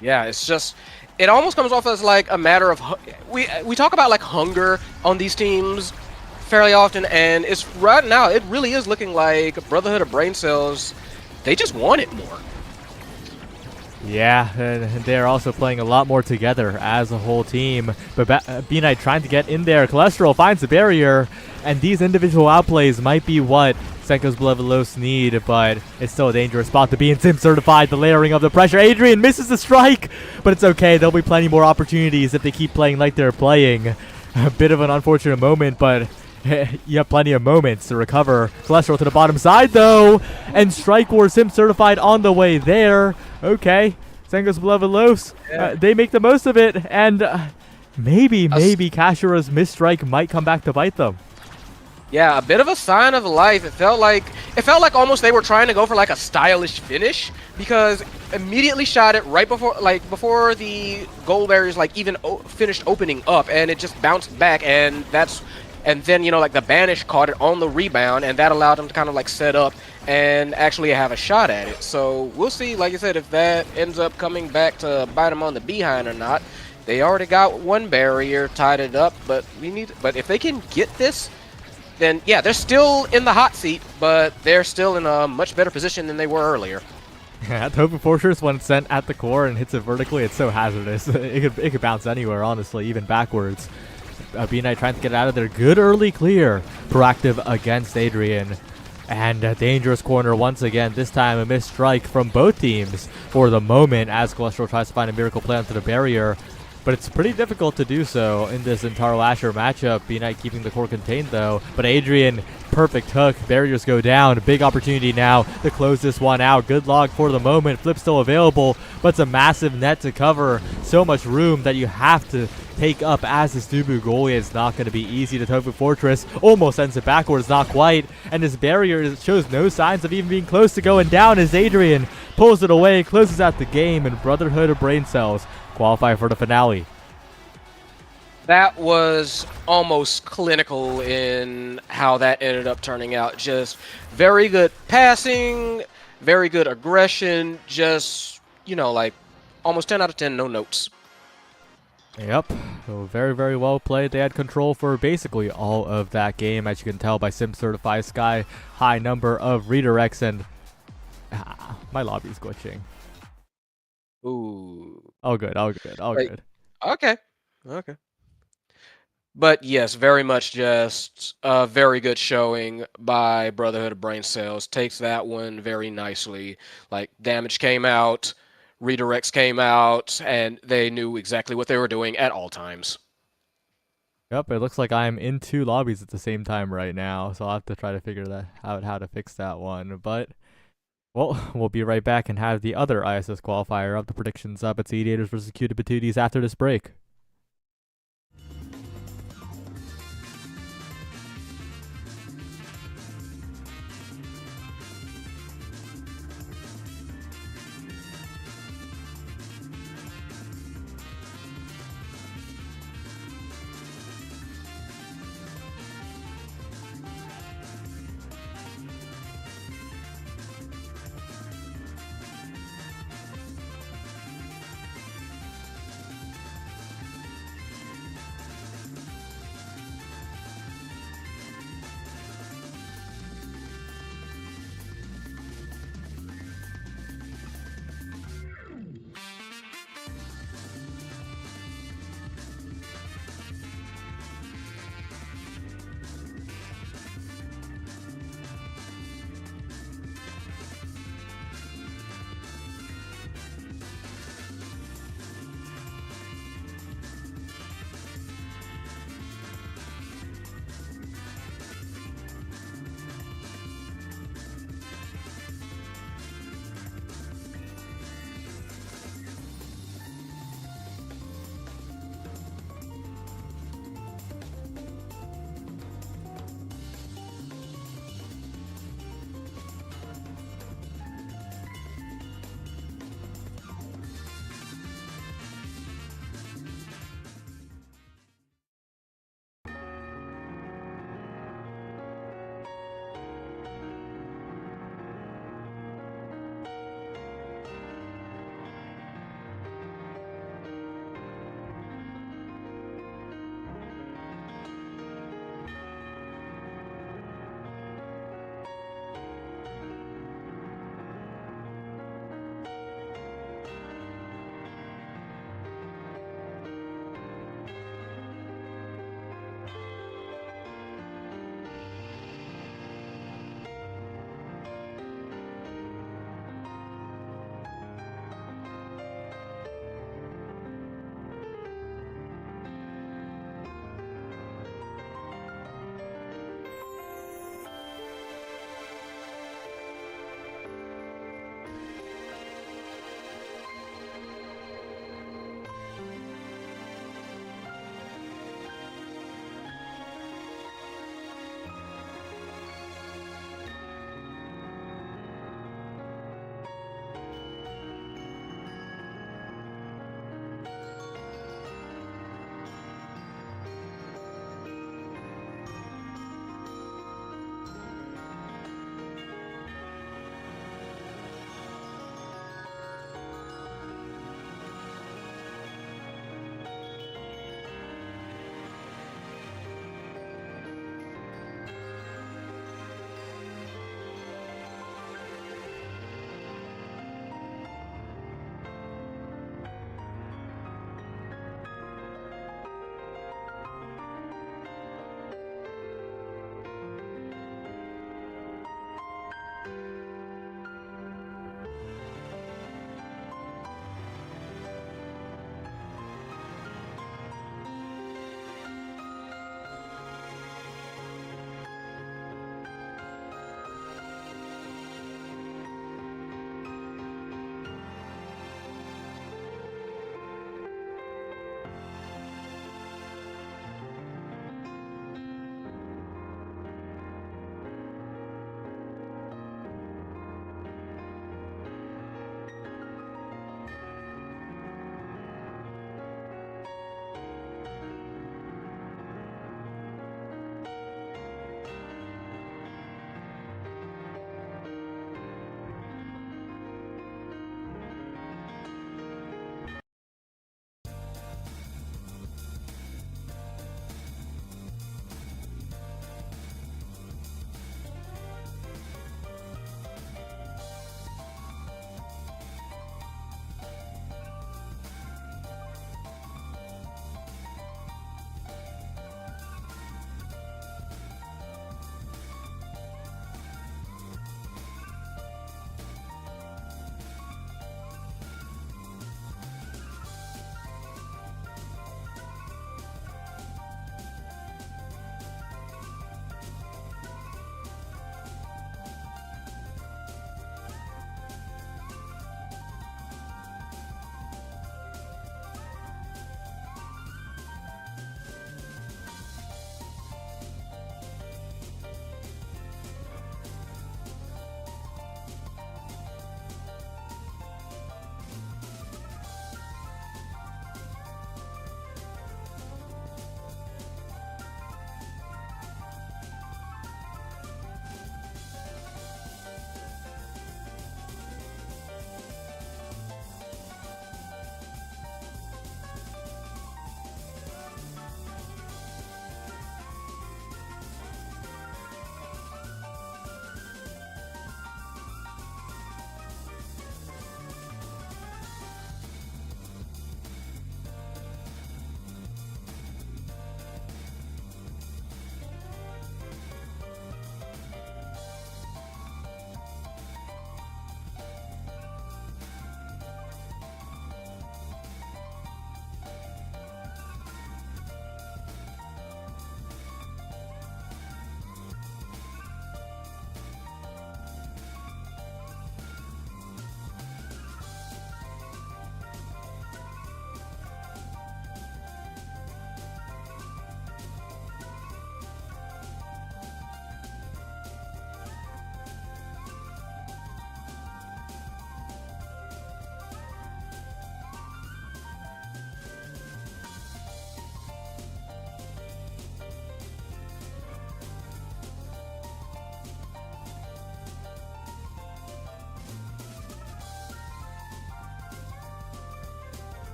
Yeah, it's just... It almost comes off as like a matter of... We talk about like hunger on these teams fairly often, and it's right now, it really is looking like Brotherhood of Brain Cells, they just want it more.
Yeah, and they're also playing a lot more together as a whole team. But B-Night trying to get in there. Cholesterol finds the barrier, and these individual outplays might be what Senko's beloved Loafs need, but it's still a dangerous spot to be in. Sim Certified, the layering of the pressure. Adrian misses the strike, but it's okay. There'll be plenty more opportunities if they keep playing like they're playing. A bit of an unfortunate moment, but you have plenty of moments to recover. Cholesterol to the bottom side, though, and Strike War Sim Certified on the way there. Okay, Senko's beloved Loafs, they make the most of it, and maybe Kashura's misstrike might come back to bite them.
Yeah, a bit of a sign of life. It felt like almost they were trying to go for like a stylish finish, because immediately shot it right before the goal barriers like even finished opening up, and it just bounced back, and then, you know, like the banish caught it on the rebound, and that allowed them to kind of like set up and actually have a shot at it. So we'll see, like I said, if that ends up coming back to bite them on the behind or not. They already got one barrier, tied it up, but if they can get this, then yeah, they're still in the hot seat, but they're still in a much better position than they were earlier.
Yeah, Tofu Fortress, when sent at the core and hits it vertically, it's so hazardous. It could bounce anywhere, honestly, even backwards. B-Night trying to get out of there. Good early clear. Proactive against Adrian. And a dangerous corner once again. This time a missed strike from both teams for the moment as Cholesterol tries to find a miracle play onto the barrier. But it's pretty difficult to do so in this Taro Lasher matchup. B-Knight keeping the core contained though. But Adrian, perfect hook. Barriers go down. Big opportunity now to close this one out. Good log for the moment. Flip still available, but it's a massive net to cover. So much room that you have to take up as this Dubu goalie. It's not going to be easy to Tofu Fortress. Almost sends it backwards, not quite. And this barrier shows no signs of even being close to going down as Adrian pulls it away, closes out the game, and Brotherhood of Brain Cells qualify for the finale.
That was almost clinical in how that ended up turning out. Just very good passing, very good aggression, just, you know, like almost 10 out of 10, no notes.
Yep, so very, very well played. They had control for basically all of that game, as you can tell by Sim Certified Sky. High number of redirects, and my lobby's glitching.
Ooh.
All good, all good, all
Wait.
good.
Okay. Okay. But yes, very much just a very good showing by Brotherhood of Brain Cells. Takes that one very nicely. Like, damage came out, redirects came out, and they knew exactly what they were doing at all times.
Yep, it looks like I'm in 2 lobbies at the same time right now, so I'll have to try to figure that out, how to fix that one. But, well, we'll be right back and have the other ISS qualifier of the predictions up at Ideators versus Cutie Patooties after this break.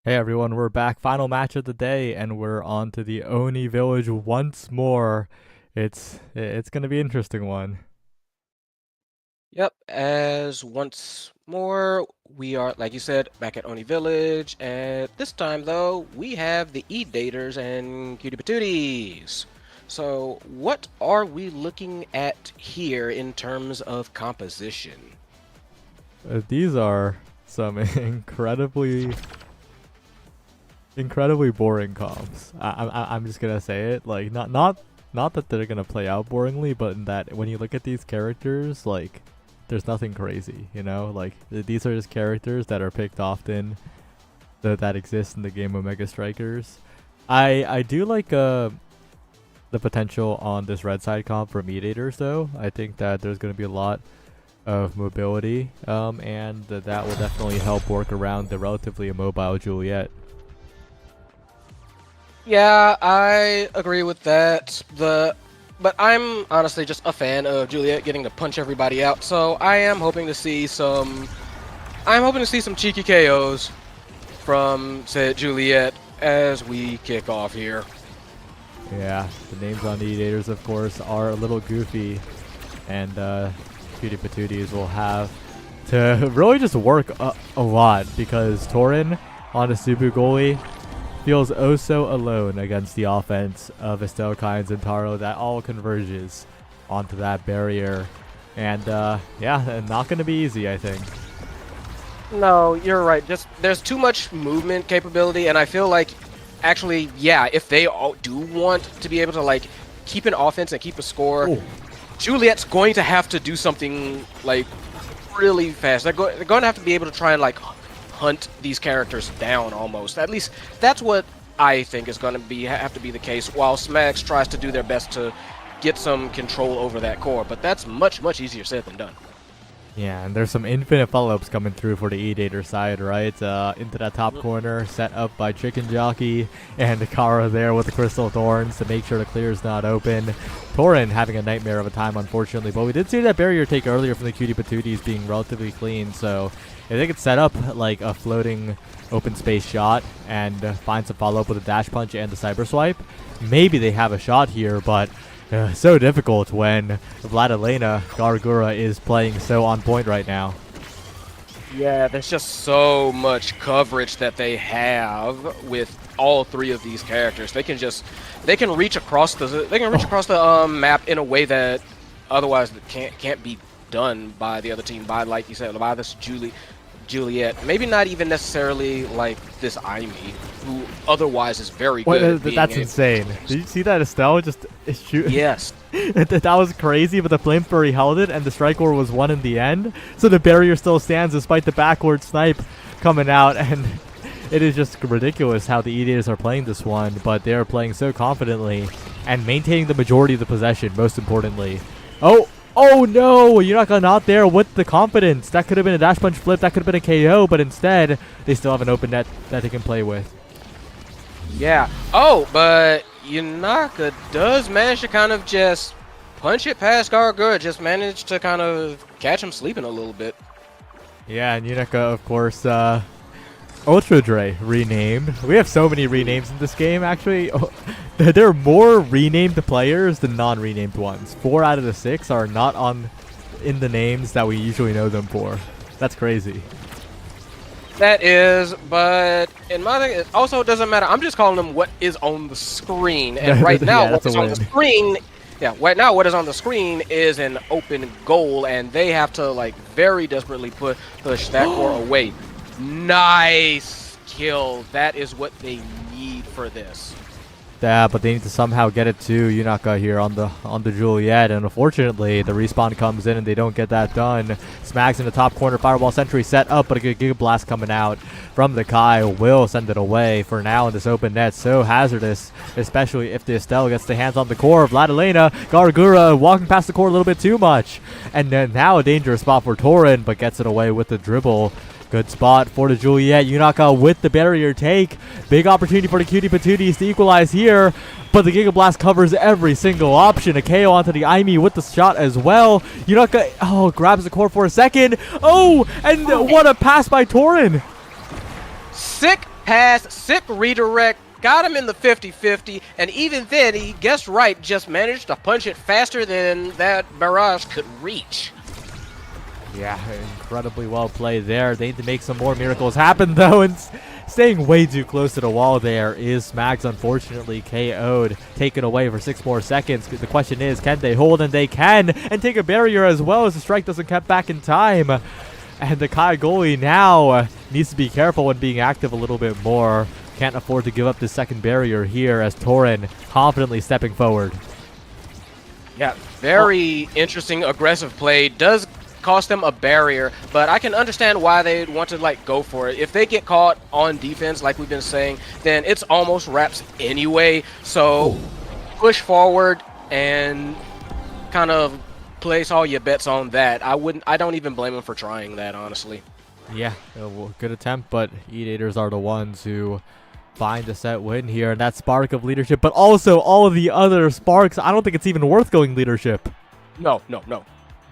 Hey everyone, we're back. Final match of the day, and we're on to the Oni Village once more. It's gonna be an interesting one.
Yep, as once more, we are, like you said, back at Oni Village, and this time, though, we have the E-Daters and Cutie Patooties. So, what are we looking at here in terms of composition?
These are some incredibly boring comps. I'm just gonna say it. Like not that they're gonna play out boringly, but in that when you look at these characters, like there's nothing crazy, you know. Like these are just characters that are picked often, that exist in the game of Mega Strikers. I do like the potential on this red side comp for mediators though. I think that there's gonna be a lot of mobility, and that will definitely help work around the relatively immobile Juliet.
Yeah, I agree with that. But I'm honestly just a fan of Juliet getting to punch everybody out, so I am hoping to see some cheeky KOs from said Juliet as we kick off here.
Yeah, the names on the Edators, of course, are a little goofy, and Cutie Patooties will have to really just work a lot because Torin on a Subu goalie feels oh so alone against the offense of Estelle Kynes and Taro. That all converges onto that barrier, and yeah, not going to be easy, I think.
No, you're right. Just there's too much movement capability, and I feel like actually, yeah, if they all do want to be able to like keep an offense and keep a score,
Ooh.
Juliet's going to have to do something like really fast. They're going to have to be able to try and like hunt these characters down almost. At least that's what I think is going to have to be the case, while Smax tries to do their best to get some control over that core. But that's much easier said than done.
Yeah, and there's some infinite follow-ups coming through for the E-Dater side, right? Into that top corner, set up by Chicken Jockey, and Kara there with the Crystal Thorns to make sure the clear is not open. Torin having a nightmare of a time, unfortunately, but we did see that barrier take earlier from the Cutie Patooties being relatively clean, so if they could set up like a floating open space shot and find some follow-up with a dash punch and the cyber swipe, maybe they have a shot here, but so difficult when Vladilena Gargura is playing so on point right now.
Yeah, there's just so much coverage that they have with all three of these characters. They can reach across the map in a way that otherwise can't be done by the other team, by, like you said, by this Juliet. Maybe not even necessarily like this Aimee, who otherwise is very good.
That's insane. Did you see that Estelle just shoot?
Yes.
That was crazy, but the Flame Furry held it, and the Strike War was won in the end. So the barrier still stands despite the backward snipe coming out, and it is just ridiculous how the E-Daters are playing this one, but they are playing so confidently and maintaining the majority of the possession, most importantly. Oh no, Yunaka not there with the confidence. That could have been a dash punch flip, that could have been a KO, but instead, they still have an open net that they can play with.
Yeah. Oh, but Yunaka does manage to kind of just punch it past Gargura, just managed to kind of catch him sleeping a little bit.
Yeah, and Yunaka, of course, Ultra Dre renamed. We have so many renames in this game, actually. There are more renamed players than non-renamed ones. 4 out of the 6 are not in the names that we usually know them for. That's crazy.
That is, but in my thing, it also doesn't matter. I'm just calling them what is on the screen. And right now,
yeah,
what is on the screen... Yeah, right now what is on the screen is an open goal, and they have to, like, very desperately push that core away. Nice kill. That is what they need for this.
Yeah, but they need to somehow get it to Yunaka here on the Juliet, and unfortunately the respawn comes in and they don't get that done. Smags in the top corner, Fireball Sentry set up, but a good Giga Blast coming out from the Kai will send it away for now in this open net. So hazardous, especially if the Estelle gets the hands on the core. Vladilena Gargura walking past the core a little bit too much, and then now a dangerous spot for Torin, but gets it away with the dribble. Good spot for the Juliet. Yunaka with the barrier take. Big opportunity for the Cutie Patooties to equalize here, but the Giga Blast covers every single option. A KO onto the Aimee with the shot as well. Yunaka, grabs the core for a second. And what a pass by Torin.
Sick pass, sick redirect, got him in the 50-50, and even then, he guessed right, just managed to punch it faster than that barrage could reach.
Yeah, incredibly well played there. They need to make some more miracles happen, though, and staying way too close to the wall there is Smags unfortunately KO'd, taken away for 6 more seconds. The question is, can they hold? And they can, and take a barrier as well as the strike doesn't come back in time. And the Kai goalie now needs to be careful when being active a little bit more. Can't afford to give up the second barrier here as Torin confidently stepping forward.
Yeah, very interesting, aggressive play. Does cost them a barrier, but I can understand why they'd want to like go for it. If they get caught on defense, like we've been saying, then it's almost wraps anyway. So push forward and kind of place all your bets on that. I don't even blame them for trying that, honestly.
Yeah, well, good attempt, but Edators are the ones who find a set win here, and that spark of leadership, but also all of the other sparks. I don't think it's even worth going leadership.
No.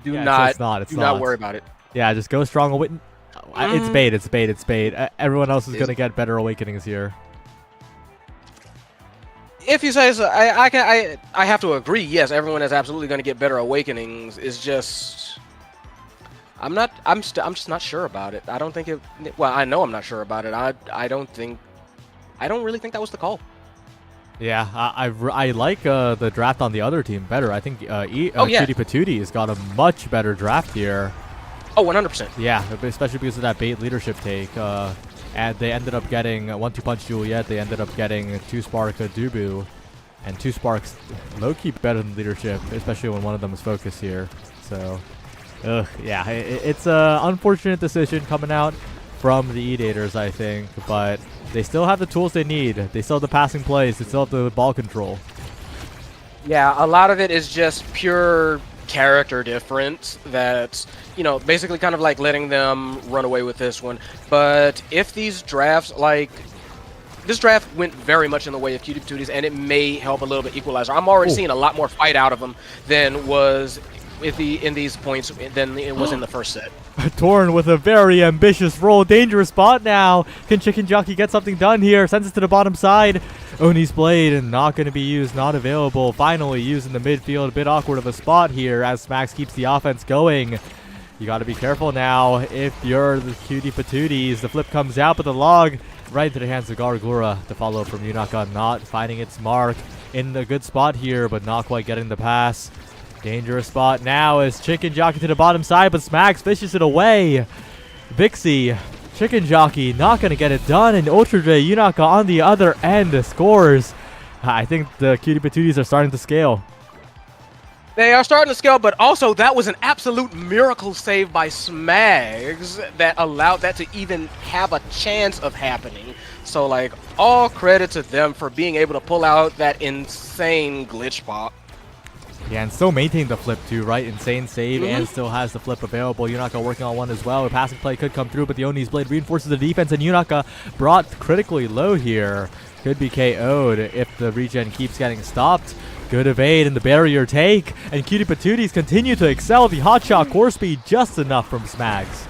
Do not worry about it.
Yeah, just go strong. It's bait. Everyone else is going to get better awakenings here.
If you say so, I have to agree. Yes, everyone is absolutely going to get better awakenings. It's just I'm just not sure about it. I don't think it. Well, I know I'm not sure about it. I don't really think that was the call. Yeah,
I like the draft on the other team better. I think Cutie Patootie has got a much better draft here.
Oh, 100%.
Yeah, especially because of that bait leadership take. And they ended up getting 1-2 Punch Juliet. They ended up getting 2 Spark Dubu. And 2 Sparks low-key better than leadership, especially when one of them is focused here. So, yeah, it's an unfortunate decision coming out from the Edators, I think. But they still have the tools they need. They still have the passing plays. They still have the ball control.
Yeah, a lot of it is just pure character difference that's, basically kind of like letting them run away with this one. But if these drafts, this draft went very much in the way of Cutie Patooties, and it may help a little bit equalizer. I'm already seeing a lot more fight out of them than was in these points than it was in the first set.
Torn with a very ambitious roll. Dangerous spot now. Can Chicken Jockey get something done here? Sends it to the bottom side. Oni's Blade and not going to be used, not available. Finally used in the midfield. A bit awkward of a spot here as Smax keeps the offense going. You got to be careful now if you're the Cutie Patooties. The flip comes out, but the log right into the hands of Gargura. The follow from Yunaka not finding its mark in a good spot here, but not quite getting the pass. Dangerous spot now as Chicken Jockey to the bottom side, but Smax fishes it away. Vixie, Chicken Jockey not going to get it done, and Ultra J Yunaka on the other end scores. I think the Cutie Patooties are starting to scale.
They are starting to scale, but also that was an absolute miracle save by Smags that allowed that to even have a chance of happening. So, all credit to them for being able to pull out that insane glitch pop.
Yeah, and still maintain the flip too, right? Insane save and still has the flip available. Yunaka working on one as well. A passing play could come through, but the Oni's Blade reinforces the defense, and Yunaka brought critically low here. Could be KO'd if the regen keeps getting stopped. Good evade and the barrier take, and Cutie Patooties continue to excel. The hotshot core speed just enough from Smags.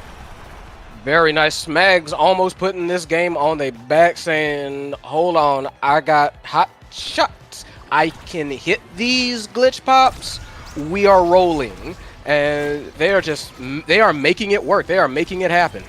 Very nice. Smags almost putting this game on their back, saying, hold on, I got hot shots. I can hit these glitch pops. We are rolling. And they are making it work. They are making it happen.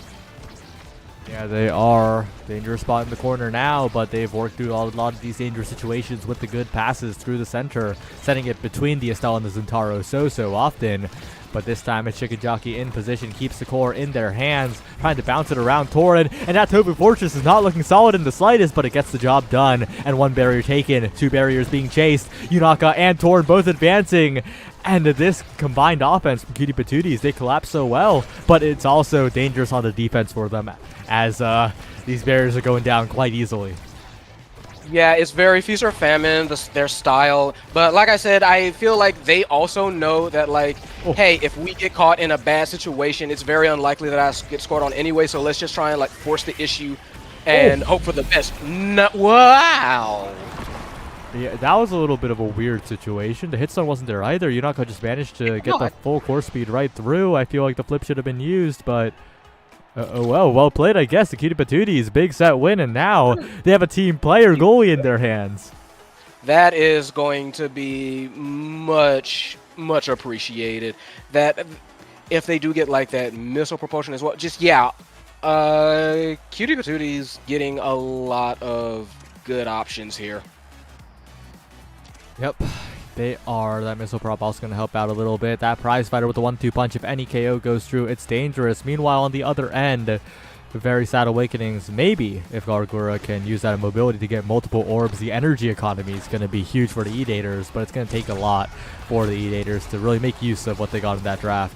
Yeah, they are. Dangerous spot in the corner now, but they've worked through a lot of these dangerous situations with the good passes through the center, setting it between the Estelle and the Zentaro so often. But this time, a Chicken Jockey in position keeps the core in their hands, trying to bounce it around Torin. And that Tofu Fortress is not looking solid in the slightest, but it gets the job done. And 1 barrier taken, 2 barriers being chased. Yunaka and Torin both advancing. And this combined offense from Cutie Patooties, they collapse so well, but it's also dangerous on the defense for them as these barriers are going down quite easily.
Yeah, it's very feast or famine, their style. But like I said, I feel like they also know that, hey, if we get caught in a bad situation, it's very unlikely that I get scored on anyway, so let's just try and, force the issue and hope for the best. Wow!
Yeah, that was a little bit of a weird situation. The hitstone wasn't there either. Yunaka just managed to get the full core speed right through. I feel like the flip should have been used, but Well played, I guess. The Cutie Patooties, big set win, and now they have a team player goalie in their hands.
That is going to be much appreciated. That if they do get like that missile propulsion as well, just yeah, Cutie Patooties getting a lot of good options here.
Yep, they are. That missile prop also going to help out a little bit. That prize fighter with the 1-2 punch, if any KO goes through, it's dangerous. Meanwhile, on the other end, very sad awakenings. Maybe if Gargura can use that mobility to get multiple orbs, the energy economy is going to be huge for the E-Daters, but it's going to take a lot for the E-Daters to really make use of what they got in that draft.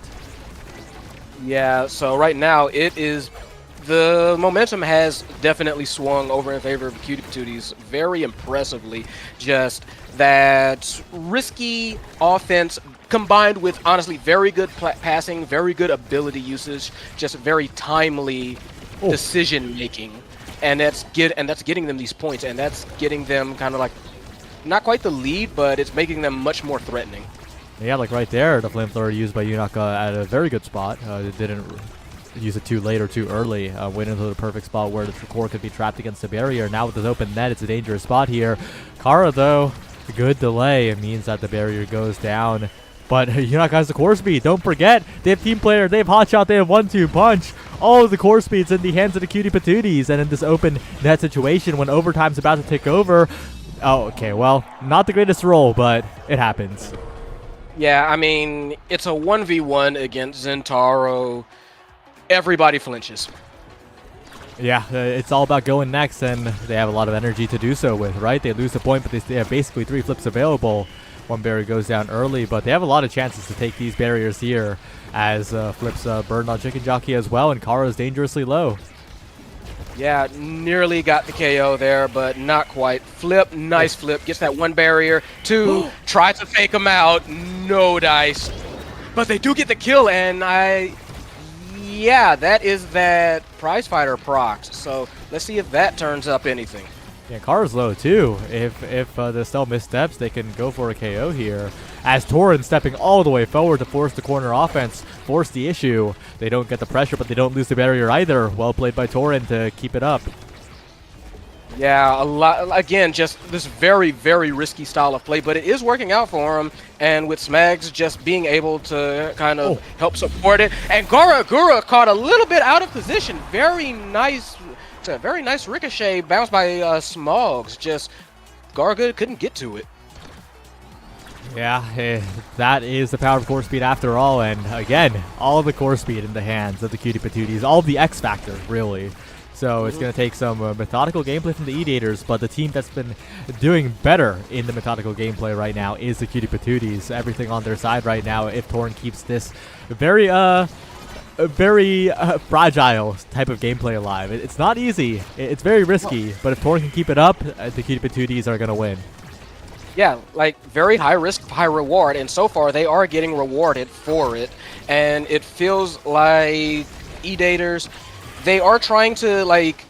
Yeah, so right now the momentum has definitely swung over in favor of Cutie Patooties very impressively. Just that risky offense combined with honestly very good passing, very good ability usage, just very timely decision making, and that's getting them these points, and that's getting them kind of like not quite the lead, but it's making them much more threatening.
Yeah, like right there, the flamethrower used by Yunaka at a very good spot. It didn't use it too late or too early. Went into the perfect spot where the core could be trapped against the barrier. Now with this open net, it's a dangerous spot here. Kara, though, a good delay. It means that the barrier goes down. But Yunaka has the core speed. Don't forget, they have team player, they have hotshot, they have 1-2 punch. All of the core speeds in the hands of the Cutie Patooties. And in this open net situation, when overtime's about to take over, oh, okay, well, not the greatest roll, but it happens.
Yeah, I mean, it's a 1v1 against Zentaro. Everybody flinches.
Yeah, it's all about going next, and they have a lot of energy to do so with, right? They lose the point, but they have basically 3 flips available. One barrier goes down early, but they have a lot of chances to take these barriers here as flips burn on Chicken Jockey as well, and Kara is dangerously low.
Yeah, nearly got the KO there, but not quite. Flip, nice flip, gets that 1 barrier. 2, try to fake him out, no dice. But they do get the kill, and yeah, that is that prize fighter procs. So let's see if that turns up anything.
Yeah, Kara's low too. If the Estelle missteps, they can go for a KO here. As Torin stepping all the way forward to force the corner offense, force the issue. They don't get the pressure, but they don't lose the barrier either. Well played by Torin to keep it up.
Yeah, a lot. Again, just this very, very risky style of play, but it is working out for him. And with Smags just being able to kind of help support it, and Garagura caught a little bit out of position. Very nice ricochet bounced by Smogs. Just Garagura couldn't get to it.
Yeah, that is the power of core speed after all. And again, all of the core speed in the hands of the Cutie Patooties, all of the X factor, really. So it's going to take some methodical gameplay from the E-Daters, but the team that's been doing better in the methodical gameplay right now is the Cutie Patooties. Everything on their side right now if Torn keeps this very fragile type of gameplay alive. It's not easy. It's very risky, but if Torn can keep it up, the Cutie Patooties are going to win.
Yeah, like very high risk, high reward, and so far they are getting rewarded for it. And it feels like E-Daters, they are trying to like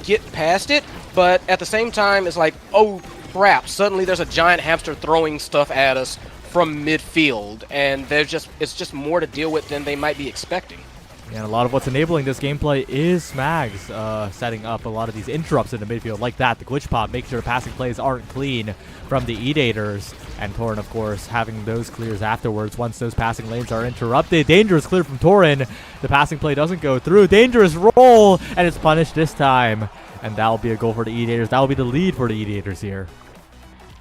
get past it, but at the same time it's like, oh crap, suddenly there's a giant hamster throwing stuff at us from midfield, and it's just more to deal with than they might be expecting.
And a lot of what's enabling this gameplay is Smags setting up a lot of these interrupts in the midfield like that. The glitch pop, make sure the passing plays aren't clean from the E-Daters. And Torin, of course, having those clears afterwards once those passing lanes are interrupted. Dangerous clear from Torin. The passing play doesn't go through. Dangerous roll, and it's punished this time. And that'll be a goal for the E-Daters. That'll be the lead for the E-Daters here.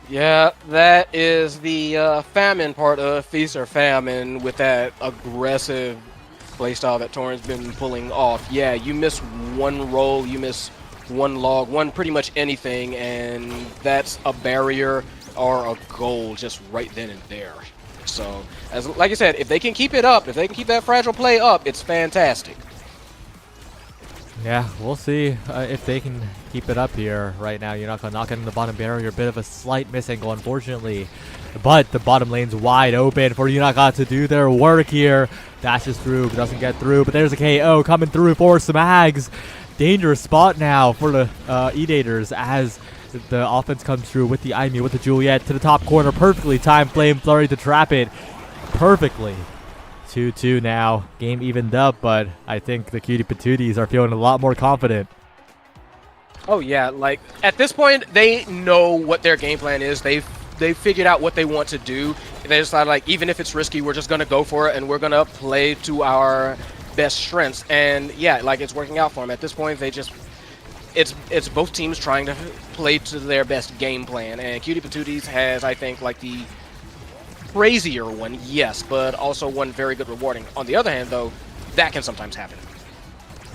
Yeah, that is the famine part of Feast or Famine with that aggressive playstyle that Torin's been pulling off. Yeah, you miss one roll, you miss one log, one pretty much anything, and that's a barrier or a goal just right then and there. So, like I said, if they can keep it up, if they can keep that fragile play up, it's fantastic.
Yeah, we'll see if they can keep it up here. Right now, you're not going to knock in the bottom barrier. A bit of a slight miss angle, unfortunately. But the bottom lane's wide open for Yunaka to do their work here. Dashes through, but doesn't get through. But there's a KO coming through for Smags. Dangerous spot now for the E-Daters as the offense comes through with the Aimee, with the Juliet to the top corner. Perfectly timed Flame Flurry to trap it perfectly. 2-2 now. Game evened up, but I think the Cutie Patooties are feeling a lot more confident.
Oh yeah, like at this point they know what their game plan is. They've figured out what they want to do. They decided like even if it's risky, we're just gonna go for it and we're gonna play to our best strengths. And yeah, like it's working out for them. At this point, they just it's both teams trying to play to their best game plan. And Cutie Patooties has, I think, like the crazier one, yes, but also one very good rewarding. On the other hand, though, that can sometimes happen.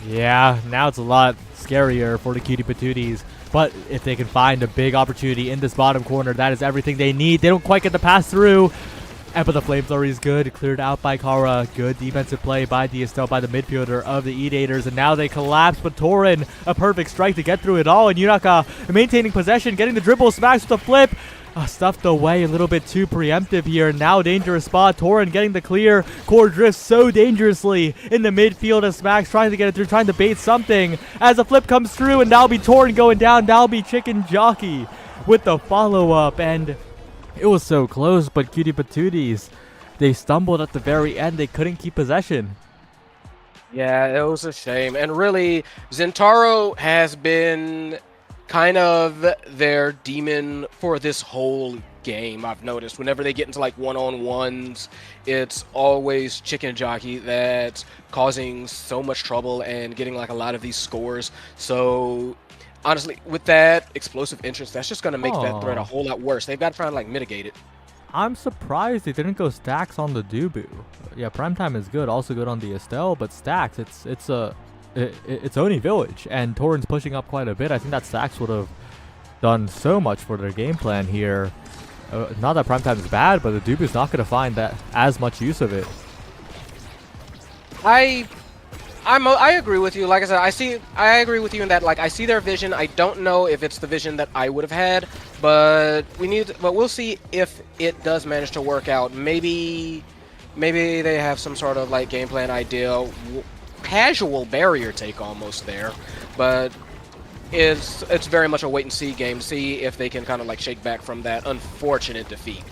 Yeah, now it's a lot scarier for the Cutie Patooties. But if they can find a big opportunity in this bottom corner, that is everything they need. They don't quite get the pass through. But the Flamethrower is good. Cleared out by Kara. Good defensive play by Diestel, by the midfielder of the Edators. And now they collapse, but Torin, a perfect strike to get through it all. And Yunaka maintaining possession, getting the dribble, smacks with the flip. Stuffed away a little bit too preemptive here. Now dangerous spot. Torin getting the clear. Core drifts so dangerously in the midfield as Smacks trying to get it through, trying to bait something. As a flip comes through, and now be Torin going down. Now be Chicken Jockey with the follow-up. And it was so close, but Cutie Patooties, they stumbled at the very end. They couldn't keep possession.
Yeah, it was a shame. And really, Zentaro has been kind of their demon for this whole game. I've noticed whenever they get into like one-on-ones, it's always Chicken Jockey that's causing so much trouble and getting like a lot of these scores. So honestly, with that explosive interest, that's just going to make that threat a whole lot worse. They've got to try and like mitigate it.
I'm surprised they didn't go Stacks on the Dubu. Yeah, Primetime is good, also good on the Estelle, but Stacks, it's Oni Village, and Torin's pushing up quite a bit. I think that Stacks would have done so much for their game plan here. Not that Primetime is bad, but the Dubu's not going to find that as much use of it.
I agree with you. Like I said, I agree with you in that like I see their vision. I don't know if it's the vision that I would have had, but we'll see if it does manage to work out. Maybe they have some sort of like game plan idea, casual barrier take almost there, but it's very much a wait and see game. See if they can kind of like shake back from that unfortunate defeat.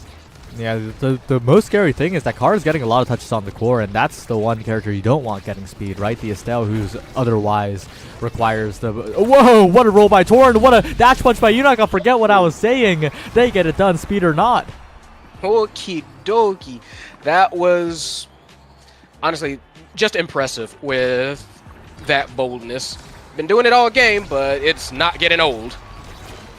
Yeah, the most scary thing is that Kara's getting a lot of touches on the core, and that's the one character you don't want getting speed, right? The Estelle, who's otherwise requires the... Whoa, what a roll by Torin, what a dash punch by Yunaka, forget what I was saying. They get it done, speed or not.
Okie dokie. That was honestly just impressive with that boldness. Been doing it all game, but it's not getting old.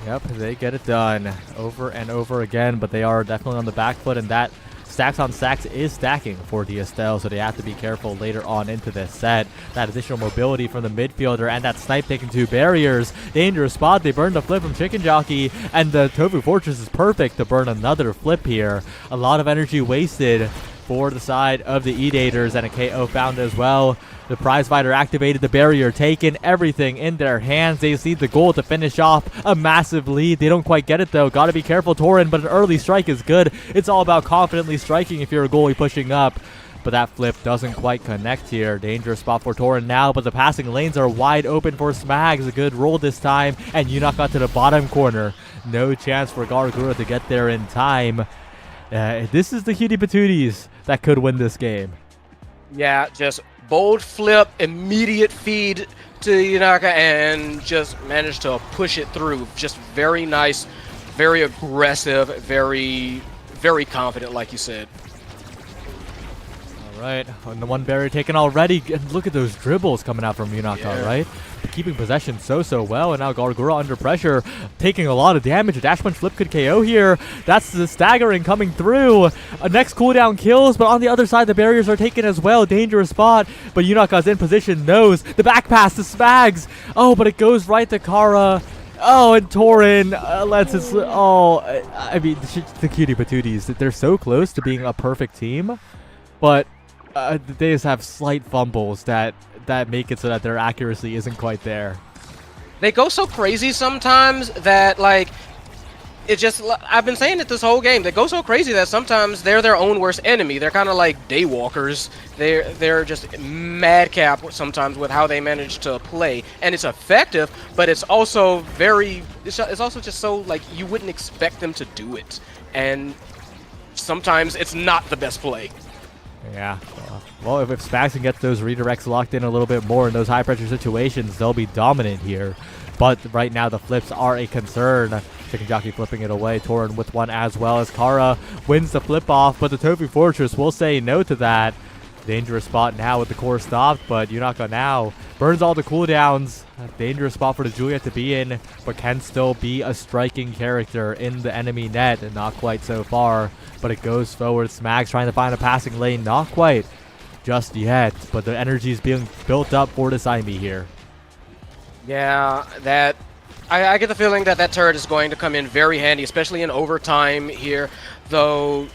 Yep, they get it done over and over again, but they are definitely on the back foot, and that stacks on stacks is stacking for Diestel, so they have to be careful later on into this set. That additional mobility from the midfielder and that snipe taking 2 barriers. Dangerous spot. They burned the flip from Chicken Jockey, and the Tofu Fortress is perfect to burn another flip here. A lot of energy wasted for the side of the Edators, and a KO found as well. The prize fighter activated, the barrier taken, everything in their hands. They see the goal to finish off a massive lead. They don't quite get it though. Gotta be careful, Torin, but an early strike is good. It's all about confidently striking if you're a goalie pushing up. But that flip doesn't quite connect here. Dangerous spot for Torin now, but the passing lanes are wide open for Smags. A good roll this time, and Yunak got to the bottom corner. No chance for Gargura to get there in time. This is the Cutie Patooties that could win this game.
Yeah, just bold flip, immediate feed to Yunaka, and just managed to push it through. Just very nice, very aggressive, very, very confident, like you said.
All right, and the one barrier taken already. And look at those dribbles coming out from Yunaka, right? Keeping possession so well, and now Gargura under pressure, taking a lot of damage. A dash punch flip could KO here. That's the staggering coming through. Next cooldown kills, but on the other side the barriers are taken as well. Dangerous spot, but Yunaka's in position, knows the back pass to Spags. Oh, but it goes right to Kara. Oh, and Torin lets us. Oh, I mean, the Cutie Patooties, they're so close to being a perfect team, but they just have slight fumbles that make it so that their accuracy isn't quite there.
They go so crazy sometimes that, like, it just... I've been saying it this whole game. They go so crazy that sometimes they're their own worst enemy. They're kind of like daywalkers. They're just madcap sometimes with how they manage to play. And it's effective, but it's also very... It's also just so, like, you wouldn't expect them to do it. And sometimes it's not the best play.
Yeah. Well, if Spags can get those redirects locked in a little bit more in those high-pressure situations, they'll be dominant here. But right now, the flips are a concern. Chicken Jockey flipping it away. Torin with one as well as Kara wins the flip off, but the Tofu Fortress will say no to that. Dangerous spot now with the core stopped, but Yunaka now burns all the cooldowns. Dangerous spot for the Juliet to be in, but can still be a striking character in the enemy net, and not quite so far. But it goes forward. Smags trying to find a passing lane, not quite just yet, but the energy is being built up for the Saimi here.
Yeah, that I get the feeling that that turret is going to come in very handy, especially in overtime here. Though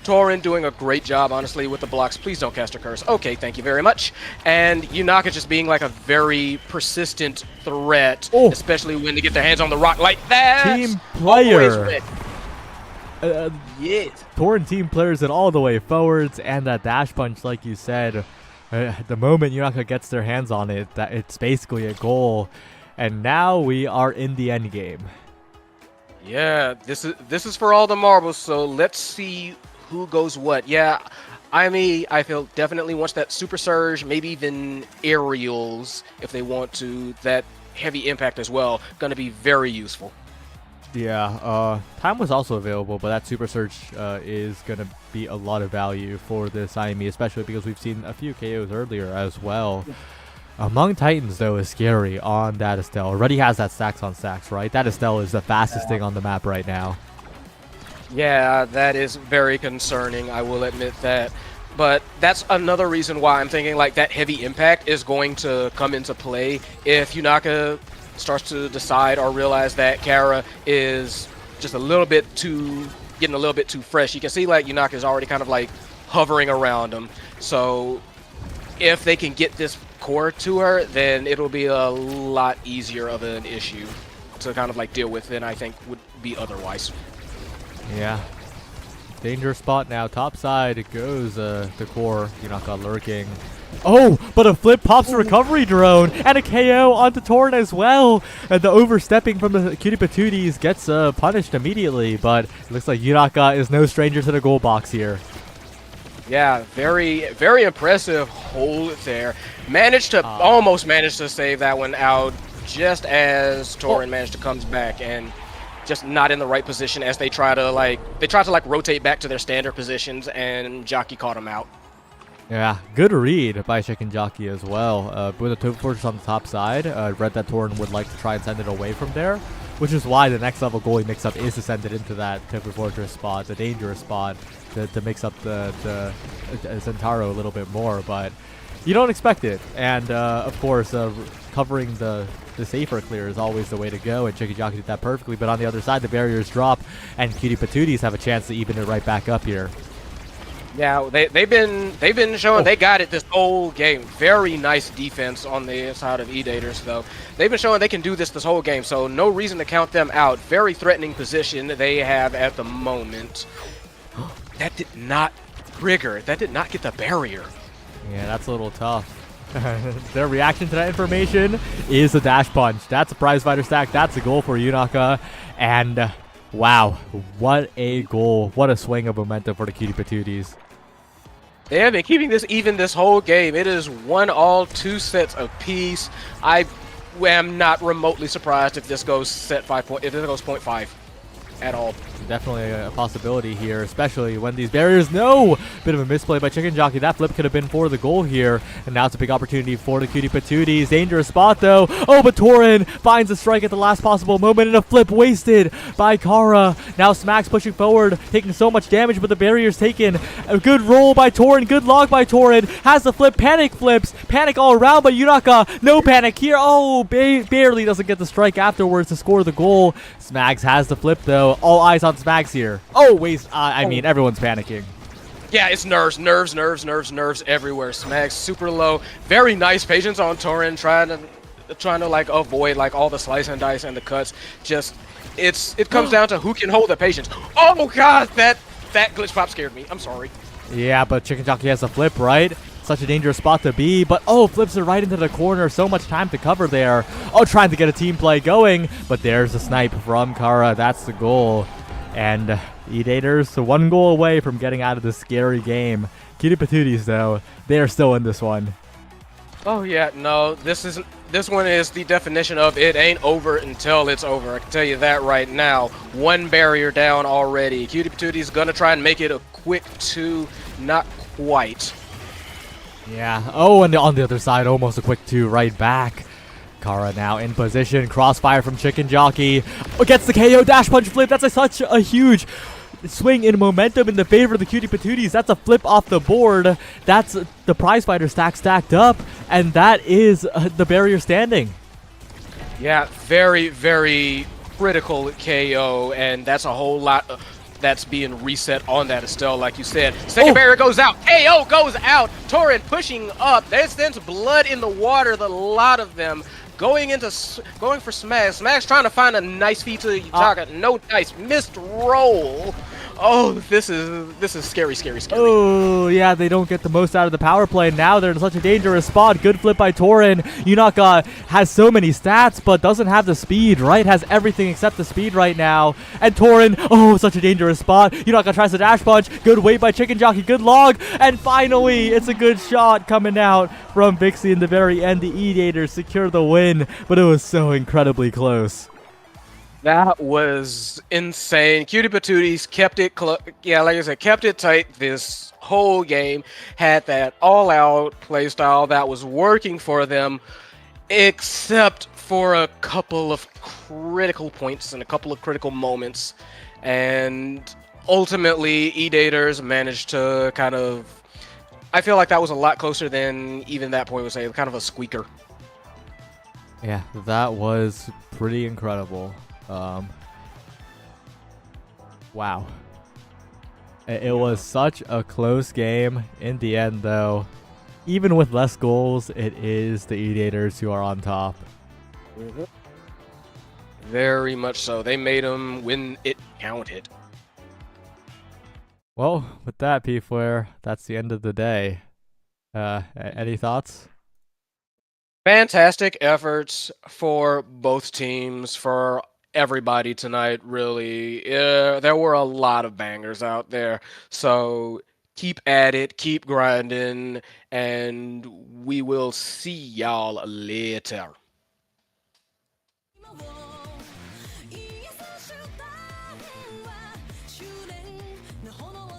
Torin doing a great job, honestly, with the blocks. Please don't cast a curse. Okay, thank you very much. And Yunaka just being like a very persistent threat, especially when they get their hands on the rock like that.
Team player.
Yes.
Torin team players it all the way forwards, and that dash punch, like you said, the moment Yunaka gets their hands on it, that it's basically a goal. And now we are in the end game.
Yeah, this is for all the marbles. So let's see who goes what. Yeah, I feel definitely wants that super surge, maybe even aerials if they want to. That heavy impact as well, going to be very useful.
Yeah, time was also available, but that super surge is going to be a lot of value for the Saimi, especially because we've seen a few KOs earlier as well. Among Titans, though, is scary on that Estelle. Already has that stacks on stacks, right? That Estelle is the fastest thing on the map right now.
Yeah, that is very concerning, I will admit that. But that's another reason why I'm thinking like that heavy impact is going to come into play if Yunaka starts to decide or realize that Kara is just getting a little bit too fresh. You can see like Yunaka is already kind of like hovering around him. So if they can get this core to her, then it'll be a lot easier of an issue to kind of like deal with than I think would be otherwise.
Yeah. Dangerous spot now. Top side it goes the core. Yunaka lurking. Oh, but a flip pops a recovery drone and a KO onto Torin as well. And the overstepping from the Cutie Patooties gets punished immediately, but it looks like Yunaka is no stranger to the goal box here.
Yeah, very, very impressive hold there. Almost managed to save that one out just as Torin managed to come back and just not in the right position as they try to rotate back to their standard positions, and Jockey caught him out.
Yeah, good read by Chicken Jockey as well. With the Tofu Fortress on the top side, read that Torin would like to try and send it away from there, which is why the next level goalie mix-up is to send it into that Tofu Fortress spot, the dangerous spot, to mix up the Zentaro a little bit more, but you don't expect it. And of course, covering the safer clear is always the way to go, and Chicken Jockey did that perfectly. But on the other side, the barriers drop, and Cutie Patooties have a chance to even it right back up here.
Yeah, they've been showing they got it this whole game. Very nice defense on the side of E-Daters, though. They've been showing they can do this whole game, so no reason to count them out. Very threatening position they have at the moment. That did not trigger. That did not get the barrier.
Yeah, that's a little tough. Their reaction to that information is a dash punch. That's a prize fighter stack. That's a goal for Yunaka. And wow, what a goal. What a swing of momentum for the Cutie Patooties.
They have been keeping this even this whole game. It is 1-all, 2 sets apiece. I am not remotely surprised if this goes set 5 point, if this goes 0.5 at all.
Definitely a possibility here, especially when these barriers. No! Bit of a misplay by Chicken Jockey. That flip could have been for the goal here. And now it's a big opportunity for the Cutie Patooties. Dangerous spot, though. Oh, but Torin finds a strike at the last possible moment, and a flip wasted by Kara. Now Smack's pushing forward, taking so much damage, but the barrier's taken. A good roll by Torin. Good log by Torin. Has the flip. Panic flips. Panic all around, but Yunaka, no panic here. Oh, barely doesn't get the strike afterwards to score the goal. Smags has the flip, though. All eyes on Smags here. Oh, waste. I mean, everyone's panicking.
Yeah, it's nerves everywhere. Smags super low. Very nice patience on Torin, trying to like avoid like all the slice and dice and the cuts. Just it comes down to who can hold the patience. Oh god, that glitch pop scared me. I'm sorry.
Yeah, but Chicken Jockey has a flip, right? Such a dangerous spot to be, but oh, flips it right into the corner. So much time to cover there. Oh, trying to get a team play going, but there's a snipe from Kara. That's the goal. And E-Daters 1 goal away from getting out of this scary game. Cutie Patooties, though, they are still in this one.
Oh yeah, no, this one is the definition of it ain't over until it's over. I can tell you that right now. One barrier down already. Cutie Patooties gonna try and make it a quick 2, not quite.
Yeah. Oh, and on the other side, almost a quick 2 right back. Kara now in position. Crossfire from Chicken Jockey. Gets the KO dash punch flip. That's such a huge swing in momentum in the favor of the Cutie Patooties. That's a flip off the board. That's the prize fighter stacked up. And that is the barrier standing.
Yeah, very, very critical KO, and that's a whole lot that's being reset on that Estelle, like you said. Second barrier goes out. KO goes out. Torin pushing up. There's then blood in the water. The lot of them going for Smash. Smash trying to find a nice feed to Yutaka. No dice. Missed roll. Oh, this is scary, scary, scary.
Oh, yeah, they don't get the most out of the power play. Now they're in such a dangerous spot. Good flip by Torin. Yunaka has so many stats, but doesn't have the speed, right? Has everything except the speed right now. And Torin, oh, such a dangerous spot. Yunaka tries to dash punch. Good weight by Chicken Jockey. Good log. And finally, it's a good shot coming out from Vixie in the very end. The Edators secure the win, but it was so incredibly close.
That was insane. Cutie Patooties kept it, yeah, like I said, kept it tight this whole game. Had that all-out playstyle that was working for them, except for a couple of critical points and a couple of critical moments. And ultimately, Edators managed to kind of... I feel like that was a lot closer than even that point would say. Kind of a squeaker.
Yeah, that was pretty incredible. Wow. It was such a close game in the end, though. Even with less goals, it is the Edators who are on top.
Very much so. They made them when it counted.
Well, with that, P-Flare, that's the end of the day. Any thoughts?
Fantastic efforts for both teams, for everybody tonight, really. There were a lot of bangers out there. So keep at it, keep grinding, and we will see y'all later.
今を ISS 主体は終電の炎